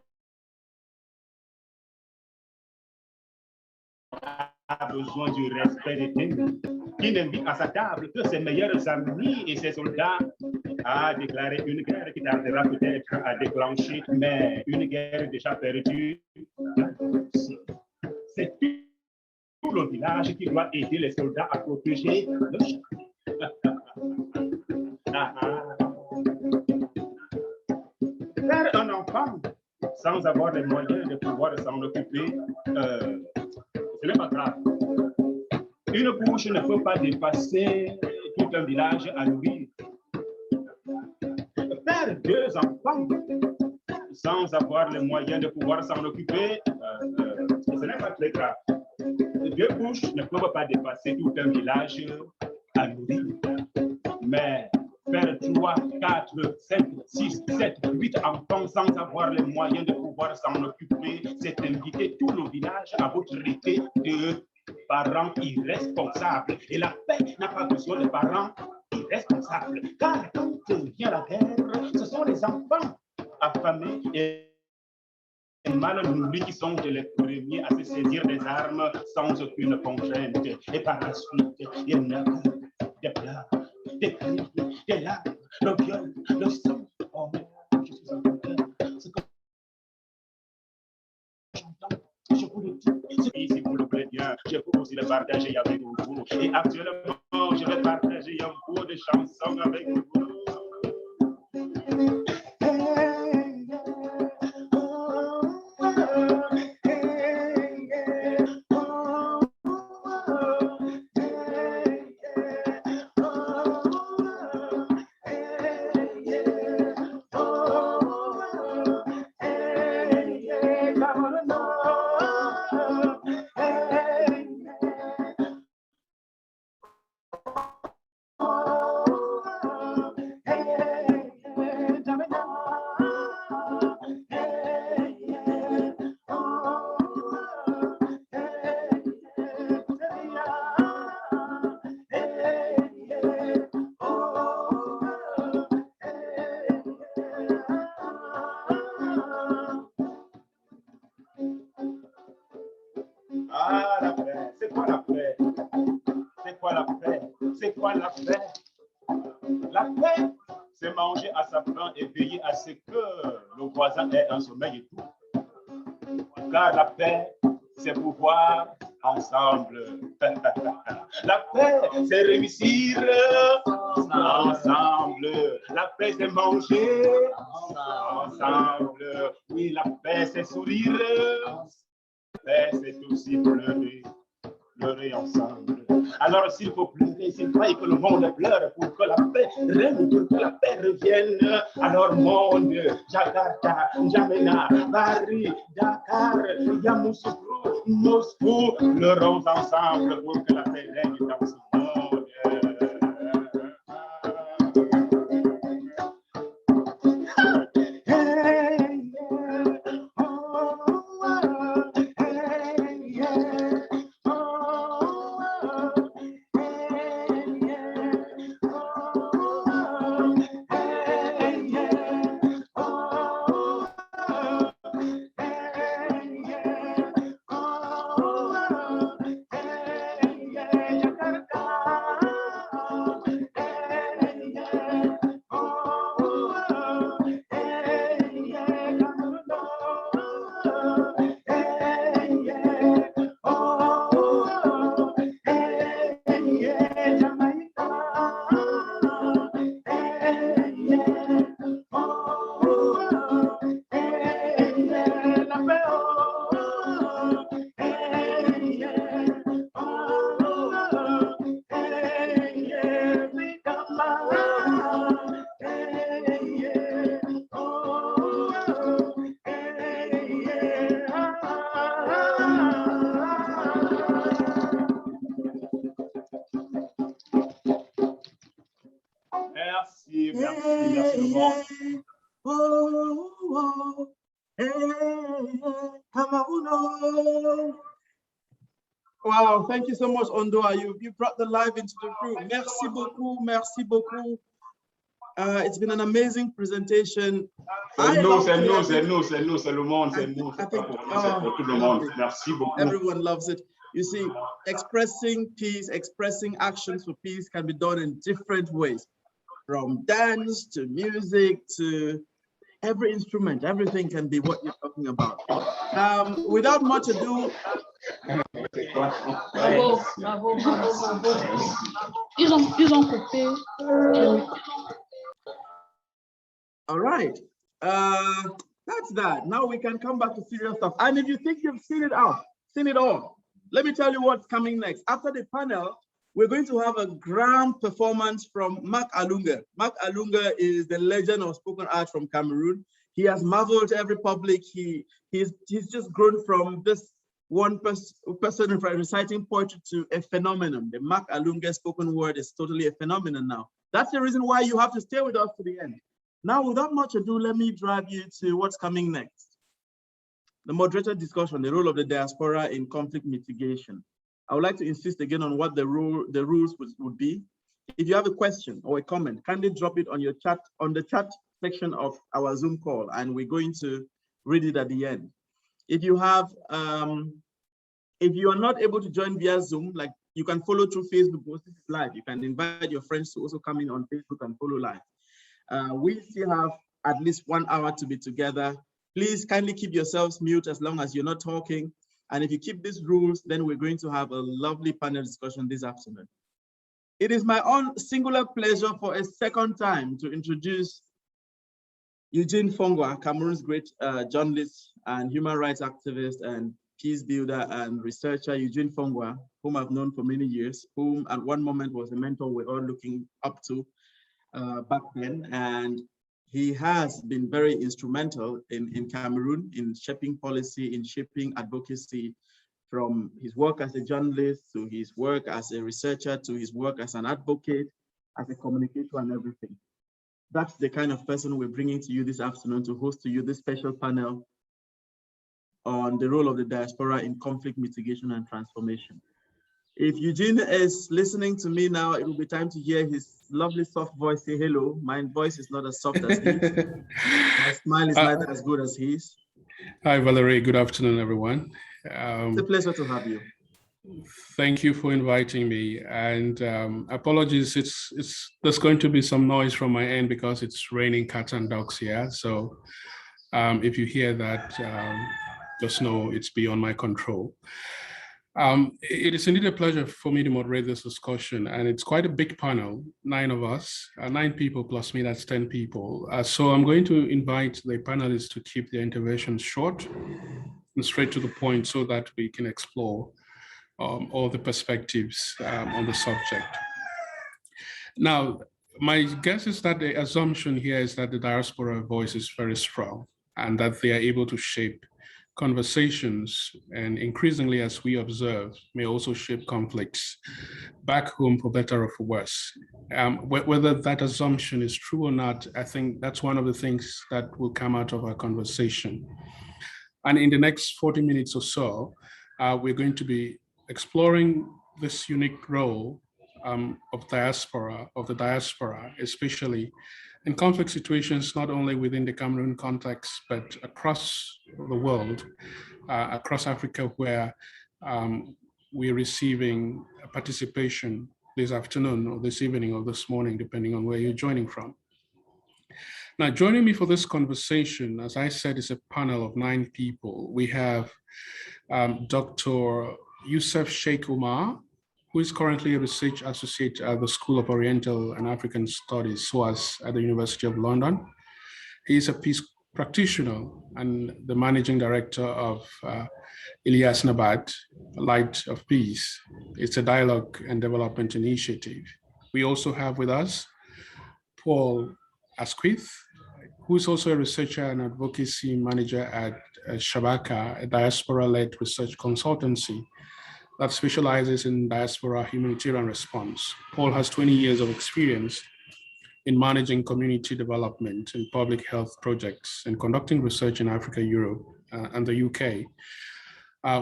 a besoin du respect des témoins, qui n'invite à sa table que ses meilleurs amis et ses soldats, a déclaré une guerre qui tardera peut-être à déclencher, mais une guerre déjà perdue. C'est tout le village qui doit aider les soldats à protéger le Faire un enfant sans avoir les moyens de pouvoir s'en occuper, ce n'est pas grave. Une bouche ne peut pas dépasser tout un village à nourrir. Faire 2 enfants sans avoir les moyens de pouvoir s'en occuper, ce n'est pas très grave. 2 bouches ne peuvent pas dépasser tout un village à nourrir. Mais faire 3, 4, 5, 6, 7, 8 enfants sans avoir les moyens de pouvoir s'en occuper, c'est inviter tout le village à vous traiter de parents irresponsables. Et la paix n'a pas besoin de parents irresponsables. Car quand vient la guerre, ce sont les enfants affamés et mal nourris qui sont les premiers à se saisir des armes sans aucune contrainte. Et par la suite, il y a des pleurs, des cris, des larmes, le viol, le sang. Oh, je suis en colère. Ce que j'entends, je vous le dis. Si vous le plaît bien, je peux aussi le partager avec vous. Et actuellement, je vais partager un peu de chansons avec vous. Ah, la paix. C'est quoi la paix? C'est quoi la paix? C'est quoi la paix? La paix, c'est manger à sa faim et veiller à ce que le voisin ait un sommeil et tout. Car la paix, c'est pouvoir ensemble. La paix, c'est réussir ensemble. La paix, c'est manger ensemble. Oui, la paix, c'est sourire. La paix, c'est aussi pleurer. Pleurer ensemble. Alors s'il faut pleurer, s'il faut que le monde pleure pour que la paix règne, pour que la paix revienne, alors monde, Jakarta, N'Djamena, Paris, Dakar, Yamoussoukro, Moscou, pleurons ensemble pour que la paix règne dans ce monde. Merci, merci, merci Laurent. Wow, thank you so much, Ondoa. You brought the life into the room. Merci beaucoup, merci beaucoup. It's been an amazing presentation. C'est nous, c'est nous, c'est nous, c'est nous, c'est le monde, c'est nous. C'est pas pour nous, c'est pour tout le monde. Merci beaucoup. Everyone loves it. You see, expressing peace, expressing actions for peace can be done in different ways, from dance to music to every instrument. Everything can be what you're talking about. Without much ado, bravo, bravo, bravo, bravo. Ils ont coupé. All right, that's that. Now we can come back to serious stuff. And if you think you've seen it all, let me tell you what's coming next. After the panel, we're going to have a grand performance from Mark Alunga. Mark Alunga is the legend of spoken art from Cameroon. He has marveled every public. He's just grown from this one person reciting poetry to a phenomenon. The Mark Alunga spoken word is totally a phenomenon now. That's the reason why you have to stay with us to the end. Now, without much ado, let me drive you to what's coming next. The moderated discussion, the role of the diaspora in conflict mitigation. I would like to insist again on what the rules would be. If you have a question or a comment, kindly drop it on your chat, on the chat section of our Zoom call, and we're going to read it at the end. If you have, if you are not able to join via Zoom, like you can follow through Facebook, because this is live. You can invite your friends to also come in on Facebook and follow live. We still have at least 1 hour to be together. Please kindly keep yourselves mute as long as you're not talking. And if you keep these rules, then we're going to have a lovely panel discussion this afternoon. It is my own singular pleasure for a second time to introduce Eugene Fongwa, Cameroon's great journalist and human rights activist and peace builder and researcher. Eugene Fongwa, whom I've known for many years, whom at one moment was a mentor we're all looking up to back then. And he has been very instrumental in Cameroon in shaping policy, in shaping advocacy, from his work as a journalist to his work as a researcher to his work as an advocate, as a communicator and everything. That's the kind of person we're bringing to you this afternoon to host to you this special panel on the role of the diaspora in conflict mitigation and transformation. If Eugene is listening to me now, it will be time to hear his lovely soft voice say hello. My voice is not as soft as his. My smile is not as good as his. Hi, Valerie. Good afternoon, everyone. It's a pleasure to have you. Thank you for inviting me. And apologies, there's going to be some noise from my end because it's raining cats and dogs here. So if you hear that, just know it's beyond my control. It is indeed a pleasure for me to moderate this discussion, and it's quite a big panel, 9 of us, 9 people plus me, that's 10 people. So I'm going to invite the panelists to keep their interventions short and straight to the point so that we can explore all the perspectives on the subject. Now, my guess is that the assumption here is that the diaspora voice is very strong and that they are able to shape conversations, and increasingly, as we observe, may also shape conflicts back home for better or for worse. Whether that assumption is true or not, I think that's one of the things that will come out of our conversation. And in the next 40 minutes or so, we're going to be exploring this unique role of the diaspora, especially in conflict situations, not only within the Cameroon context, but across the world, across Africa, where we're receiving a participation this afternoon or this evening or this morning, depending on where you're joining from. Now, joining me for this conversation, as I said, is a panel of 9 people. We have Dr. Youssef Sheikh Umar, who is currently a research associate at the School of Oriental and African Studies, SOAS, at the University of London. He is a peace practitioner and the managing director of Ilyas Nabat, Light of Peace. It's a dialogue and development initiative. We also have with us Paul Asquith, who is also a researcher and advocacy manager at Shabaka, a diaspora-led research consultancy that specializes in diaspora humanitarian response. Paul has 20 years of experience in managing community development and public health projects and conducting research in Africa, Europe, and the UK.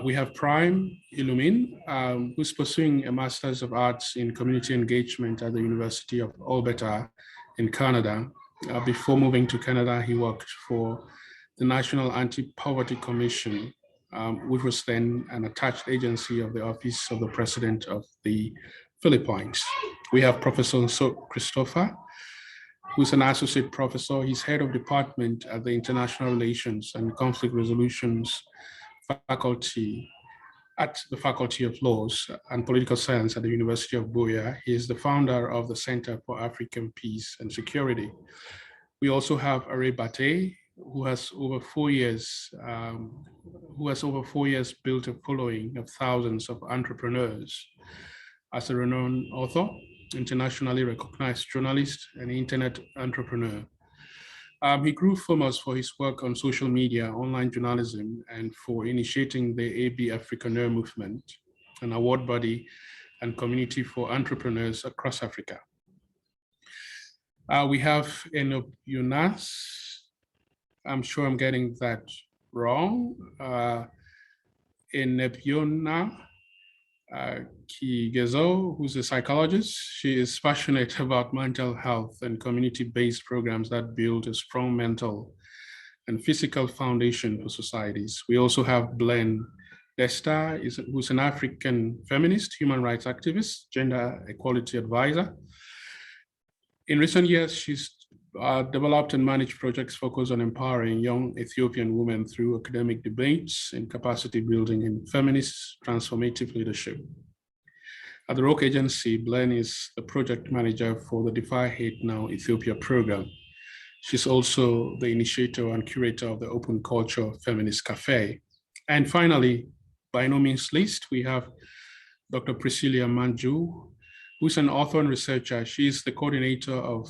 We have Prime Illumin, who's pursuing a Master's of Arts in Community Engagement at the University of Alberta in Canada. Before moving to Canada, he worked for the National Anti-Poverty Commission, which was then an attached agency of the Office of the President of the Philippines. We have Professor Christopher, who's an associate professor. He's head of department at the International Relations and Conflict Resolutions faculty at the Faculty of Laws and Political Science at the University of Buea. He is the founder of the Center for African Peace and Security. We also have Are Bate, who has over 4 years built a following of thousands of entrepreneurs as a renowned author, internationally recognized journalist, and internet entrepreneur. He grew famous for his work on social media, online journalism, and for initiating the AB Africaneur movement, an award body and community for entrepreneurs across Africa. We have Enob Yunas. I'm sure I'm getting that wrong. Enebiona Kigezo, who's a psychologist. She is passionate about mental health and community-based programs that build a strong mental and physical foundation for societies. We also have Blaine Desta, who's an African feminist, human rights activist, gender equality advisor. In recent years, she's developed and managed projects focused on empowering young Ethiopian women through academic debates and capacity building in feminist transformative leadership. At the Rock Agency, Blaine is the project manager for the defyhatenow Ethiopia program. She's also the initiator and curator of the Open Culture Feminist Cafe. And finally, by no means least, we have Dr. Priscilla Manju, who's an author and researcher. She's the coordinator of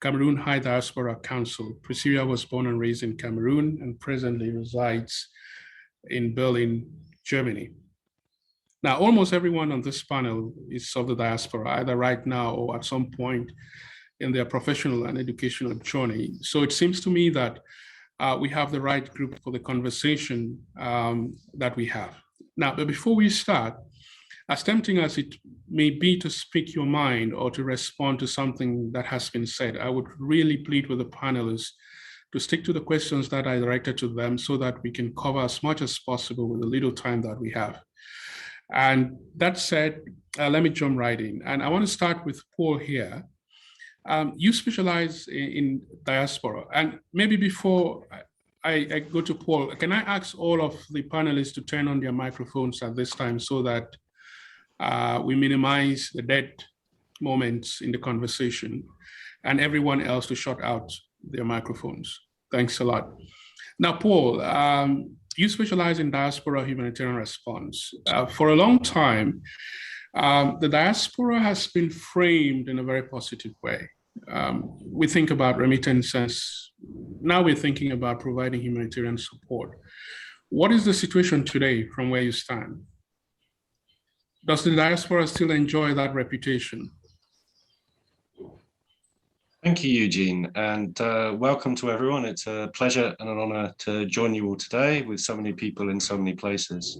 Cameroon High Diaspora Council. Priscilla was born and raised in Cameroon and presently resides in Berlin, Germany. Now, almost everyone on this panel is of the diaspora, either right now or at some point in their professional and educational journey. So it seems to me that we have the right group for the conversation that we have. Now, but before we start, as tempting as it may be to speak your mind or to respond to something that has been said, I would really plead with the panelists to stick to the questions that I directed to them so that we can cover as much as possible with the little time that we have. And that said, let me jump right in. And I want to start with Paul here. You specialize in diaspora. And maybe before I go to Paul, can I ask all of the panelists to turn on their microphones at this time so that we minimize the dead moments in the conversation, and everyone else to shut out their microphones. Thanks a lot. Now, Paul, you specialize in diaspora humanitarian response. For a long time, the diaspora has been framed in a very positive way. We think about remittances. Now we're thinking about providing humanitarian support. What is the situation today from where you stand? Does the diaspora still enjoy that reputation? Thank you, Eugene, and welcome to everyone. It's a pleasure and an honor to join you all today with so many people in so many places.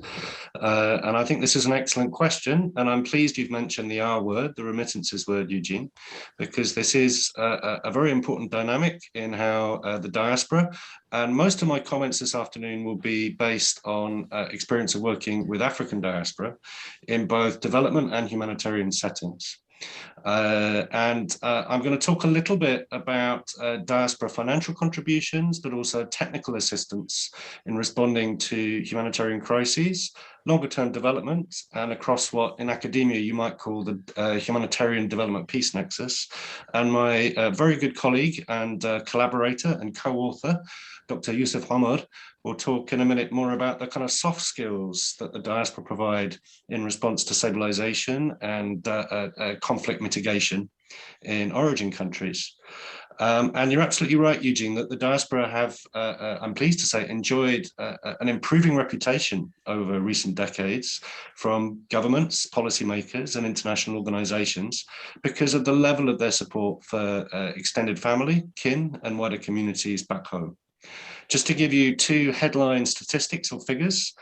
And I think this is an excellent question, and I'm pleased you've mentioned the R word, the remittances word, Eugene, because this is a very important dynamic in how the diaspora, and most of my comments this afternoon will be based on experience of working with African diaspora in both development and humanitarian settings. I'm going to talk a little bit about diaspora financial contributions, but also technical assistance in responding to humanitarian crises, longer term development, and across what in academia you might call the humanitarian development peace nexus. And my very good colleague and collaborator and co-author, Dr. Yusuf Hamad, will talk in a minute more about the kind of soft skills that the diaspora provide in response to stabilization and conflict mitigation in origin countries. And you're absolutely right, Eugene, that the diaspora have, I'm pleased to say, enjoyed an improving reputation over recent decades from governments, policymakers, and international organizations because of the level of their support for extended family, kin, and wider communities back home. Just to give you two headline statistics or figures,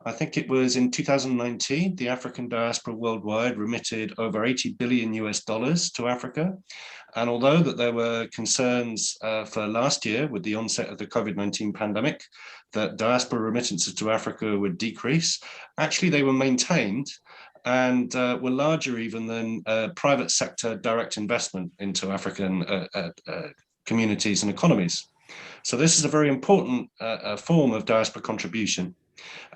I think it was in 2019, the African diaspora worldwide remitted over $80 billion to Africa. And although that there were concerns for last year with the onset of the COVID-19 pandemic, that diaspora remittances to Africa would decrease, actually they were maintained and were larger even than private sector direct investment into African communities and economies. So this is a very important form of diaspora contribution.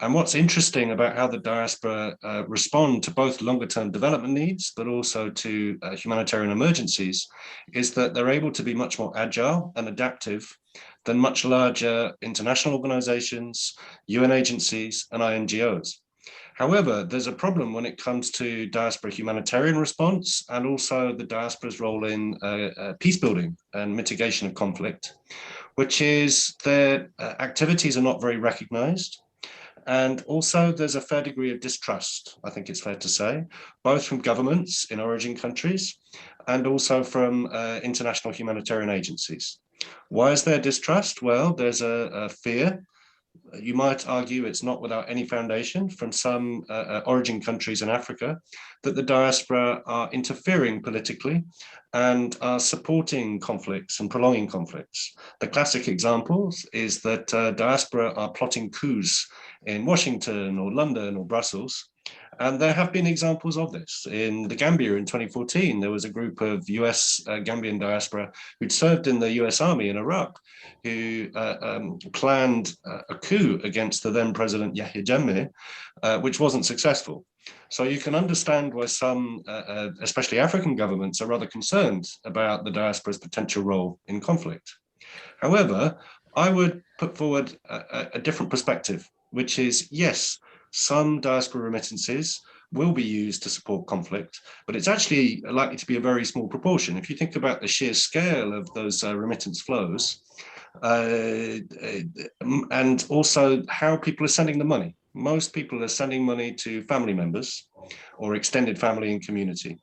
And what's interesting about how the diaspora respond to both longer term development needs, but also to humanitarian emergencies, is that they're able to be much more agile and adaptive than much larger international organizations, UN agencies, and INGOs. However, there's a problem when it comes to diaspora humanitarian response and also the diaspora's role in peacebuilding and mitigation of conflict, which is their activities are not very recognized. And also there's a fair degree of distrust, I think it's fair to say, both from governments in origin countries and also from international humanitarian agencies. Why is there distrust? Well, there's a fear. You might argue it's not without any foundation from some origin countries in Africa that the diaspora are interfering politically and are supporting conflicts and prolonging conflicts. The classic examples is that diaspora are plotting coups in Washington or London or Brussels. And there have been examples of this. In the Gambia in 2014, there was a group of US Gambian diaspora who'd served in the US Army in Iraq, who planned a coup against the then President Yahya Jammeh, which wasn't successful. So you can understand why some, especially African governments, are rather concerned about the diaspora's potential role in conflict. However, I would put forward a different perspective, which is, yes, some diaspora remittances will be used to support conflict, but it's actually likely to be a very small proportion. If you think about the sheer scale of those remittance flows, and also how people are sending the money. Most people are sending money to family members or extended family and community.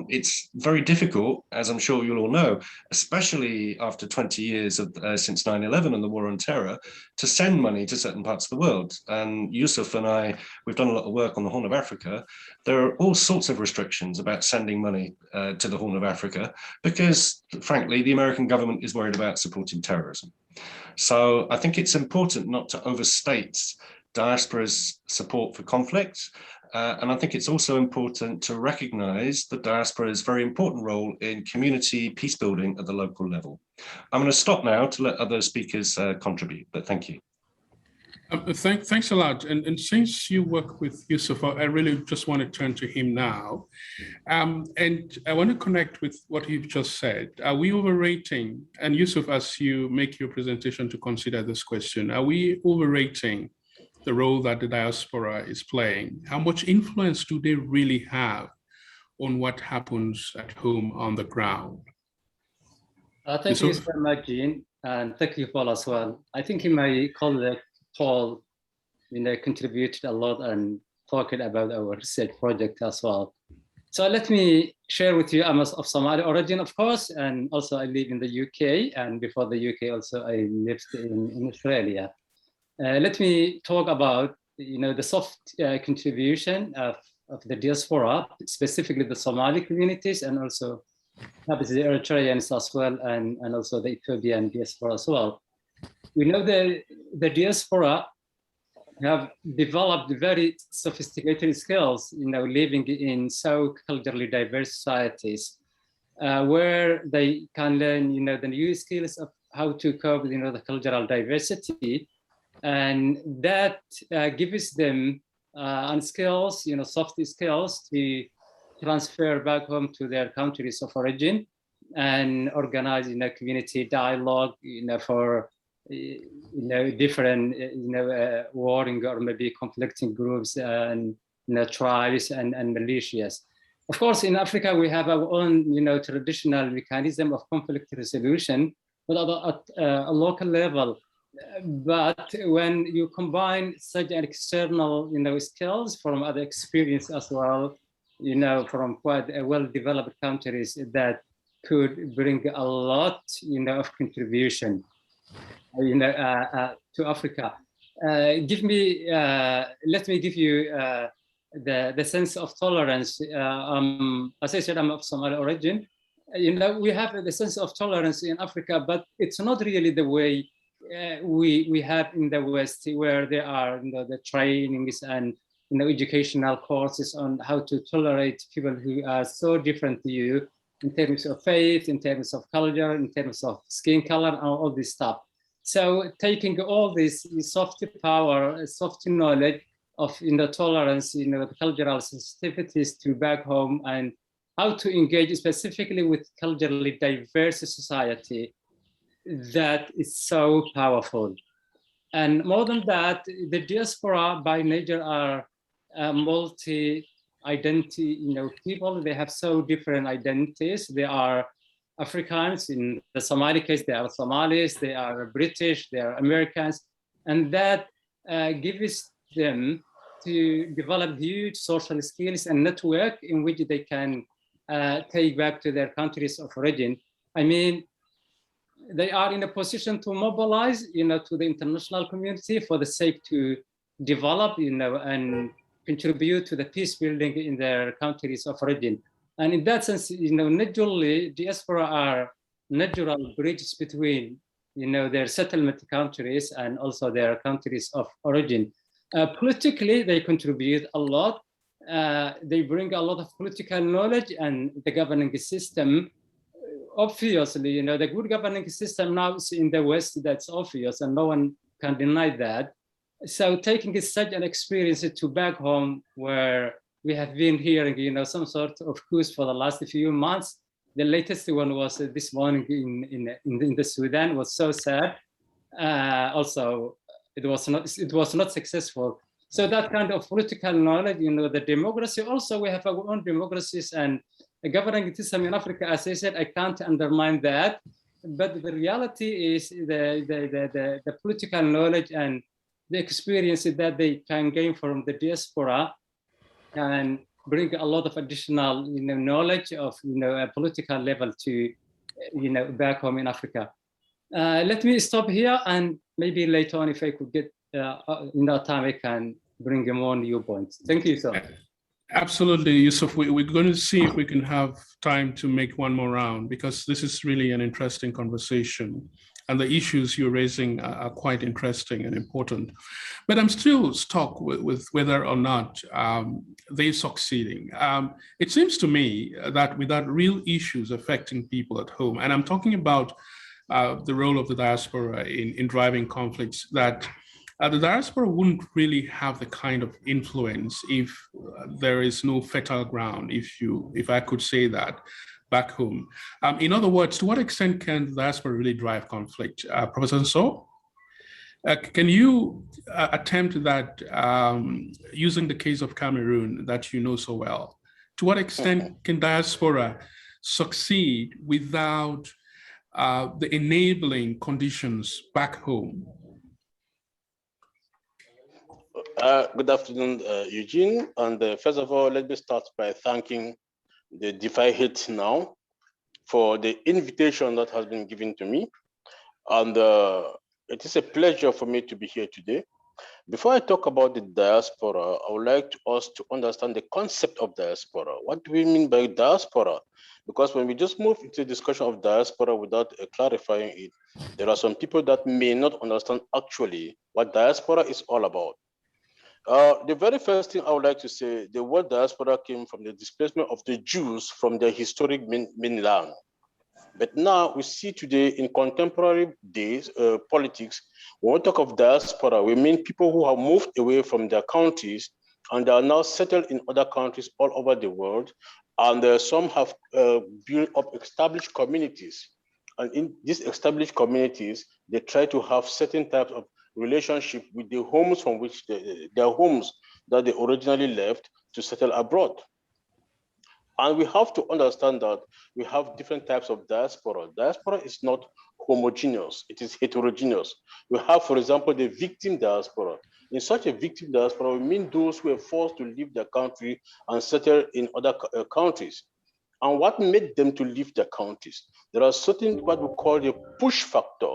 It's very difficult, as I'm sure you'll all know, especially after 20 years of, since 9/11 and the war on terror, to send money to certain parts of the world. And Yusuf and I, we've done a lot of work on the Horn of Africa. There are all sorts of restrictions about sending money to the Horn of Africa because, frankly, the American government is worried about supporting terrorism. So I think it's important not to overstate diaspora's support for conflict. And I think it's also important to recognize the diaspora's very important role in community peace building at the local level. I'm going to stop now to let other speakers contribute, but thank you. Thanks a lot. And since you work with Yusuf, I really just want to turn to him now. And I want to connect with what you've just said. Are we overrating, and Yusuf, as you make your presentation to consider this question, are we overrating the role that the diaspora is playing? How much influence do they really have on what happens at home on the ground? Thank you so much, Jean, and thank you, Paul, as well. I think my colleague, Paul, contributed a lot and talking about our research project as well. So let me share with you, I'm of Somali origin, of course, and also I live in the UK, and before the UK also I lived in Australia. Let me talk about, the soft contribution of the diaspora, specifically the Somali communities, and also the Eritreans as well, and also the Ethiopian diaspora as well. We know the diaspora have developed very sophisticated skills, living in so culturally diverse societies, where they can learn, the new skills of how to cope with, the cultural diversity, and that gives them skills, soft skills to transfer back home to their countries of origin and organize, community dialogue, for different, warring or maybe conflicting groups and tribes and militias. Of course, in Africa, we have our own, traditional mechanism of conflict resolution, but at a local level. But when you combine such an external, skills from other experience as well, from quite well-developed countries, that could bring a lot, of contribution, to Africa. Let me give you the sense of tolerance. As I said, I'm of Somali origin. We have the sense of tolerance in Africa, but it's not really the way we have in the West, where there are, the trainings and, educational courses on how to tolerate people who are so different to you in terms of faith, in terms of culture, in terms of skin color, and all this stuff. So taking all this soft power, soft knowledge of, tolerance, the cultural sensitivities to back home, and how to engage specifically with culturally diverse society, that is so powerful. And more than that, the diaspora by nature are multi-identity, people. They have so different identities. They are Africans. In the Somali case, they are Somalis, they are British, they are Americans. And that gives them to develop huge social skills and network in which they can take back to their countries of origin. I mean, they are in a position to mobilize, to the international community for the sake to develop, and contribute to the peace building in their countries of origin. And in that sense, naturally, diaspora are natural bridges between, their settlement countries and also their countries of origin. Politically, they contribute a lot. They bring a lot of political knowledge and the governing system. Obviously, the good governing system now is in the West, that's obvious, and no one can deny that. So taking such an experience to back home, where we have been hearing, some sort of coups for the last few months. The latest one was this morning in the Sudan, was so sad. Also, it was not successful. So that kind of political knowledge, the democracy, also we have our own democracies and a governing system in Africa. As I said, I can't undermine that, but the reality is the political knowledge and the experience that they can gain from the diaspora and bring a lot of additional, knowledge of, a political level to, back home in Africa. Let me stop here, and maybe later on, if I could get enough time, I can bring more new points. Thank you, sir. Absolutely, Yusuf. We're going to see if we can have time to make one more round, because this is really an interesting conversation. And the issues you're raising are quite interesting and important. But I'm still stuck with whether or not they're succeeding. It seems to me that without real issues affecting people at home, and I'm talking about the role of the diaspora in driving conflicts, that the diaspora wouldn't really have the kind of influence if there is no fertile ground, if I could say that, back home. In other words, to what extent can the diaspora really drive conflict? Professor So, can you attempt that using the case of Cameroon that you know so well? To what extent can diaspora succeed without the enabling conditions back home? Good afternoon, Eugene. And first of all, let me start by thanking the defyhatenow for the invitation that has been given to me. And it is a pleasure for me to be here today. Before I talk about the diaspora, I would like us to understand the concept of diaspora. What do we mean by diaspora? Because when we just move into the discussion of diaspora without clarifying it, there are some people that may not understand actually what diaspora is all about. The very first thing I would like to say, the word diaspora came from the displacement of the Jews from their historic mainland. But now we see today in contemporary days, politics, when we talk of diaspora, we mean people who have moved away from their countries and are now settled in other countries all over the world. And some have built up established communities. And in these established communities, they try to have certain types of relationship with the homes from which their homes that they originally left to settle abroad. And we have to understand that we have different types of diaspora. Diaspora is not homogeneous, it is heterogeneous. We have, for example, the victim diaspora. In such a victim diaspora, we mean those who are forced to leave their country and settle in other countries. And what made them to leave their countries? There are certain what we call the push factor.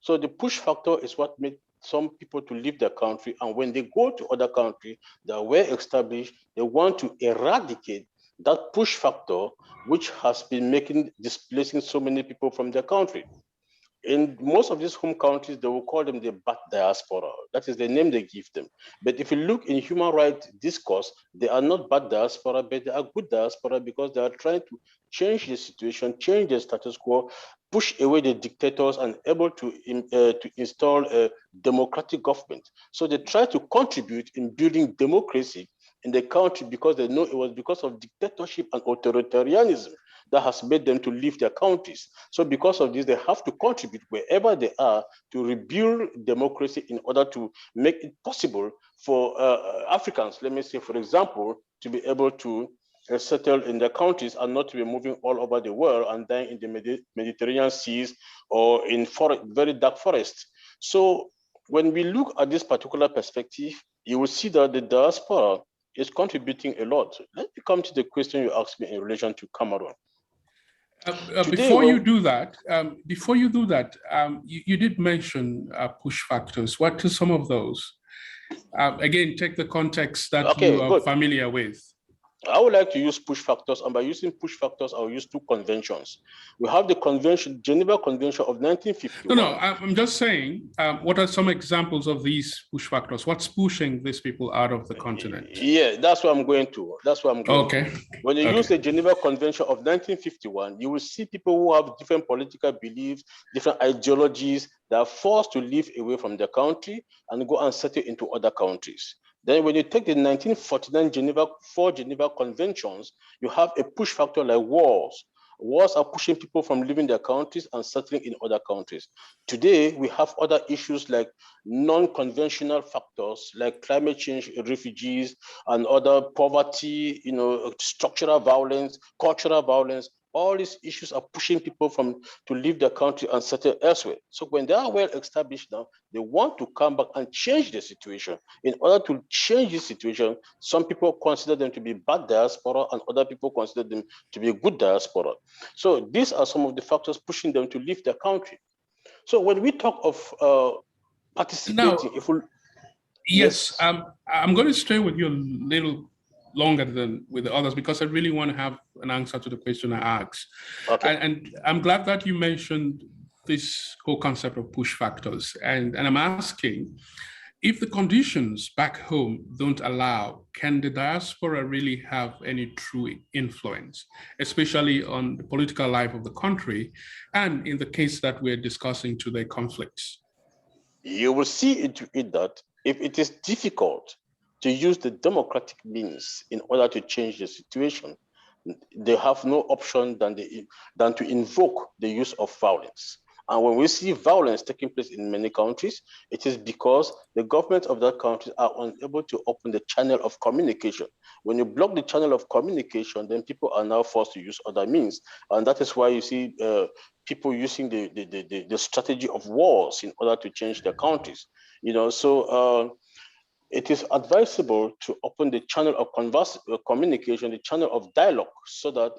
So the push factor is what made some people to leave their country. And when they go to other countries that were established, they want to eradicate that push factor, which has been displacing so many people from their country. In most of these home countries, they will call them the bad diaspora. That is the name they give them. But if you look in human rights discourse, they are not bad diaspora, but they are good diaspora because they are trying to change the situation, change the status quo, push away the dictators and able to install a democratic government. So they try to contribute in building democracy in the country because they know it was because of dictatorship and authoritarianism that has made them to leave their countries. So because of this, they have to contribute wherever they are to rebuild democracy in order to make it possible for Africans, let me say, for example, to be able to settle in their countries and not to be moving all over the world and dying in the Mediterranean seas or in very dark forests. So when we look at this particular perspective, you will see that the diaspora is contributing a lot. Let me come to the question you asked me in relation to Cameroon. Before you do that, you did mention push factors. What are some of those? Again, take the context that you are familiar with. I would like to use push factors, and by using push factors, I'll use two conventions. We have the convention, Geneva Convention of 1951. No, I'm just saying, what are some examples of these push factors? What's pushing these people out of the continent? Yeah, that's what I'm going to. Okay. When you use the Geneva Convention of 1951, you will see people who have different political beliefs, different ideologies that are forced to live away from their country and go and settle into other countries. Then when you take the 1949 Geneva Conventions, you have a push factor like wars. Wars are pushing people from leaving their countries and settling in other countries. Today, we have other issues like non-conventional factors like climate change, refugees, and other poverty, structural violence, cultural violence. All these issues are pushing people to leave their country and settle elsewhere. So when they are well established now, they want to come back and change the situation. In order to change the situation, some people consider them to be bad diaspora and other people consider them to be a good diaspora. So these are some of the factors pushing them to leave their country. So when we talk of participating, yes, I'm going to stay with you a little longer than with the others because I really want to have an answer to the question I asked. Okay. And I'm glad that you mentioned this whole concept of push factors. And I'm asking, if the conditions back home don't allow, can the diaspora really have any true influence, especially on the political life of the country and in the case that we're discussing today, conflicts? You will see that if it is difficult to use the democratic means in order to change the situation, they have no option than to invoke the use of violence. And when we see violence taking place in many countries, it is because the government of that country are unable to open the channel of communication. When you block the channel of communication, then people are now forced to use other means. And that is why you see people using the strategy of wars in order to change their countries. it is advisable to open the channel of communication, the channel of dialogue, so that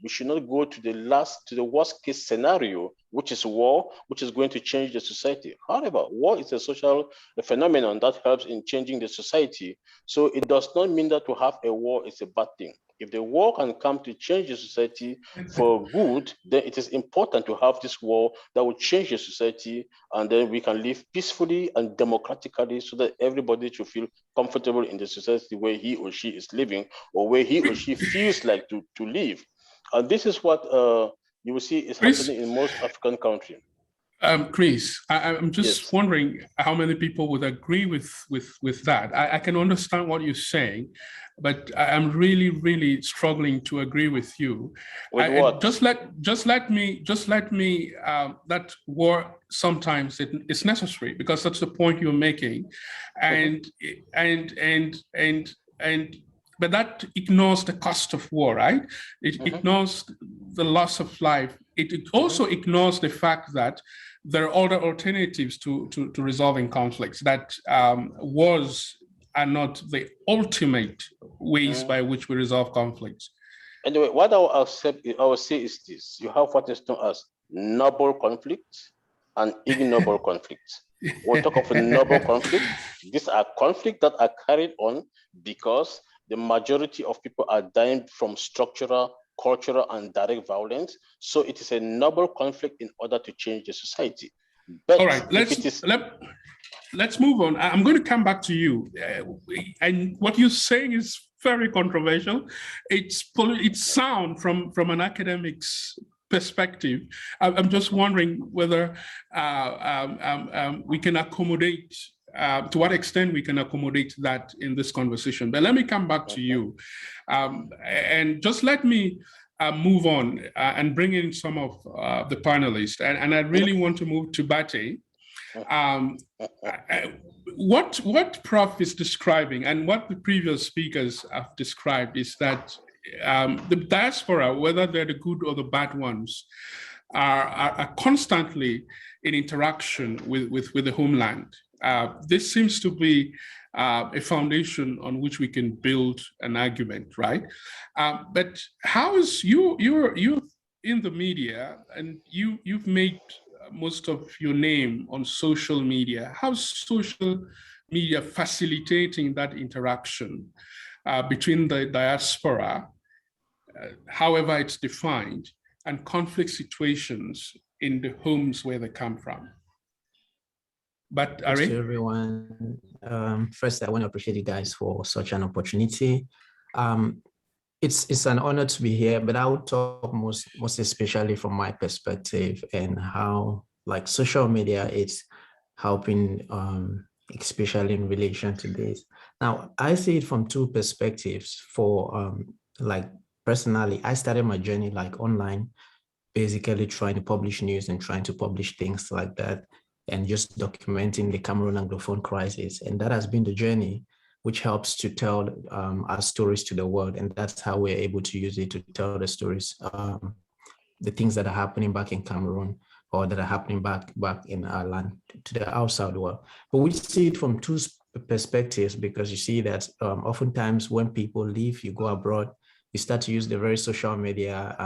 we should not go to the worst case scenario, which is war, which is going to change the society. However, war is a social phenomenon that helps in changing the society. So it does not mean that to have a war is a bad thing. If the war can come to change the society for good, then it is important to have this war that will change the society, and then we can live peacefully and democratically, so that everybody should feel comfortable in the society where he or she is living, or where he or she feels like to live. And this is what you will see is happening in most African countries. Chris, I'm just wondering how many people would agree with that. I can understand what you're saying, but I'm really struggling to agree with you. With what? Just let me. That war sometimes it's necessary, because that's the point you're making, and but that ignores the cost of war, right? It ignores the loss of life. It also ignores the fact that there are other alternatives to resolving conflicts, that wars are not the ultimate ways by which we resolve conflicts. Anyway, what I will say is this: you have what is known as noble conflicts and ignoble conflicts. We'll talk of a noble conflict. These are conflicts that are carried on because the majority of people are dying from structural, cultural, and direct violence. So it is a noble conflict in order to change the society. But all right, let's move on. I'm going to come back to you. And what you're saying is very controversial. It's sound from an academic's perspective. I'm just wondering whether we can accommodate, to what extent we can accommodate that in this conversation. But let me come back to you. And just let me move on and bring in some of the panelists. And I really want to move to Bate. What Prof is describing, and what the previous speakers have described, is that the diaspora, whether they're the good or the bad ones, are constantly in interaction with the homeland. This seems to be a foundation on which we can build an argument, right? But how is you're in the media, and you've made most of your name on social media. How's social media facilitating that interaction between the diaspora, however it's defined, and conflict situations in the homes where they come from? But Thanks to everyone. First, I want to appreciate you guys for such an opportunity. It's an honor to be here, but I will talk most especially from my perspective and how like social media is helping, especially in relation to this. Now, I see it from two perspectives. For like personally, I started my journey like online, basically trying to publish news and trying to publish things like that, and just documenting the Cameroon Anglophone crisis. And that has been the journey which helps to tell our stories to the world. And that's how we're able to use it to tell the stories, the things that are happening back in Cameroon, or that are happening back in our land, to the outside world. But we see it from two perspectives, because you see that oftentimes when people leave, you go abroad, you start to use the very social media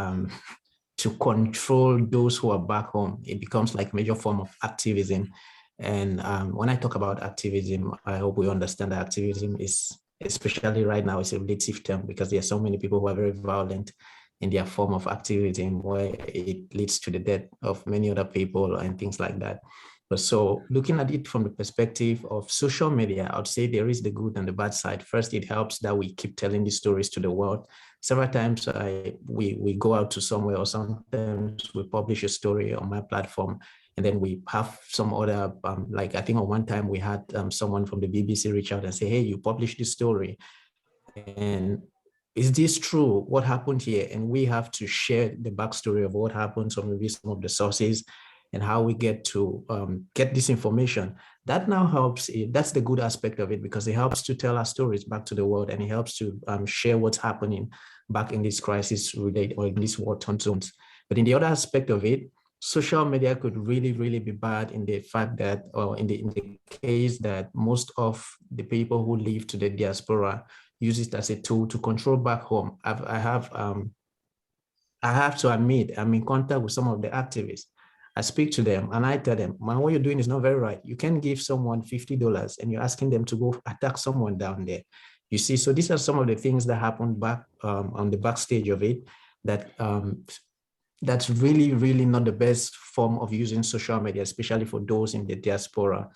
to control those who are back home. It becomes like a major form of activism. And when I talk about activism, I hope we understand that activism is, especially right now, it's a relative term, because there are so many people who are very violent in their form of activism, where it leads to the death of many other people and things like that. But so looking at it from the perspective of social media, I would say there is the good and the bad side. First, it helps that we keep telling these stories to the world. Several times we go out to somewhere, or sometimes we publish a story on my platform, and then we have some other, like I think at one time we had someone from the BBC reach out and say, hey, you published this story, and is this true? What happened here? And we have to share the backstory of what happened, so maybe some of the sources and how we get to get this information. That now helps. That's the good aspect of it, because it helps to tell our stories back to the world, and it helps to share what's happening back in this crisis related, or in these war-torn zones. But in the other aspect of it, social media could really, really be bad in the fact that, or in the case that most of the people who live to the diaspora use it as a tool to control back home. I have to admit, I'm in contact with some of the activists. I speak to them and I tell them, man, what you're doing is not very right. You can give someone $50 and you're asking them to go attack someone down there. You see, so these are some of the things that happen back on the backstage of it that that's really, really not the best form of using social media, especially for those in the diaspora.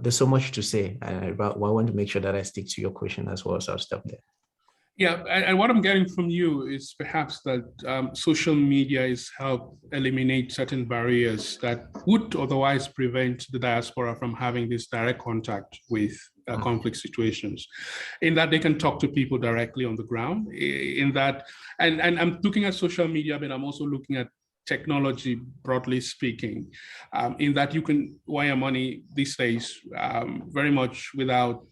There's so much to say, but I want to make sure that I stick to your question as well, so I'll stop there. Yeah, and what I'm getting from you is perhaps that social media is help eliminate certain barriers that would otherwise prevent the diaspora from having this direct contact with conflict situations, in that they can talk to people directly on the ground, in that, and I'm looking at social media, but I'm also looking at technology, broadly speaking, in that you can wire money these days very much without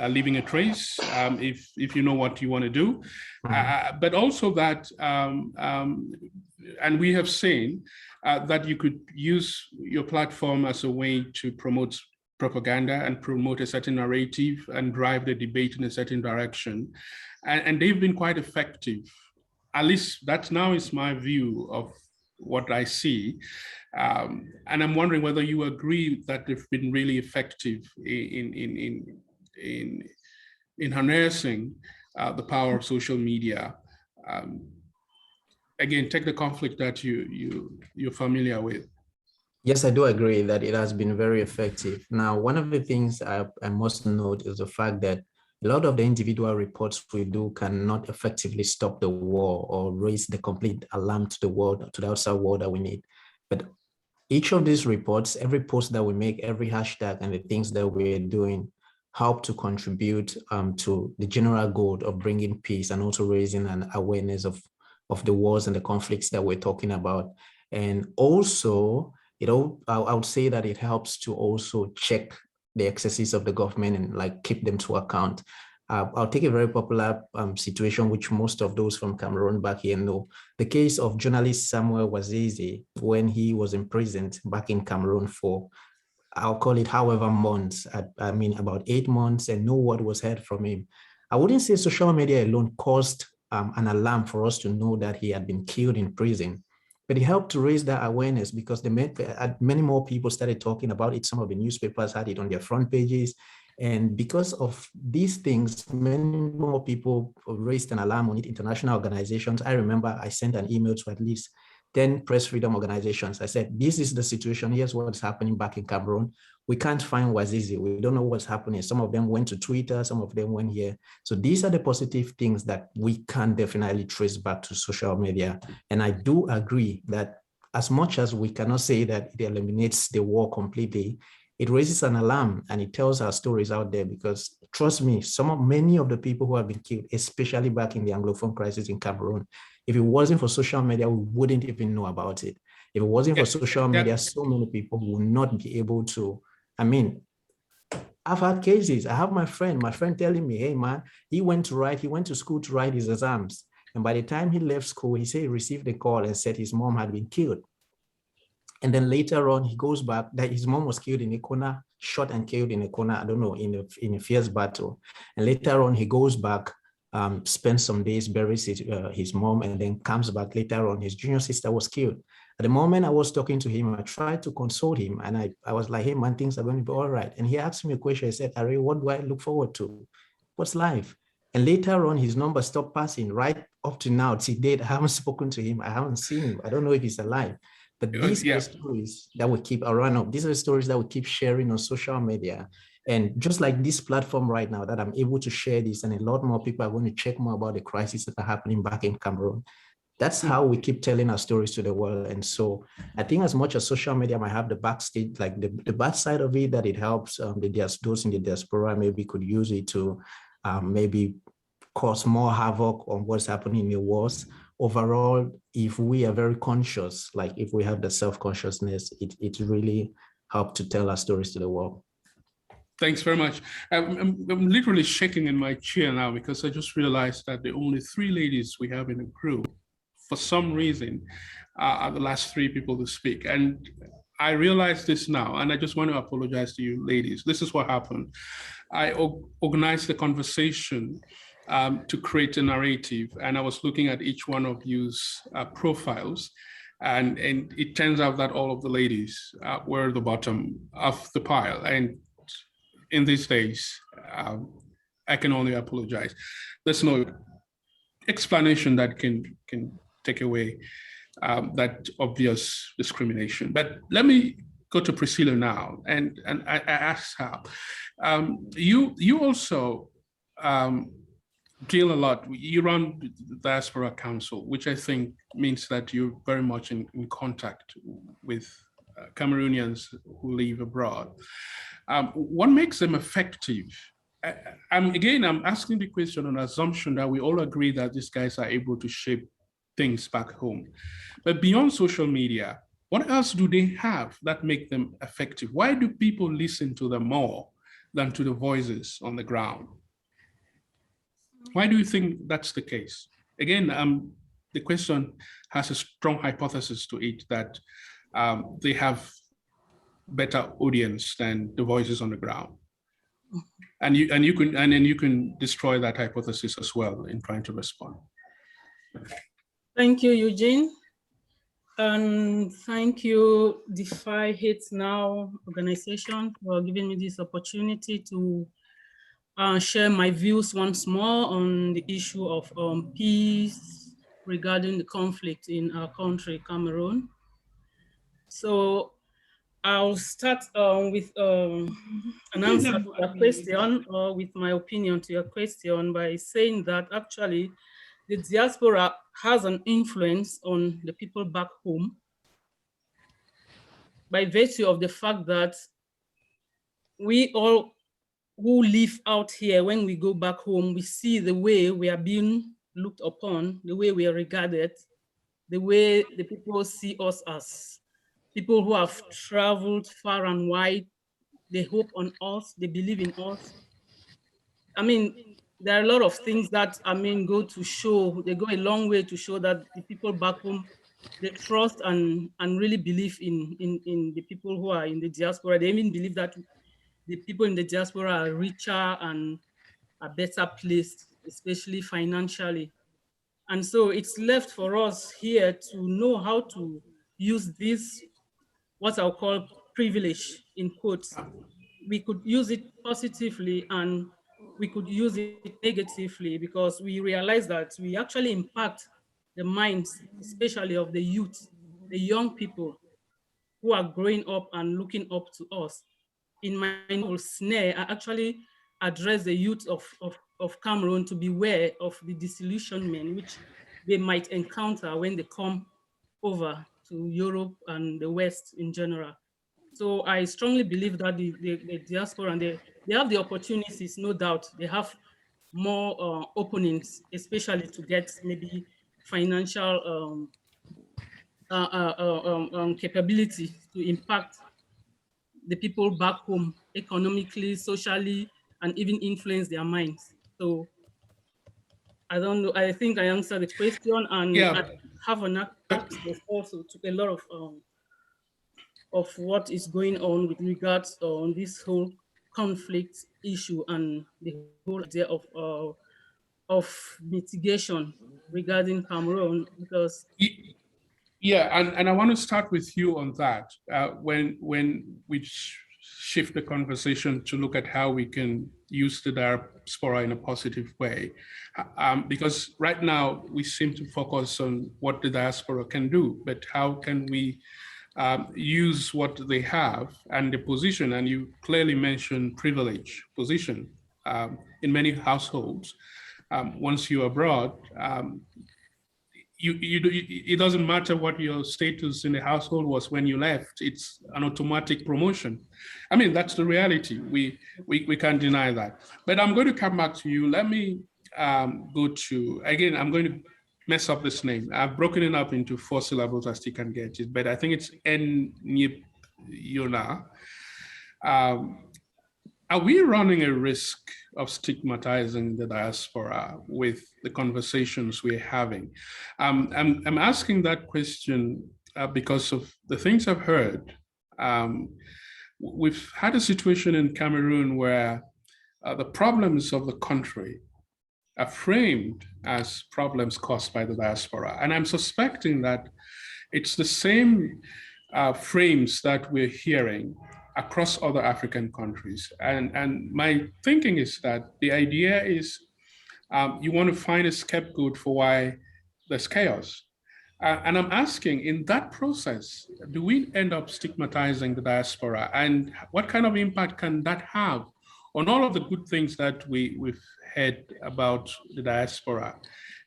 leaving a trace, if you know what you want to do, but also that, and we have seen that you could use your platform as a way to promote propaganda and promote a certain narrative and drive the debate in a certain direction, and they've been quite effective. At least that now is my view of what I see, and I'm wondering whether you agree that they've been really effective in harnessing the power of social media. Again, take the conflict that you're familiar with. Yes, I do agree that it has been very effective. Now, one of the things I must note is the fact that a lot of the individual reports we do cannot effectively stop the war or raise the complete alarm to the world, to the outside world that we need. But each of these reports, every post that we make, every hashtag and the things that we're doing help to contribute to the general goal of bringing peace and also raising an awareness of the wars and the conflicts that we're talking about. And also, I would say that it helps to also check the excesses of the government and like keep them to account. I'll take a very popular situation, which most of those from Cameroon back here know. The case of journalist Samuel Wazizi, when he was imprisoned back in Cameroon for, I'll call it however months, I mean about 8 months, and no word was heard from him. I wouldn't say social media alone caused an alarm for us to know that he had been killed in prison, but it helped to raise that awareness because many more people started talking about it. Some of the newspapers had it on their front pages. And because of these things, many more people raised an alarm on it, international organizations. I remember I sent an email to at least 10 press freedom organizations. I said, this is the situation. Here's what's happening back in Cameroon. We can't find Wazizi. We don't know what's happening. Some of them went to Twitter. Some of them went here. So these are the positive things that we can definitely trace back to social media. And I do agree that as much as we cannot say that it eliminates the war completely, it raises an alarm and it tells our stories out there, because trust me, many of the people who have been killed, especially back in the Anglophone crisis in Cameroon, if it wasn't for social media, we wouldn't even know about it. If it wasn't for social media, so many people would not be able to, I mean, I've had cases. I have my friend telling me, hey man, he went to school to write his exams. And by the time he left school, he said he received a call and said his mom had been killed. And then later on, he goes back that his mom was killed in a corner, shot and killed in a corner, I don't know, in a fierce battle. And later on, he goes back, spends some days, buries his mom, and then comes back later on. His junior sister was killed. At the moment I was talking to him, I tried to console him. And I was like, hey man, things are going to be all right. And he asked me a question. He said, Ari, what do I look forward to? What's life? And later on, his number stopped passing. Right up to now, to date, I haven't spoken to him. I haven't seen him. I don't know if he's alive. But these are stories that we keep around. These are stories that we keep sharing on social media. And just like this platform right now, that I'm able to share this, and a lot more people are going to check more about the crises that are happening back in Cameroon. That's how we keep telling our stories to the world. And so I think as much as social media might have the backstage, like the bad side of it, that it helps those in the diaspora maybe could use it to maybe cause more havoc on what's happening in the wars. Overall, if we are very conscious, like if we have the self-consciousness, it really helps to tell our stories to the world. Thanks very much. I'm literally shaking in my chair now because I just realized that the only 3 ladies we have in the crew. for some reason, are the last three people to speak. And I realize this now, and I just want to apologize to you ladies. This is what happened. I organized the conversation to create a narrative, and I was looking at each one of you's profiles, and it turns out that all of the ladies were at the bottom of the pile. And in these days, I can only apologize. There's no explanation that can take away that obvious discrimination. But let me go to Priscilla now, and I ask her. You also deal a lot. You run the Diaspora Council, which I think means that you're very much in contact with Cameroonians who live abroad. What makes them effective? I'm asking the question on assumption that we all agree that these guys are able to shape things back home. But beyond social media, what else do they have that make them effective? Why do people listen to them more than to the voices on the ground? Why do you think that's the case? Again, the question has a strong hypothesis to it that they have better audience than the voices on the ground. And you can destroy that hypothesis as well in trying to respond. Thank you, Eugene. And thank you, defyhatenow organization, for giving me this opportunity to share my views once more on the issue of peace regarding the conflict in our country, Cameroon. So I'll start with an answer to your question, or with my opinion to your question, by saying that actually the diaspora has an influence on the people back home by virtue of the fact that we all who live out here, when we go back home, we see the way we are being looked upon, the way we are regarded, the way the people see us as people who have traveled far and wide. They hope on us, they believe in us. I mean, there are a lot of things that, go to show, they go a long way to show that the people back home, they trust and really believe in the people who are in the diaspora. They even believe that the people in the diaspora are richer and are better placed, especially financially. And so it's left for us here to know how to use this, what I'll call privilege in quotes. We could use it positively and we could use it negatively, because we realize that we actually impact the minds, especially of the youth, the young people who are growing up and looking up to us. In my novel Snare, I actually address the youth of Cameroon to beware of the disillusionment which they might encounter when they come over to Europe and the West in general. So I strongly believe that the diaspora, and they have the opportunities, no doubt. They have more openings, especially to get maybe financial capability to impact the people back home economically, socially, and even influence their minds. So I don't know, I think I answered the question, and I have an access also to a lot of what is going on with regards on this whole conflict issue and the whole idea of mitigation regarding Cameroon, because yeah, and I want to start with you on that. When we shift the conversation to look at how we can use the diaspora in a positive way, because right now we seem to focus on what the diaspora can do, but how can we use what they have and the position, and you clearly mentioned privilege position in many households. Once you're abroad, it doesn't matter what your status in the household was when you left, it's an automatic promotion. I mean, that's the reality. We can't deny that. But I'm going to come back to you. Let me go to, again, I'm going to mess up this name. I've broken it up into 4 syllables as you can get it, but I think it's Nyip Yona. are we running a risk of stigmatizing the diaspora with the conversations we're having? I'm asking that question because of the things I've heard. We've had a situation in Cameroon where the problems of the country are framed as problems caused by the diaspora. And I'm suspecting that it's the same frames that we're hearing across other African countries. And my thinking is that the idea is you want to find a scapegoat for why there's chaos. And I'm asking, in that process, do we end up stigmatizing the diaspora? And what kind of impact can that have on all of the good things that we've heard about the diaspora?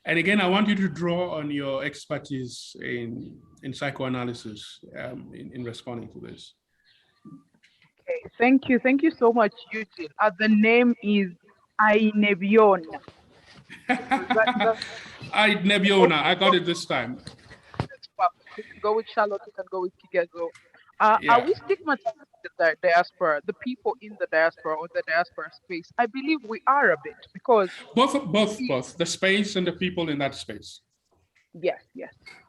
And again, I want you to draw on your expertise in psychoanalysis in responding to this. Okay, thank you. Thank you so much, Eugene. The name is Ainebiona. Ainebiona, I got it this time. We can go with Charlotte, we can go with Kigezo. Yeah. Are we stigmatizing the diaspora, the people in the diaspora or the diaspora space? I believe we are a bit because both, the space and the people in that space. Yes.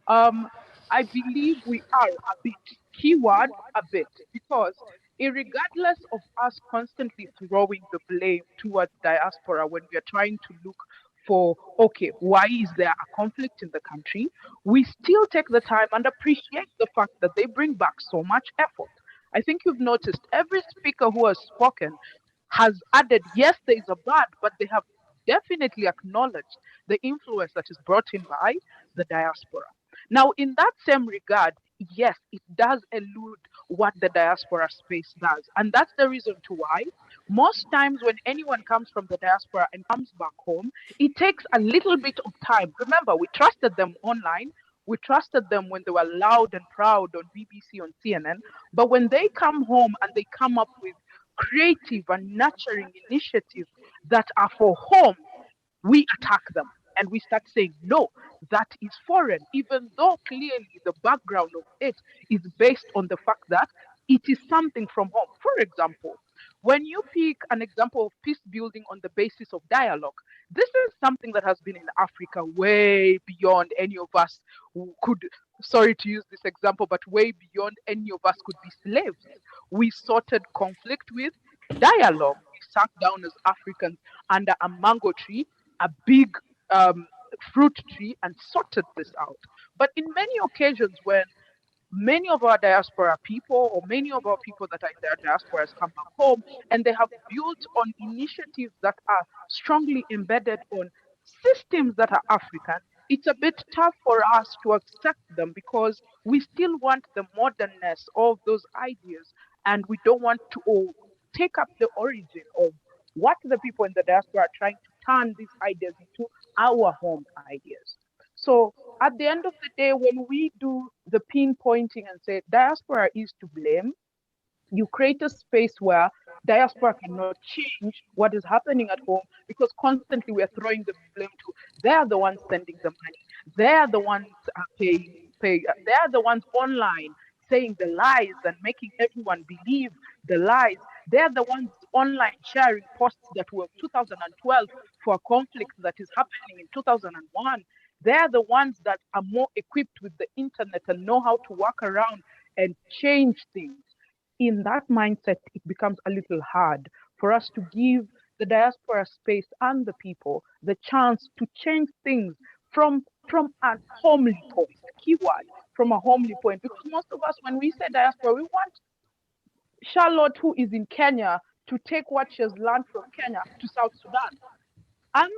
I believe we are a bit, keyword a bit, because irregardless of us constantly throwing the blame towards diaspora when we are trying to look for, okay, why is there a conflict in the country? We still take the time and appreciate the fact that they bring back so much effort. I think you've noticed every speaker who has spoken has added, yes, there is a bad, but they have definitely acknowledged the influence that is brought in by the diaspora. Now, in that same regard, yes, it does elude what the diaspora space does. And that's the reason to why most times when anyone comes from the diaspora and comes back home, it takes a little bit of time. Remember, we trusted them online. We trusted them when they were loud and proud on BBC, on CNN. But when they come home and they come up with creative and nurturing initiatives that are for home, we attack them and we start saying, no, that is foreign, even though clearly the background of it is based on the fact that it is something from home. For example, when you pick an example of peace building on the basis of dialogue, this is something that has been in Africa way beyond any of us who could, sorry to use this example, but way beyond any of us could be slaves. We sorted conflict with dialogue. We sat down as Africans under a mango tree, a big fruit tree, and sorted this out. But in many occasions, when many of our diaspora people or many of our people that are in their diasporas come back home and they have built on initiatives that are strongly embedded on systems that are African, it's a bit tough for us to accept them because we still want the modernness of those ideas and we don't want to take up the origin of what the people in the diaspora are trying to turn these ideas into our home ideas. So at the end of the day, when we do the pinpointing and say diaspora is to blame, you create a space where diaspora cannot change what is happening at home because constantly we're throwing the blame to they're the ones sending the money, they're the ones paying, they're the ones online saying the lies and making everyone believe the lies. They're the ones online sharing posts that were 2012 for a conflict that is happening in 2001. They're the ones that are more equipped with the internet and know how to work around and change things. In that mindset, it becomes a little hard for us to give the diaspora space and the people the chance to change things from a homely point, keyword, from a homely point. Because most of us, when we say diaspora, we want Charlotte, who is in Kenya, to take what she has learned from Kenya to South Sudan. I'm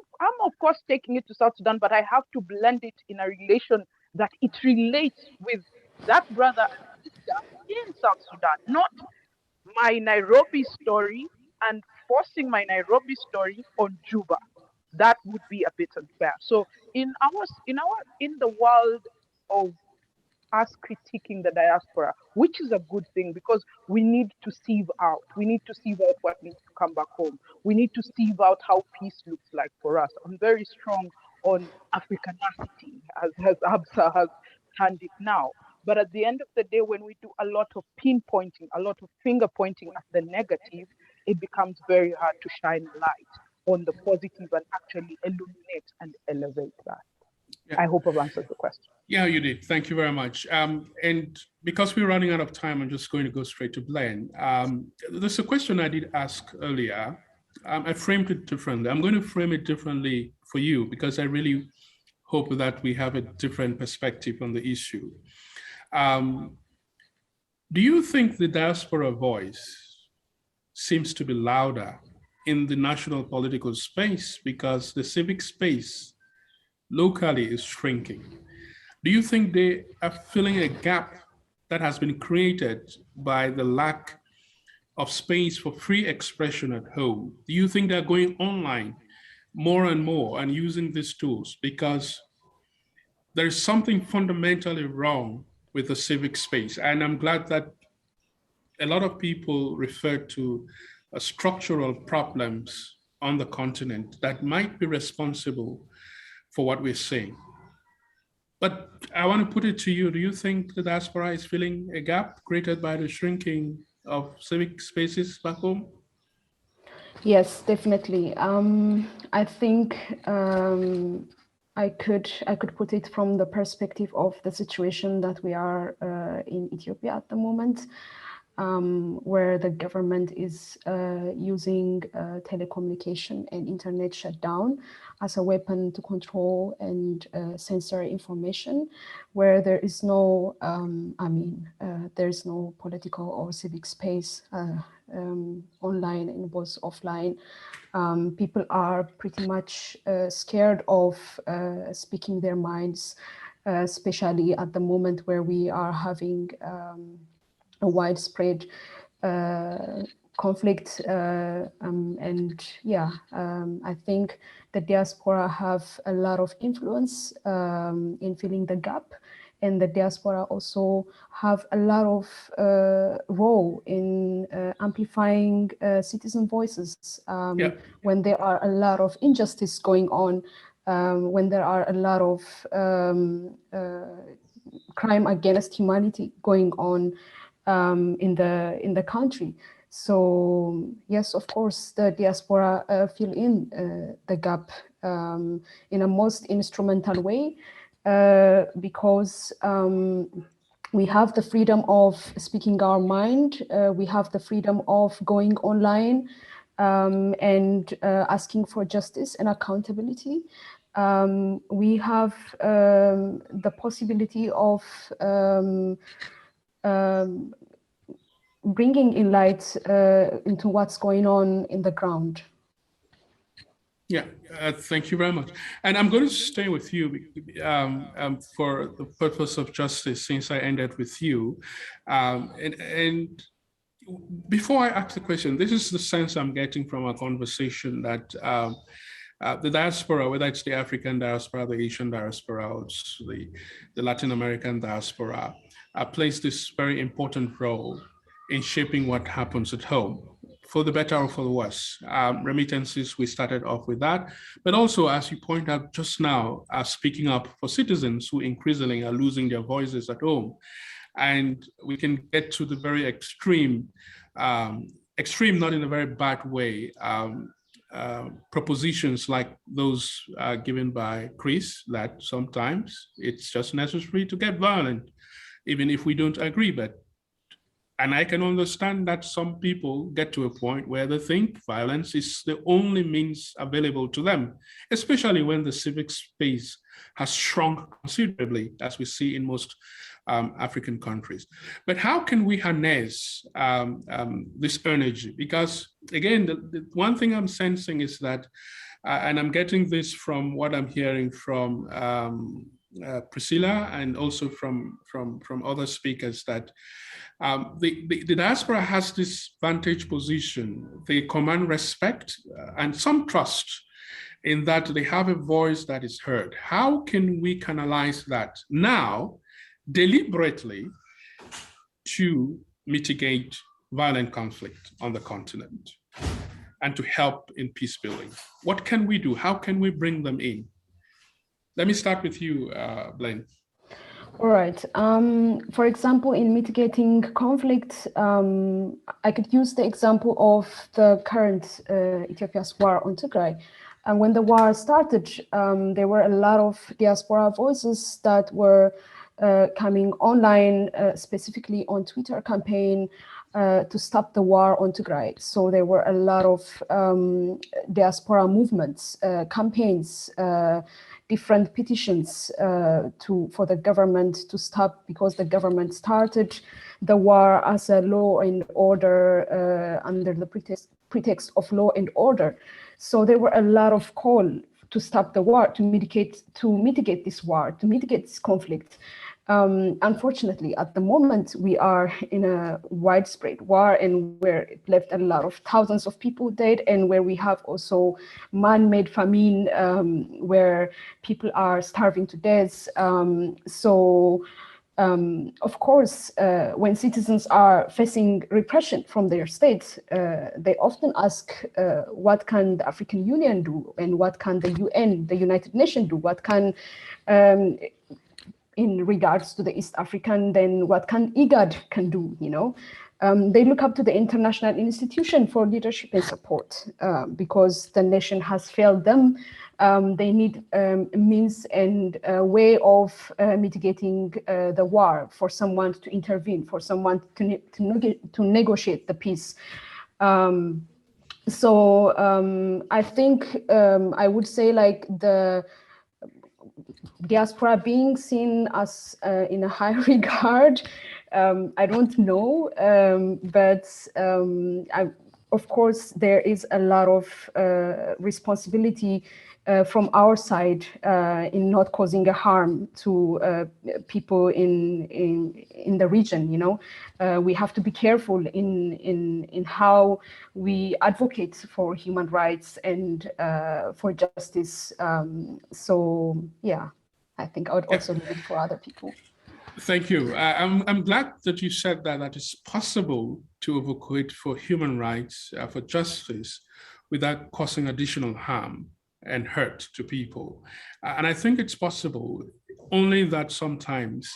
of course taking it to South Sudan, but I have to blend it in a relation that it relates with that brother and sister in South Sudan, not my Nairobi story and forcing my Nairobi story on Juba. That would be a bit unfair. So in the world of us critiquing the diaspora, which is a good thing because we need to sieve out. We need to sieve out what needs to come back home. We need to sieve out how peace looks like for us. I'm very strong on Africanity, as Absa has turned it now. But at the end of the day, when we do a lot of pinpointing, a lot of finger pointing at the negative, it becomes very hard to shine a light on the positive and actually illuminate and elevate that. Yeah. I hope I've answered the question. Yeah, you did. Thank you very much. And because we're running out of time, I'm just going to go straight to Blaine. There's a question I did ask earlier. I framed it differently. I'm going to frame it differently for you because I really hope that we have a different perspective on the issue. Do you think the diaspora voice seems to be louder in the national political space because the civic space locally is shrinking? Do you think they are filling a gap that has been created by the lack of space for free expression at home? Do you think they're going online more and more and using these tools because there is something fundamentally wrong with the civic space? And I'm glad that a lot of people refer to structural problems on the continent that might be responsible for what we're seeing. But I want to put it to you, do you think the diaspora is filling a gap created by the shrinking of civic spaces back home? Yes, definitely. I think I could put it from the perspective of the situation that we are in Ethiopia at the moment, where the government is using telecommunication and internet shutdown as a weapon to control and censor information, where there is no, there is no political or civic space online and both offline. People are pretty much scared of speaking their minds, especially at the moment where we are having a widespread conflict. I think the diaspora have a lot of influence in filling the gap. And the diaspora also have a lot of role in amplifying citizen voices when there are a lot of injustice going on, when there are a lot of crime against humanity going on in the country. So yes, of course, the diaspora fill in the gap in a most instrumental way. Because we have the freedom of speaking our mind, we have the freedom of going online and asking for justice and accountability. We have the possibility of bringing in light into what's going on in the ground. Yeah, thank you very much. And I'm going to stay with you for the purpose of justice, since I ended with you. And before I ask the question, this is the sense I'm getting from our conversation that the diaspora, whether it's the African diaspora, the Asian diaspora, or the Latin American diaspora, plays this very important role in shaping what happens at home, for the better or for the worse. Remittances, we started off with that, but also, as you point out just now, speaking up for citizens who increasingly are losing their voices at home. And we can get to the very extreme, not in a very bad way, propositions like those given by Chris, that sometimes it's just necessary to get violent, even if we don't agree. And I can understand that some people get to a point where they think violence is the only means available to them, especially when the civic space has shrunk considerably, as we see in most African countries. But how can we harness this energy? Because again, the one thing I'm sensing is that, and I'm getting this from what I'm hearing from Priscilla and also from other speakers, that the diaspora has this vantage position. They command respect and some trust in that they have a voice that is heard. How can we canalize that now deliberately to mitigate violent conflict on the continent and to help in peace building? What can we do? How can we bring them in? Let me start with you, Blaine. All right. For example, in mitigating conflict, I could use the example of the current Ethiopia's war on Tigray. And when the war started, there were a lot of diaspora voices that were coming online, specifically on Twitter campaign to stop the war on Tigray. So there were a lot of diaspora movements, campaigns, different petitions for the government to stop, because the government started the war as a law and order under the pretext of law and order. So there were a lot of call to stop the war, to mitigate this war, to mitigate this conflict. Unfortunately, at the moment, we are in a widespread war, and where it left a lot of thousands of people dead, and where we have also man-made famine, where people are starving to death. Of course, when citizens are facing repression from their states, they often ask, what can the African Union do? And what can the UN, the United Nations do? What can, in regards to the East African, then what can IGAD can do, you know? They look up to the international institution for leadership and support because the nation has failed them. They need means and a way of mitigating the war, for someone to intervene, for someone to negotiate the peace. I think I would say, like, the diaspora being seen as in a high regard, I don't know, but of course there is a lot of responsibility from our side in not causing a harm to people in the region. You know, we have to be careful in how we advocate for human rights and for justice. So yeah, I think I would also leave it for other people. Thank you. I'm glad that you said that it's possible to advocate for human rights, for justice, without causing additional harm and hurt to people. And I think it's possible, only that sometimes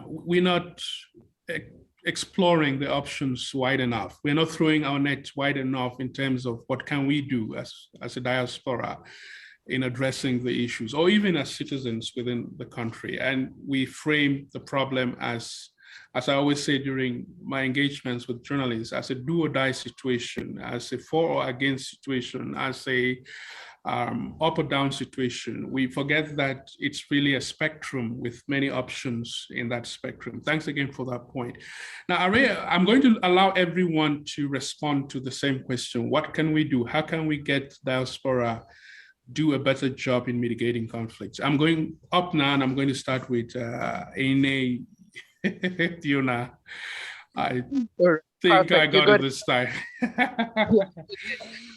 we're not exploring the options wide enough. We're not throwing our net wide enough in terms of what can we do as a diaspora in addressing the issues, or even as citizens within the country. And we frame the problem as I always say during my engagements with journalists, as a do or die situation, as a for or against situation, as a up or down situation. We forget that it's really a spectrum with many options in that spectrum. Thanks again for that point. Now, Araya, I'm going to allow everyone to respond to the same question. What can we do? How can we get diaspora do a better job in mitigating conflicts? I'm going up now, and I'm going to start with Ine Diona. I think I got it this time.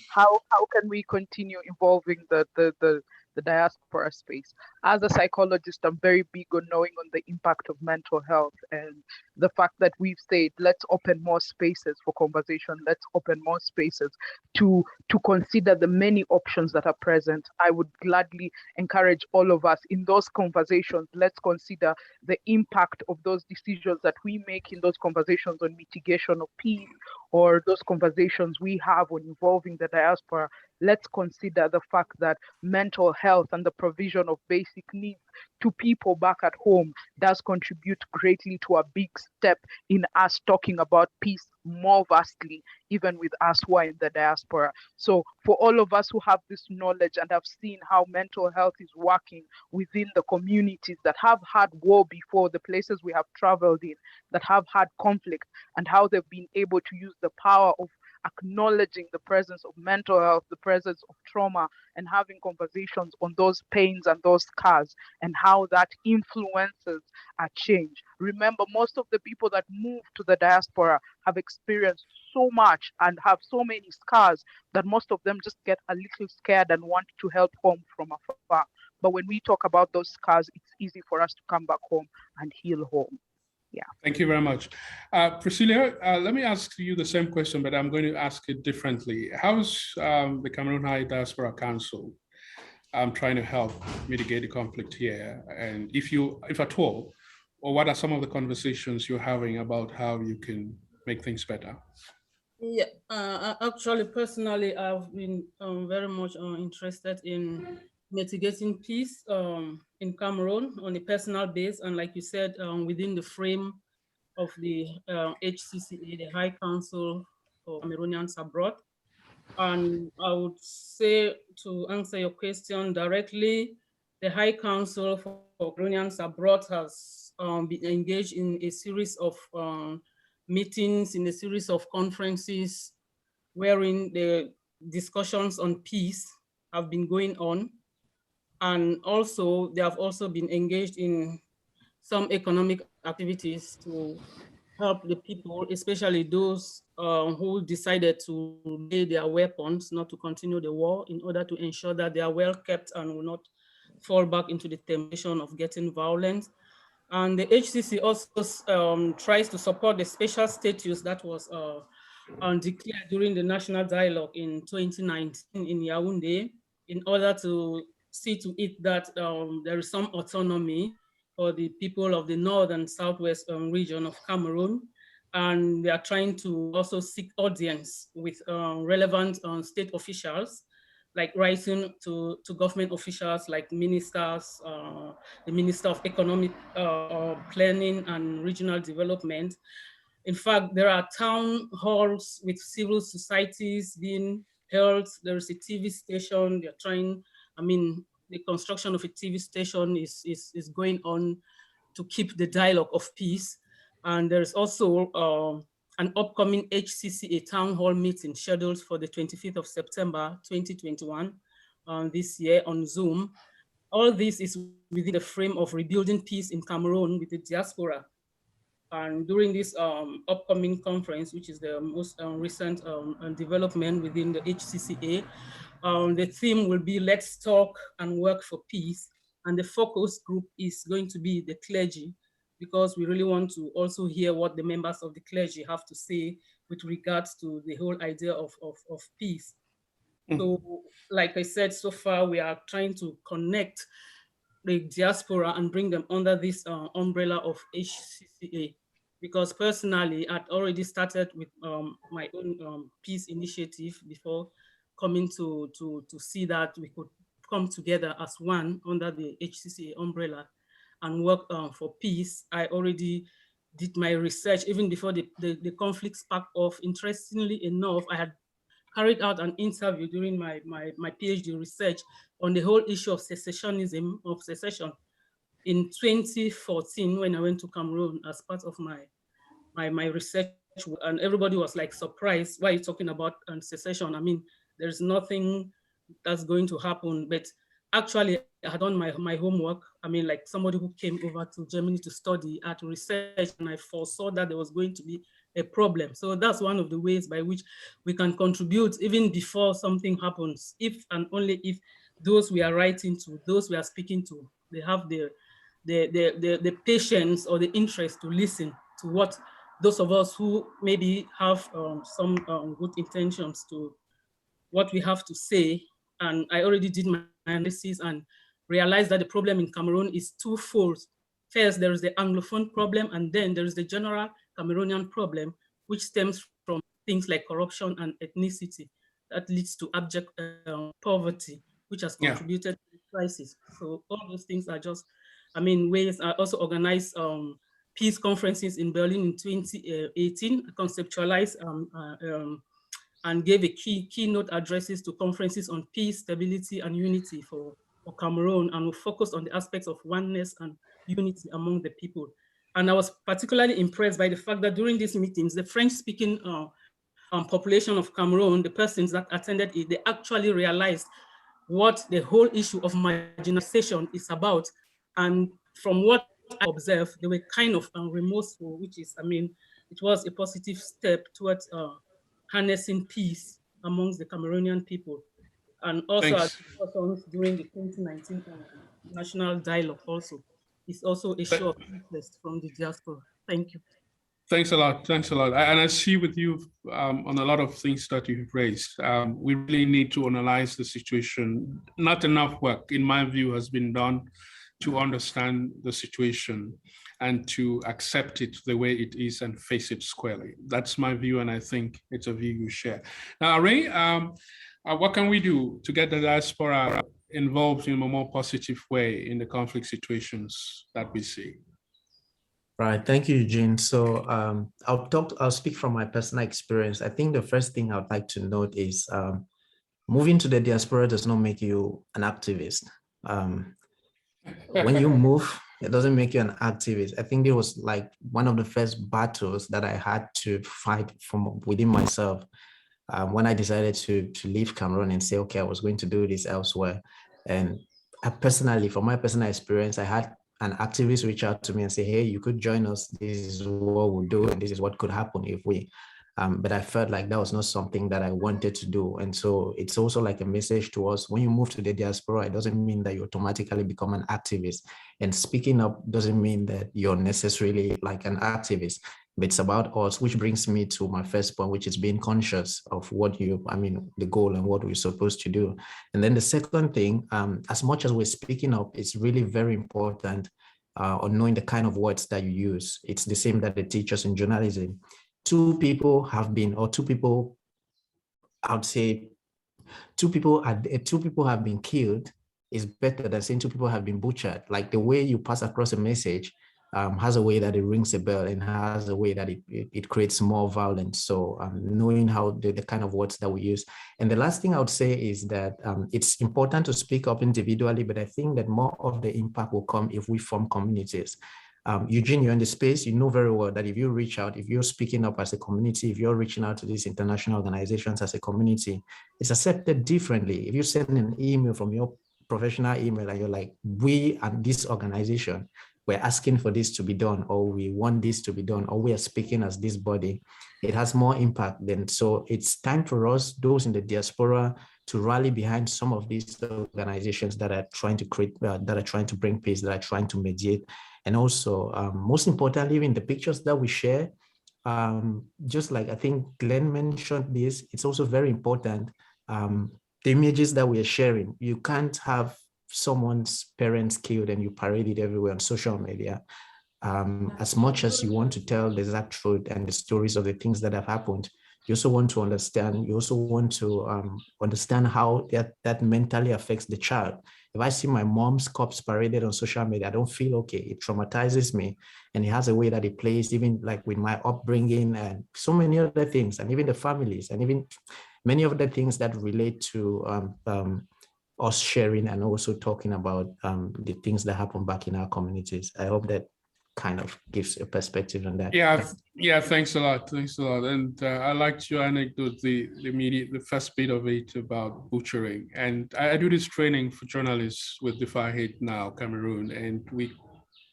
How can we continue involving the diaspora space? As a psychologist, I'm very big on knowing on the impact of mental health, and the fact that we've said, let's open more spaces for conversation, let's open more spaces to consider the many options that are present. I would gladly encourage all of us in those conversations, let's consider the impact of those decisions that we make in those conversations on mitigation of peace, or those conversations we have on involving the diaspora. Let's consider the fact that mental health and the provision of basic needs to people back at home does contribute greatly to a big step in us talking about peace more vastly, even with us who are in the diaspora. So for all of us who have this knowledge and have seen how mental health is working within the communities that have had war before, the places we have traveled in that have had conflict, and how they've been able to use the power of acknowledging the presence of mental health, the presence of trauma, and having conversations on those pains and those scars, and how that influences a change. Remember, most of the people that move to the diaspora have experienced so much and have so many scars that most of them just get a little scared and want to help home from afar. But when we talk about those scars, it's easy for us to come back home and heal home. Yeah. Thank you very much. Priscilla, let me ask you the same question, but I'm going to ask it differently. How's the Cameroon High Diaspora Council trying to help mitigate the conflict here? And if at all, or what are some of the conversations you're having about how you can make things better? Yeah, actually, personally, I've been very much interested in mitigating peace in Cameroon on a personal base, and like you said, within the frame of the HCCA, the High Council for Cameroonians Abroad. And I would say, to answer your question directly, the High Council for Cameroonians Abroad has been engaged in a series of meetings, in a series of conferences, wherein the discussions on peace have been going on. And also, they have also been engaged in some economic activities to help the people, especially those who decided to lay their weapons, not to continue the war, in order to ensure that they are well kept and will not fall back into the temptation of getting violent. And the HCC also tries to support the special status that was declared during the national dialogue in 2019 in Yaoundé, in order to see to it that there is some autonomy for the people of the north and southwest region of Cameroon. And they are trying to also seek audience with relevant state officials, like writing to government officials like ministers, the Minister of Economic Planning and Regional Development. In fact, there are town halls with civil societies being held. There is a TV station. They're trying, the construction of a TV station is going on to keep the dialogue of peace. And there's also an upcoming HCCA town hall meeting scheduled for the 25th of September, 2021, this year on Zoom. All this is within the frame of rebuilding peace in Cameroon with the diaspora. And during this upcoming conference, which is the most recent development within the HCCA, the theme will be Let's Talk and Work for Peace. And the focus group is going to be the clergy, because we really want to also hear what the members of the clergy have to say with regards to the whole idea of peace. So, like I said, so far we are trying to connect the diaspora and bring them under this umbrella of HCCA. Because personally, I'd already started with my own peace initiative before coming to see that we could come together as one under the HCCA umbrella and work for peace. I already did my research even before the conflict sparked off. Interestingly enough, I had carried out an interview during my PhD research on the whole issue of secessionism, of secession, in 2014 when I went to Cameroon as part of my research, and everybody was like surprised, why are you talking about secession? I mean, there's nothing that's going to happen. But actually, I had done my homework. I mean, like somebody who came over to Germany to study at research, and I foresaw that there was going to be a problem. So that's one of the ways by which we can contribute even before something happens, if and only if those we are writing to, those we are speaking to, they have the patience or the interest to listen to what those of us who maybe have some good intentions to what we have to say. And I already did my analysis and realized that the problem in Cameroon is twofold. First, there is the Anglophone problem, and then there is the general Cameroonian problem, which stems from things like corruption and ethnicity that leads to abject poverty, which has contributed to the crisis. So all those things are just, ways. I also organized peace conferences in Berlin in 2018, conceptualized and gave a keynote addresses to conferences on peace, stability, and unity for Cameroon, and we focused on the aspects of oneness and unity among the people. And I was particularly impressed by the fact that during these meetings, the French-speaking population of Cameroon, the persons that attended it, they actually realized what the whole issue of marginalization is about. And from what I observed, they were kind of remorseful, which is, it was a positive step towards harnessing peace amongst the Cameroonian people. And also our discussions during the 2019 national dialogue also is also a show of interest from the diaspora. Thank you. Thanks a lot. Thanks a lot. And I see with you on a lot of things that you've raised. We really need to analyze the situation. Not enough work, in my view, has been done to understand the situation and to accept it the way it is and face it squarely. That's my view, and I think it's a view you share. Now, Ray, what can we do to get the diaspora involved in a more positive way in the conflict situations that we see? Right, thank you, Eugene. So I'll speak from my personal experience. I think the first thing I would like to note is moving to the diaspora does not make you an activist. When you move, it doesn't make you an activist. I think it was like one of the first battles that I had to fight from within myself when I decided to leave Cameroon and say, okay, I was going to do this elsewhere. And I personally, from my personal experience, I had an activist reach out to me and say, hey, you could join us. This is what we'll do. And this is what could happen if we, but I felt like that was not something that I wanted to do. And so it's also like a message to us, when you move to the diaspora, it doesn't mean that you automatically become an activist. And speaking up doesn't mean that you're necessarily like an activist, but it's about us, which brings me to my first point, which is being conscious of what the goal and what we're supposed to do. And then the second thing, as much as we're speaking up, it's really very important on knowing the kind of words that you use. It's the same that they teach us in journalism. Two people have been killed is better than saying two people have been butchered. Like the way you pass across a message has a way that it rings a bell and has a way that it creates more violence. So knowing how the kind of words that we use. And the last thing I would say is that it's important to speak up individually, but I think that more of the impact will come if we form communities. Eugene, you're in the space, you know very well that if you reach out, if you're speaking up as a community, if you're reaching out to these international organizations as a community, it's accepted differently. If you send an email from your professional email and you're like, we and this organization, we're asking for this to be done, or we want this to be done, or we are speaking as this body, it has more impact then. So it's time for us, those in the diaspora, to rally behind some of these organizations that are trying to create, that are trying to bring peace, that are trying to mediate. And also, most importantly, in the pictures that we share, just like I think Glenn mentioned this, it's also very important, the images that we are sharing. You can't have someone's parents killed and you parade it everywhere on social media. As much as you want to tell the exact truth and the stories of the things that have happened, you also want to understand, you also want to understand how that mentally affects the child. If I see my mom's corpse paraded on social media, I don't feel okay. It traumatizes me. And it has a way that it plays, even like with my upbringing and so many other things, and even the families, and even many of the things that relate to us sharing and also talking about the things that happen back in our communities. I hope that kind of gives a perspective on that. Yeah, thanks a lot. Thanks a lot. And I liked your anecdote, the first bit of it about butchering. And I do this training for journalists with defyhatenow Cameroon, and we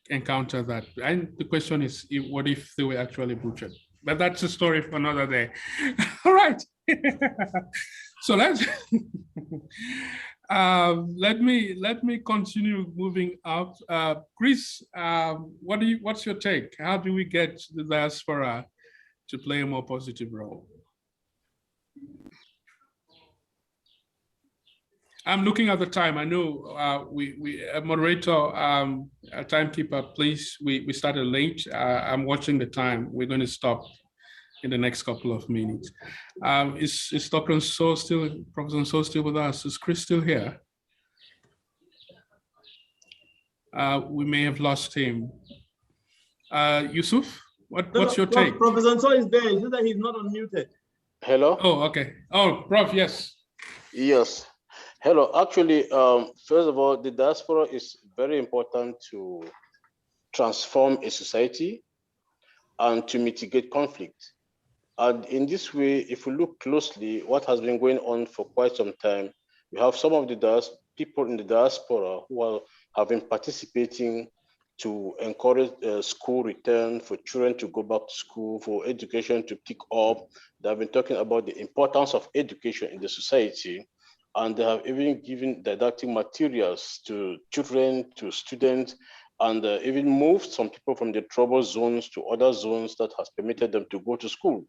encounter that. And the question is, what if they were actually butchered? But that's a story for another day. All right. So let's let me continue moving up. Chris, what's your take? How do we get the diaspora to play a more positive role? I'm looking at the time. I know we a moderator, a timekeeper, please. We started late. I'm watching the time. We're going to stop in the next couple of minutes. Is Dr. So still, Professor So still with us? Is Chris still here? We may have lost him. Yusuf, what's your take? Professor So is there. It's just that he's not unmuted. Hello? Oh, okay. Oh, Prof, yes. Yes. Hello. Actually, first of all, the diaspora is very important to transform a society and to mitigate conflict. And in this way, if we look closely, what has been going on for quite some time, we have some of the people in the diaspora who have been participating to encourage school return, for children to go back to school, for education to pick up. They have been talking about the importance of education in the society. And they have even given didactic materials to children, to students, and even moved some people from the trouble zones to other zones that has permitted them to go to school.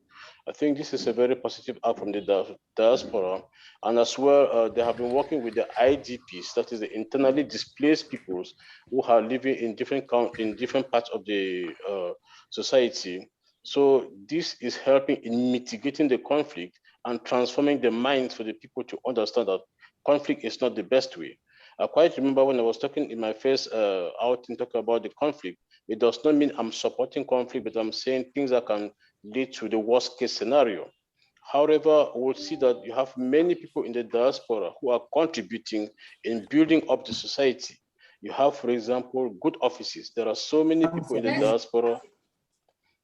I think this is a very positive act from the diaspora. And as well, they have been working with the IDPs, that is the internally displaced peoples who are living in different parts of the society. So this is helping in mitigating the conflict and transforming the minds for the people to understand that conflict is not the best way. I quite remember when I was talking in my first outing, talking about the conflict. It does not mean I'm supporting conflict, but I'm saying things that can lead to the worst case scenario. However, we'll see that you have many people in the diaspora who are contributing in building up the society. You have, for example, good offices. There are so many people in the diaspora.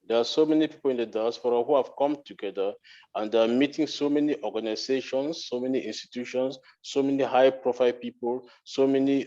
There are so many people in the diaspora who have come together and are meeting so many organizations, so many institutions, so many high-profile people, so many,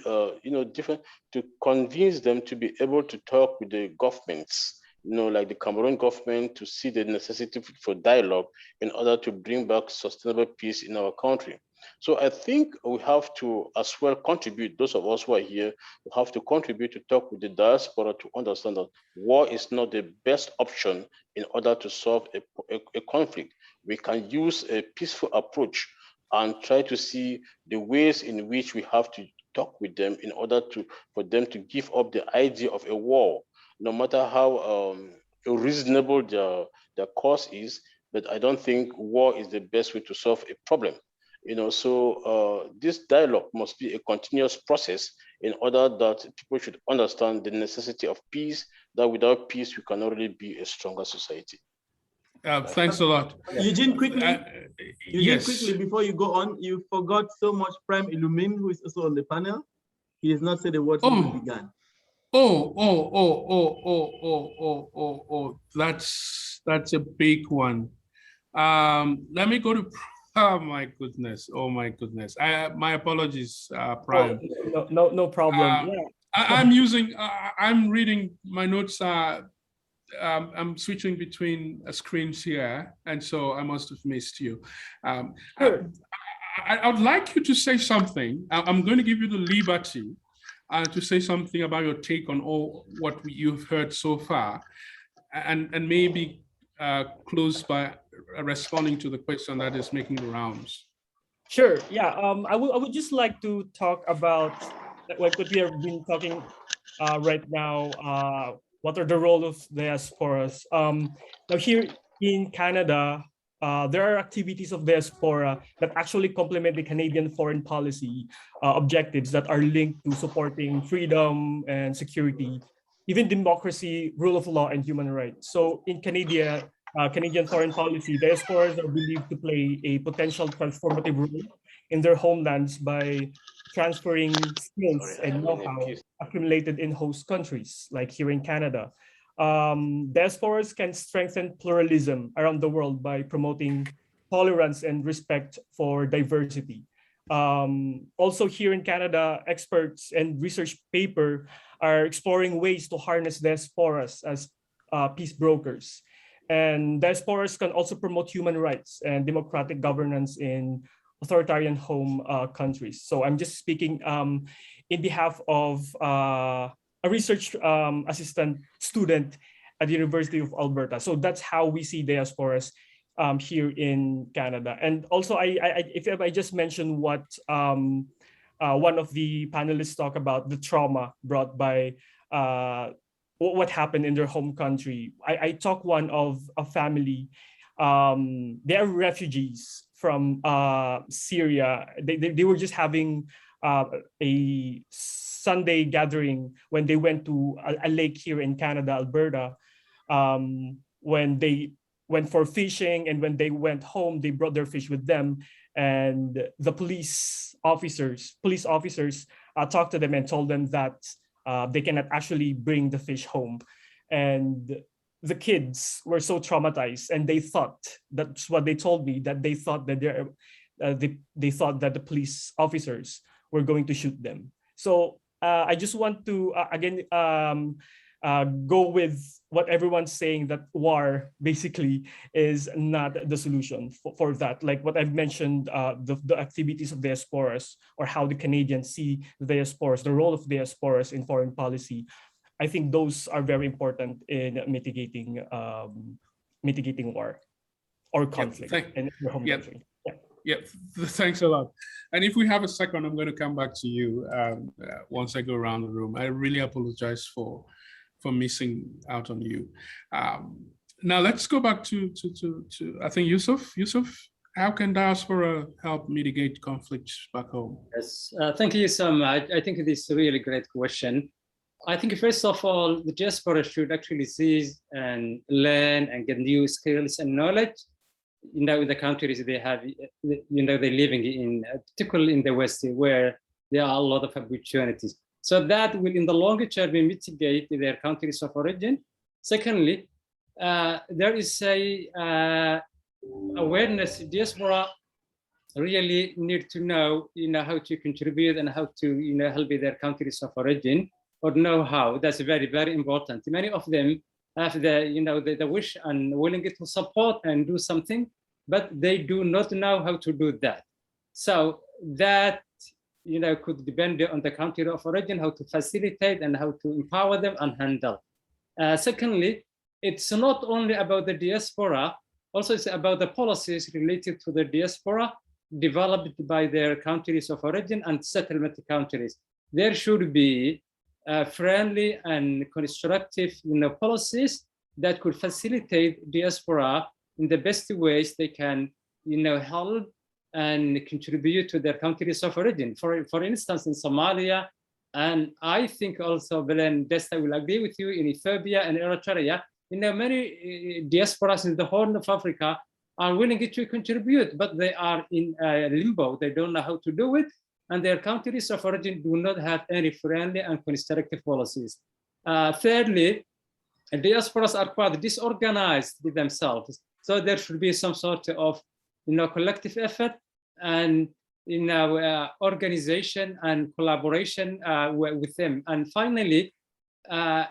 different, to convince them to be able to talk with the governments, like the Cameroon government, to see the necessity for dialogue in order to bring back sustainable peace in our country. So I think we have to as well contribute, those of us who are here, we have to contribute to talk with the diaspora to understand that war is not the best option in order to solve a conflict. We can use a peaceful approach and try to see the ways in which we have to talk with them in order for them to give up the idea of a war, no matter how reasonable their cause is. But I don't think war is the best way to solve a problem. So this dialogue must be a continuous process in order that people should understand the necessity of peace, that without peace, we cannot really be a stronger society. Thanks a lot. Eugene, quickly, yes. quickly, before you go on, you forgot so much Prime Illumin, who is also on the panel. He has not said a word since we began. That's a big one. Let me go to, oh my goodness. My apologies, Prime. No problem. I'm reading my notes. I'm switching between screens here, and so I must have missed you. Sure. I would like you to say something. I'm going to give you the liberty to say something about your take on all what you've heard so far, and maybe close by responding to the question that is making the rounds. Sure. Yeah. I would just like to talk about what we have been talking right now. What are the role of diasporas? Now here in Canada, there are activities of diaspora that actually complement the Canadian foreign policy objectives that are linked to supporting freedom and security, even democracy, rule of law, and human rights. So in Canadian foreign policy, diasporas are believed to play a potential transformative role in their homelands by transferring skills and know-how accumulated in host countries, like here in Canada. Diasporas can strengthen pluralism around the world by promoting tolerance and respect for diversity. Also here in Canada, experts and research paper are exploring ways to harness diasporas as peace brokers. And diasporas can also promote human rights and democratic governance in authoritarian home countries. So I'm just speaking in behalf of a research assistant student at the University of Alberta. So that's how we see diasporas here in Canada. And also, if I just mention what one of the panelists talk about, the trauma brought by what happened in their home country. I talk one of a family. They are refugees from Syria. They were just having a Sunday gathering when they went to a lake here in Canada, Alberta. When they went for fishing, and when they went home, they brought their fish with them. And the police officers talked to them and told them that they cannot actually bring the fish home. And the kids were so traumatized, and they thought, that's what they told me, that they thought that they thought that the police officers were going to shoot them. So I just want to again go with what everyone's saying, that war basically is not the solution for that. Like what I've mentioned, the activities of diasporas, or how the Canadians see the diasporas, the role of diasporas in foreign policy, I think those are very important in mitigating war or conflict in the home country. Yeah, thanks a lot. And if we have a second, I'm going to come back to you once I go around the room. I really apologize for missing out on you. Now let's go back to I think Yusuf. Yusuf, how can diaspora help mitigate conflicts back home? Yes, thank you so much. I think this is a really great question. I think first of all, the diaspora should actually seize and learn and get new skills and knowledge. In the countries they have, they're living in, particularly in the West, where there are a lot of opportunities. So that will, in the longer term, mitigate their countries of origin. Secondly, there is a awareness. Diaspora really need to know, how to contribute and how to, help their countries of origin, or know how. That's very, very important. Many of them have the wish and willing to support and do something, but they do not know how to do that. So that could depend on the country of origin, how to facilitate and how to empower them and handle. Secondly, it's not only about the diaspora, also it's about the policies related to the diaspora developed by their countries of origin and settlement countries. There should be friendly and constructive policies that could facilitate diaspora in the best ways they can help and contribute to their countries of origin. For instance, in Somalia, and I think also Belen Desta will agree with you, in Ethiopia and Eritrea, many diasporas in the Horn of Africa are willing to contribute, but they are in limbo. They don't know how to do it, and their countries of origin do not have any friendly and constructive policies. Thirdly, diasporas are quite disorganized with themselves. So there should be some sort of collective effort and organization and collaboration with them. And finally,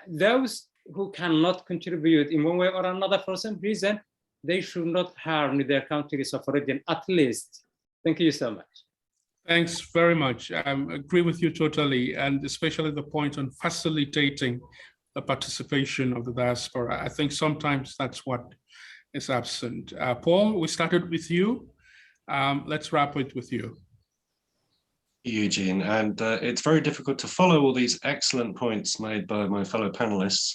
those who cannot contribute in one way or another for some reason, they should not harm their countries of origin, at least. Thank you so much. Thanks very much. I agree with you totally, and especially the point on facilitating the participation of the diaspora. I think sometimes that's what is absent. Paul, we started with you. Let's wrap it with you. Eugene, and it's very difficult to follow all these excellent points made by my fellow panelists.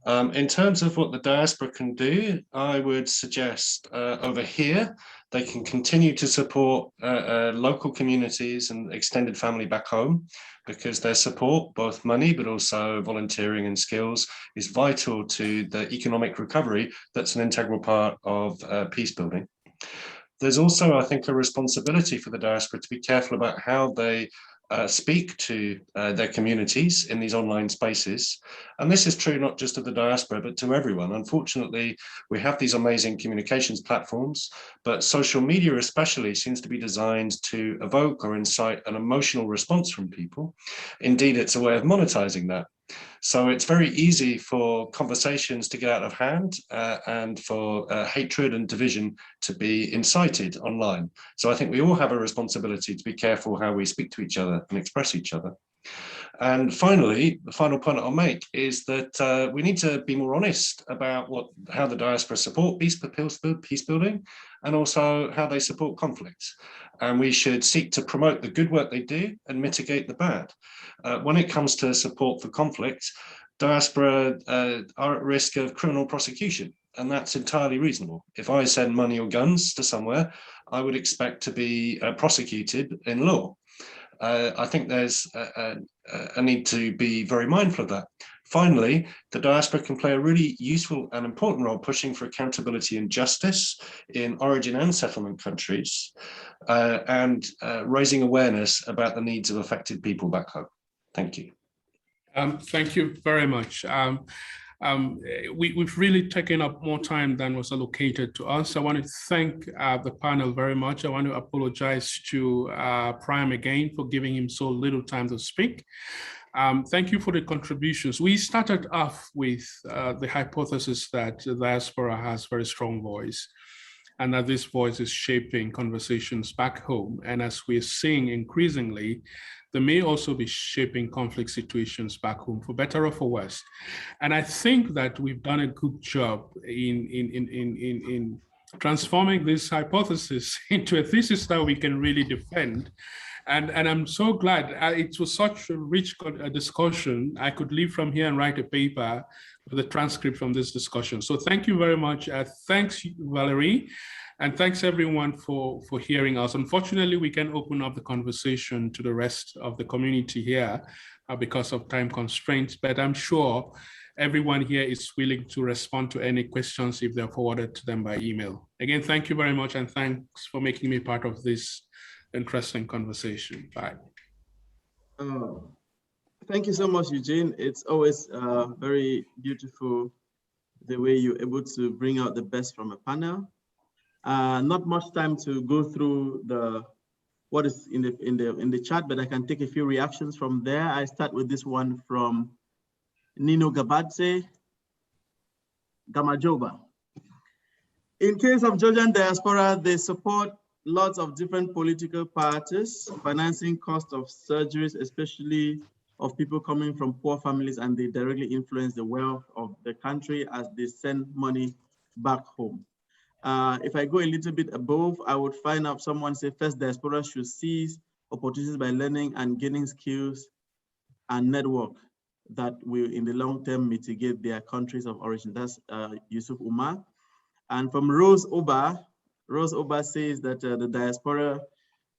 In terms of what the diaspora can do, I would suggest over here, they can continue to support local communities and extended family back home, because their support, both money, but also volunteering and skills, is vital to the economic recovery that's an integral part of peace building. There's also, I think, a responsibility for the diaspora to be careful about how they speak to their communities in these online spaces. And this is true not just of the diaspora, but to everyone. Unfortunately, we have these amazing communications platforms, but social media especially seems to be designed to evoke or incite an emotional response from people. Indeed, it's a way of monetizing that. So it's very easy for conversations to get out of hand and for hatred and division to be incited online. So I think we all have a responsibility to be careful how we speak to each other and express each other. And finally, the final point I'll make is that we need to be more honest about how the diaspora support peace building, and also how they support conflicts. And we should seek to promote the good work they do and mitigate the bad. When it comes to support for conflict, diaspora are at risk of criminal prosecution, and that's entirely reasonable. If I send money or guns to somewhere, I would expect to be prosecuted in law. I think there's a need to be very mindful of that. Finally, the diaspora can play a really useful and important role pushing for accountability and justice in origin and settlement countries, and raising awareness about the needs of affected people back home. Thank you. Thank you very much. We've really taken up more time than was allocated to us. I want to thank the panel very much. I want to apologize to Prime again for giving him so little time to speak. Thank you for the contributions. We started off with the hypothesis that the diaspora has very strong voice, and that this voice is shaping conversations back home. And as we're seeing increasingly, they may also be shaping conflict situations back home, for better or for worse. And I think that we've done a good job in transforming this hypothesis into a thesis that we can really defend. And I'm so glad. It was such a rich discussion. I could leave from here and write a paper with a transcript from this discussion. So thank you very much. Thanks, Valerie. And thanks everyone for hearing us. Unfortunately, we can open up the conversation to the rest of the community here because of time constraints, but I'm sure everyone here is willing to respond to any questions if they're forwarded to them by email. Again, thank you very much, and thanks for making me part of this interesting conversation. Bye. Thank you so much, Eugene. It's always very beautiful the way you're able to bring out the best from a panel. Not much time to go through what is in the chat, but I can take a few reactions from there. I start with this one from Nino Gabadze Gamajoba. In case of Georgian diaspora, they support lots of different political parties, financing cost of surgeries, especially of people coming from poor families, and they directly influence the wealth of the country as they send money back home. If I go a little bit above, I would find out someone say first diaspora should seize opportunities by learning and gaining skills and network that will in the long term mitigate their countries of origin. That's Yusuf Umar. And from Rose Oba says that the diaspora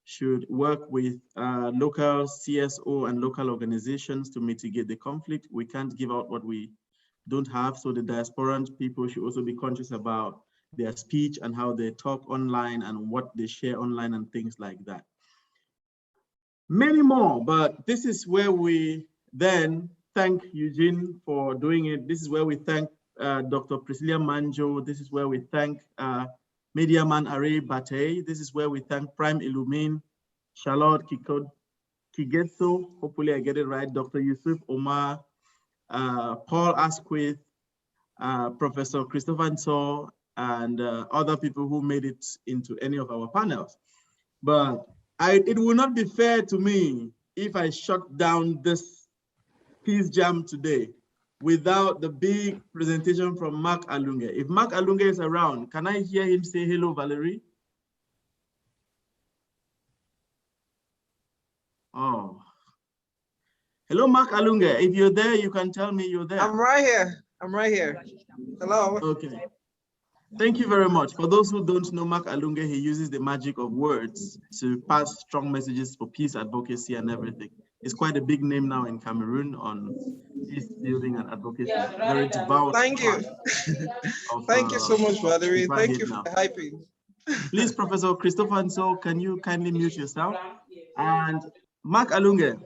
should work with local CSO and local organizations to mitigate the conflict. We can't give out what we don't have, so the diasporan people should also be conscious about their speech and how they talk online and what they share online and things like that. Many more, but this is where we then thank Eugene for doing it. This is where we thank Dr. Priscilla Manjo. This is where we thank Mediaman Are Bate. This is where we thank Prime Illumine, Charlotte Kigetso, hopefully I get it right, Dr. Yusuf Omar, Paul Asquith, Professor Christopher Nso, and other people who made it into any of our panels. But it will not be fair to me if I shut down this Peace Jam today without the big presentation from Mark Alunge. If Mark Alunge is around, can I hear him say hello, Valerie? Oh. Hello, Mark Alunge. If you're there, you can tell me you're there. I'm right here. I'm right here. Hello. Okay. Thank you very much. For those who don't know Mark Alunge, he uses the magic of words to pass strong messages for peace advocacy and everything. It's quite a big name now in Cameroon on peace building and advocacy. Very devout. Thank you. Thank you so much, Valerie. Thank you for hyping. Please, Professor Christopher Nso, can you kindly mute yourself? And Mark Alunge,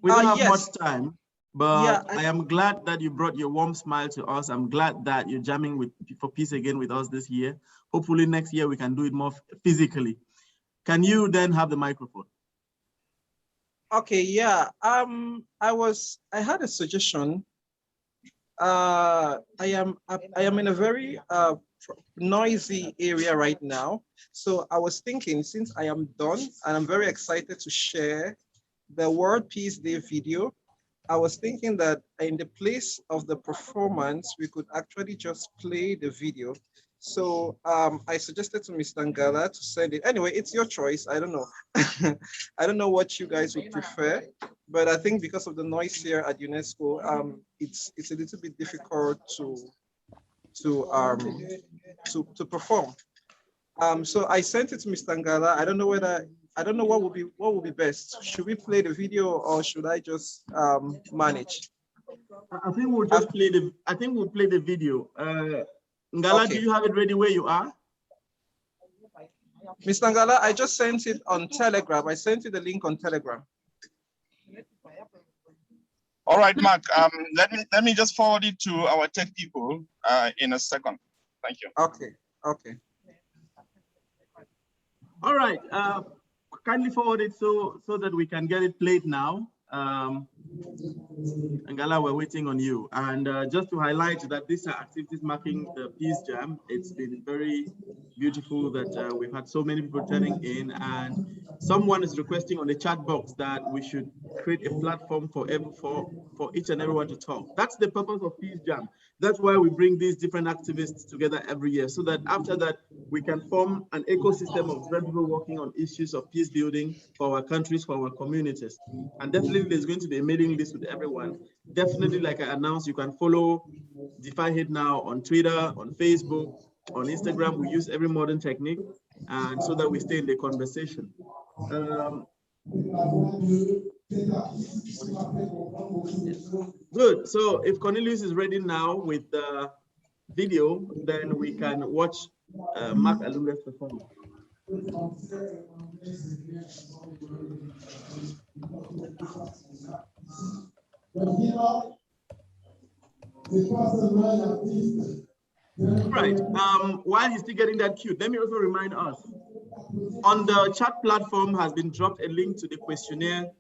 we don't have much time, but I am glad that you brought your warm smile to us. I'm glad that you're jamming for peace again with us this year. Hopefully next year we can do it more physically. Can you then have the microphone? Okay, yeah. I had a suggestion. I am in a very noisy area right now. So I was thinking, since I am done and I'm very excited to share the World Peace Day video, I was thinking that in the place of the performance, we could actually just play the video. So I suggested to Mr. Ngala to send it. Anyway, it's your choice. I don't know. I don't know what you guys would prefer, but I think because of the noise here at UNESCO, it's a little bit difficult to perform. So I sent it to Mr. Ngala. I don't know what would be best. Should we play the video or should I just manage? I think we'll just play the. I think we'll play the video. Ngala, okay. Do you have it ready where you are? Mr. Ngala, I just sent it on Telegram. I sent you the link on Telegram. All right, Mark. Let me just forward it to our tech people in a second. Thank you. Okay. Okay. All right. Kindly forward it so that we can get it played now. Angala, we're waiting on you. And just to highlight that these are activities marking the Peace Jam. It's been very beautiful that we've had so many people turning in, and someone is requesting on the chat box that we should create a platform for each and everyone to talk. That's the purpose of Peace Jam. That's why we bring these different activists together every year, so that after that we can form an ecosystem of people working on issues of peace building for our countries, for our communities. And definitely there's going to be a mailing list with everyone. Definitely, like I announced, you can follow defyhatenow on Twitter, on Facebook, on Instagram. We use every modern technique, and so that we stay in the conversation. Good. So if Cornelius is ready now with the video, then we can watch Mark Alunga's performance. Right. While he's still getting that cue, let me also remind us, on the chat platform has been dropped a link to the questionnaire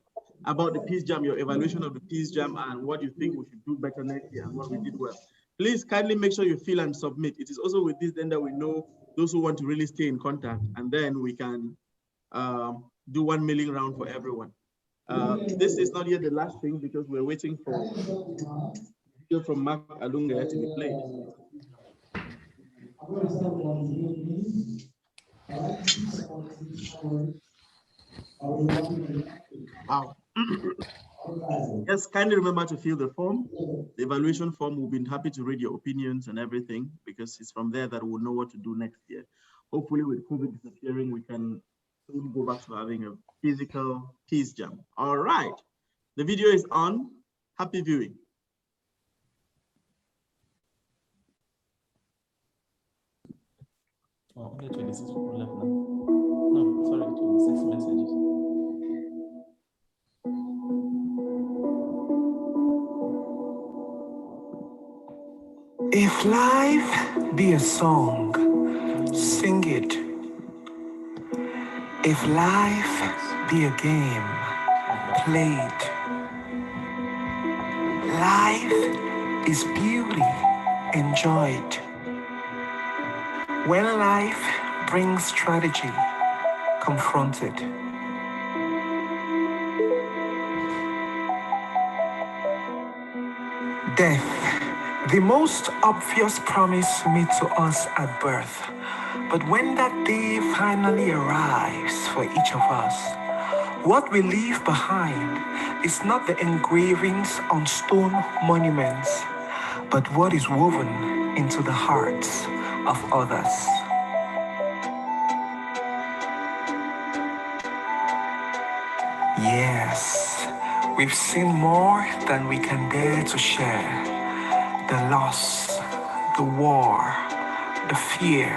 about the Peace Jam, your evaluation of the Peace Jam, and what you think we should do better next year and what we did well. Please kindly make sure you fill and submit. It is also with this then that we know those who want to really stay in contact, and then we can do one mailing round for everyone. This is not yet the last thing because we're waiting for video from Mark Alunga to be played. Wow. Yes, kindly remember to fill the form, the evaluation form. We'll be happy to read your opinions and everything, because it's from there that we'll know what to do next year. Hopefully with COVID disappearing, we can soon go back to having a physical Peace Jam. All right, the video is on. Happy viewing. Oh, only 26 people left now. No, sorry, 26 messages. If life be a song, sing it. If life be a game, play it. Life is beauty, enjoy it. When life brings strategy, confront it. Death, the most obvious promise made to us at birth. But when that day finally arrives for each of us, what we leave behind is not the engravings on stone monuments, but what is woven into the hearts of others. Yes, we've seen more than we can dare to share. The loss, the war, the fear,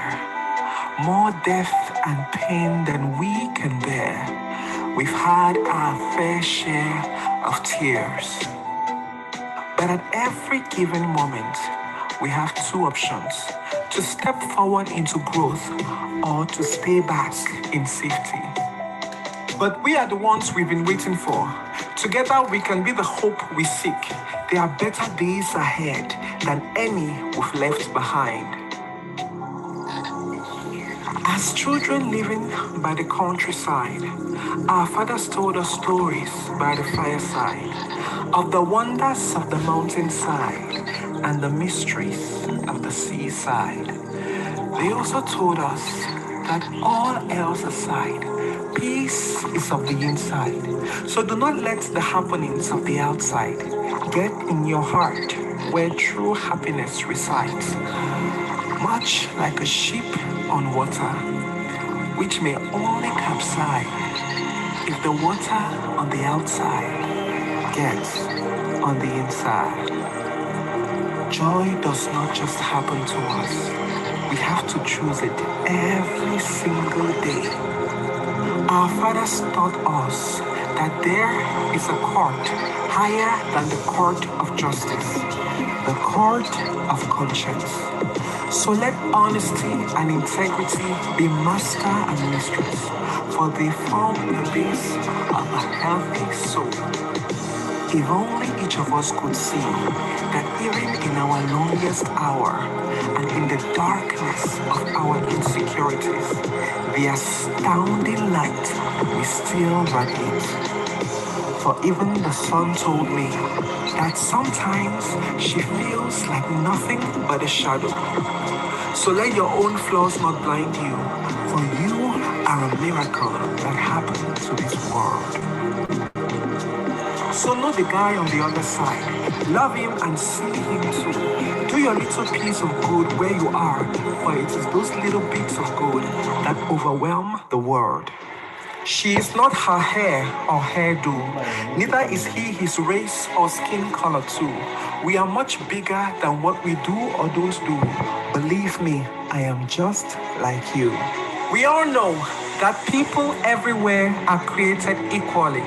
more death and pain than we can bear. We've had our fair share of tears. But at every given moment, we have two options: to step forward into growth or to stay back in safety. But we are the ones we've been waiting for. Together we can be the hope we seek. There are better days ahead than any we've left behind. As children living by the countryside, our fathers told us stories by the fireside of the wonders of the mountainside and the mysteries of the seaside. They also told us that all else aside, peace is of the inside. So do not let the happenings of the outside get in your heart, where true happiness resides. Much like a ship on water, which may only capsize if the water on the outside gets on the inside. Joy does not just happen to us. We have to choose it every single day. Our fathers taught us that there is a court higher than the court of justice, the court of conscience. So let honesty and integrity be master and mistress, for they form the base of a healthy soul. If only each of us could see that even in our loneliest hour and in the darkness of our insecurities, the astounding light we still radiate. For even the sun told me that sometimes she feels like nothing but a shadow. So let your own flaws not blind you, for you are a miracle that happened to this world. So know the guy on the other side. Love him and see him too. Do your little piece of good where you are, for it is those little bits of good that overwhelm the world. She is not her hair or hairdo, neither is he his race or skin color too. We are much bigger than what we do or don't do. Believe me, I am just like you. We all know that people everywhere are created equally.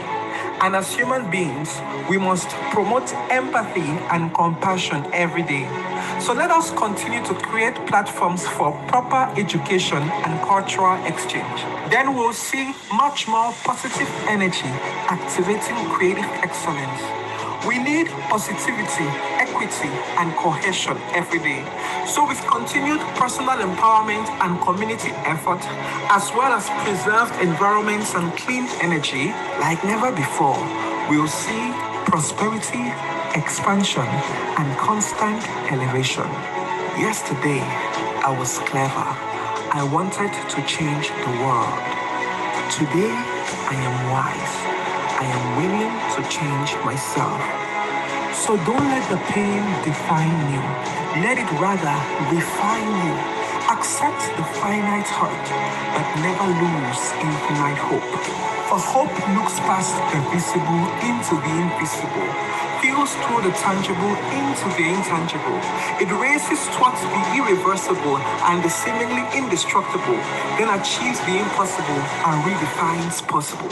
And as human beings, we must promote empathy and compassion every day. So let us continue to create platforms for proper education and cultural exchange. Then we'll see much more positive energy activating creative excellence. We need positivity, equity, and cohesion every day. So with continued personal empowerment and community effort, as well as preserved environments and clean energy, like never before, we'll see prosperity, expansion, and constant elevation. Yesterday, I was clever. I wanted to change the world. Today, I am wise. I am willing to change myself. So don't let the pain define you. Let it rather refine you. Accept the finite hurt, but never lose infinite hope. For hope looks past the visible into the invisible, feels through the tangible into the intangible. It races towards the irreversible and the seemingly indestructible, then achieves the impossible and redefines possible.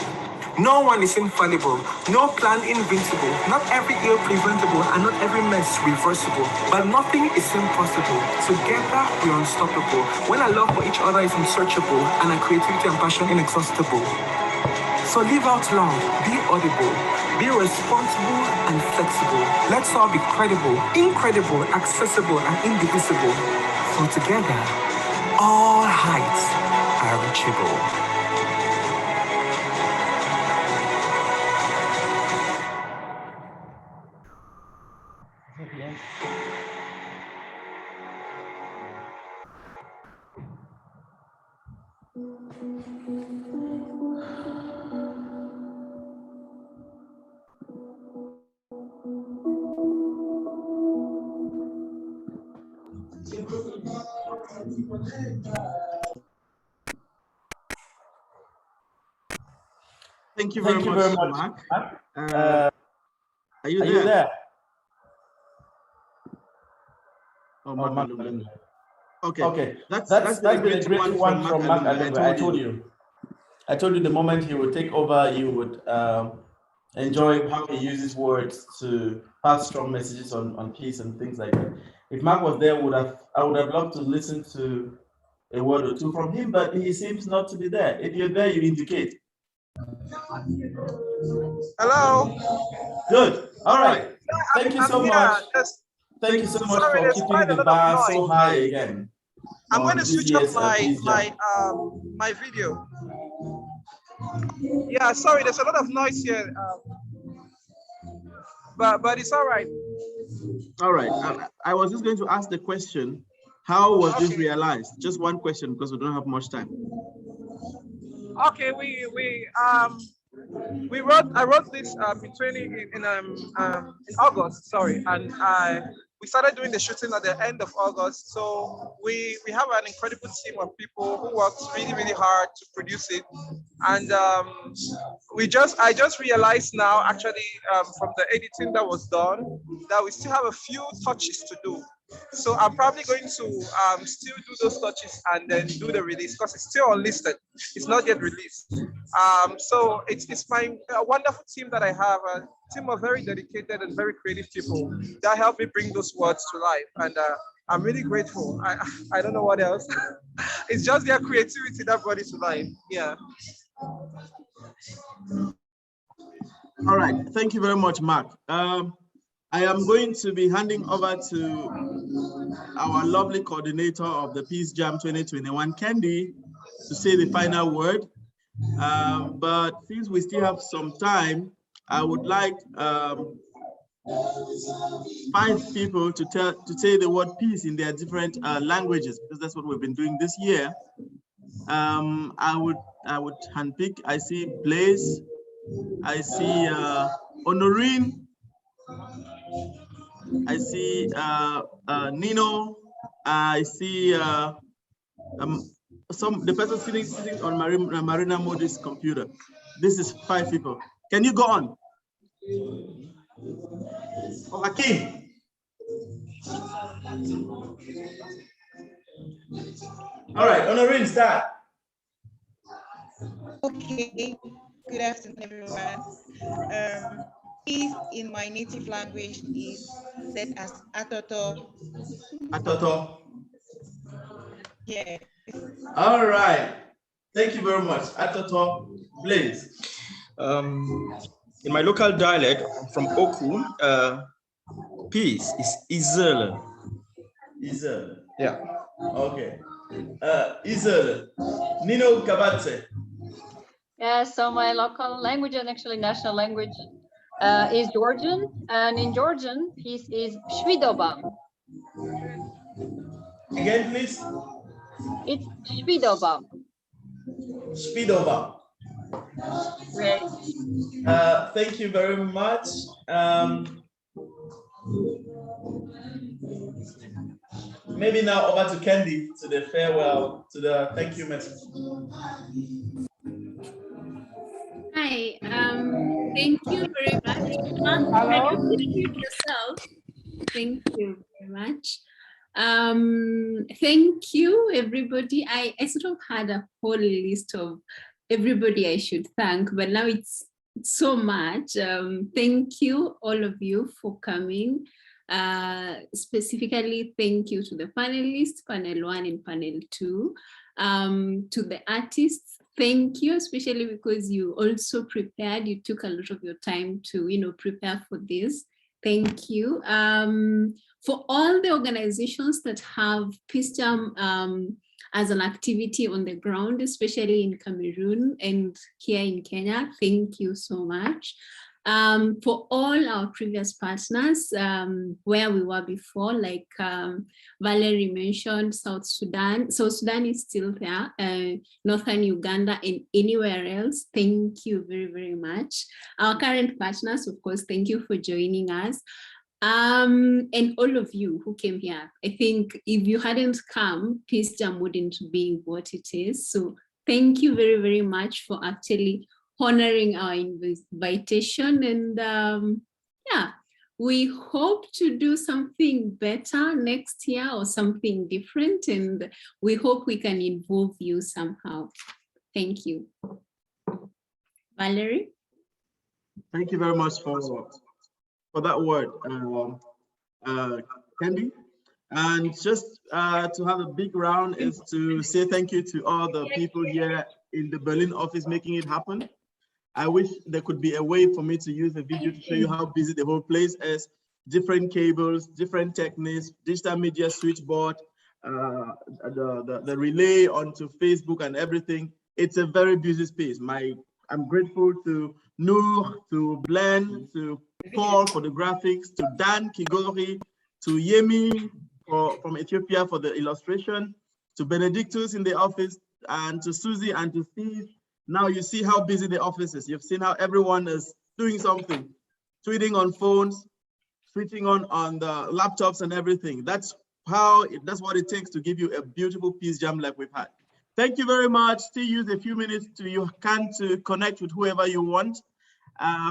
No one is infallible, no plan invincible, not every ill preventable, and not every mess reversible. But nothing is impossible. Together we are unstoppable. When our love for each other is unsearchable, and our creativity and passion inexhaustible. So live out loud, be audible, be responsible and flexible. Let's all be credible, incredible, accessible, and indivisible. For together, all heights are reachable. Thank you very much, Mark. Are you there? Oh, Mark Alumni. Okay, that's been a great one from Mark Alumni. I told you the moment he would take over, you would enjoy how he uses words to pass strong messages on peace and things like that. If Mark was there, I would have loved to listen to a word or two from him, but he seems not to be there. If you're there, you indicate. Hello. Good. All right. Thank you so much. Thank you so much for keeping the bar so high again. I'm going to switch off my video. Yeah, sorry, there's a lot of noise here, but it's all right. All right. I was just going to ask the question: how was this realized? Just one question, because we don't have much time. Okay, I wrote this in August, sorry, and we started doing the shooting at the end of August. So we have an incredible team of people who worked really, really hard to produce it. And I just realized now, actually, from the editing that was done, that we still have a few touches to do. So I'm probably going to still do those touches and then do the release, because it's still unlisted. It's not yet released. So it's my wonderful team that I have, a team of very dedicated and very creative people that help me bring those words to life. And I'm really grateful. I don't know what else. It's just their creativity that brought it to life. Yeah. All right, thank you very much, Mark. I am going to be handing over to our lovely coordinator of the Peace Jam 2021, Candy, to say the final word. But since we still have some time, I would like 5 people to say the word peace in their different languages, because that's what we've been doing this year. I would handpick. I see Blaze. I see Honorine. I see Nino. I see the person sitting on Marina Modi's computer. This is 5 people. Can you go on? Oh, Akim. All right, Honorine, start. Okay, good afternoon, everyone. Peace in my native language is said as atoto. Atoto. Yes. All right. Thank you very much. Atoto, please. In my local dialect, I'm from Oku, peace is Isel. Isel. Yeah. Okay. Isel. Nino Kabatse. Yeah, so my local language and actually national language is Georgian. And in Georgian, peace is Shvidobam. Again, please. It's Shvidobam. Shvidobam. Great. Thank you very much. Maybe now over to Candy, to the farewell, to the thank you message. Hi, thank you very much. Hello? Can you introduce yourself? Thank you very much. Thank you, everybody. I sort of had a whole list of everybody I should thank, but now it's so much. Thank you, all of you, for coming. Specifically, thank you to the panelists, panel 1 and panel 2, to the artists. Thank you, especially because you also prepared, you took a lot of your time to, prepare for this. Thank you. For all the organizations that have Peace Jam as an activity on the ground, especially in Cameroon and here in Kenya, thank you so much. For all our previous partners, where we were before, like Valerie mentioned, South Sudan. South Sudan is still there, Northern Uganda and anywhere else. Thank you very, very much. Our current partners, of course, thank you for joining us. And all of you who came here. I think if you hadn't come, Peace Jam wouldn't be what it is. So thank you very, very much for actually honoring our invitation. And yeah, we hope to do something better next year or something different. And we hope we can involve you somehow. Thank you. Valerie? Thank you very much for that word, Candy. And just to have a big round is to say thank you to all the people here in the Berlin office making it happen. I wish there could be a way for me to use the video to show you how busy the whole place is. Different cables, different techniques, digital media switchboard, the relay onto Facebook and everything. It's a very busy space. I'm grateful to Noor, to Glenn, to Paul for the graphics, to Dan Kigori, to Yemi from Ethiopia for the illustration, to Benedictus in the office, and to Susie and to Steve. Now you see how busy the office is. You've seen how everyone is doing something, tweeting on phones, switching on the laptops and everything. That's what it takes to give you a beautiful Peace Jam like we've had. Thank you very much. Still use a few minutes to connect with whoever you want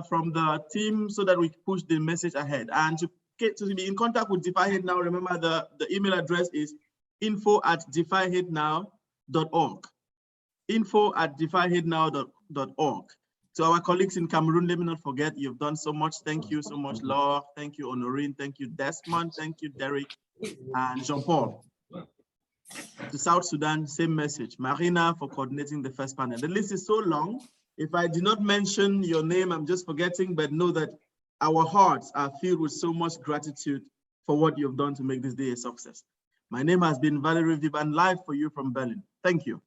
from the team so that we push the message ahead. And to be in contact with DefyHatenow, remember the email address is info@defyhatenow.org. info@defyhatenow.org. To our colleagues in Cameroon, let me not forget, you've done so much. Thank you so much, Laura. Thank you, Honorine. Thank you, Desmond. Thank you, Derek and Jean-Paul. To South Sudan, same message. Marina for coordinating the first panel. The list is so long. If I did not mention your name, I'm just forgetting, but know that our hearts are filled with so much gratitude for what you've done to make this day a success. My name has been Valerie Viban, live for you from Berlin. Thank you.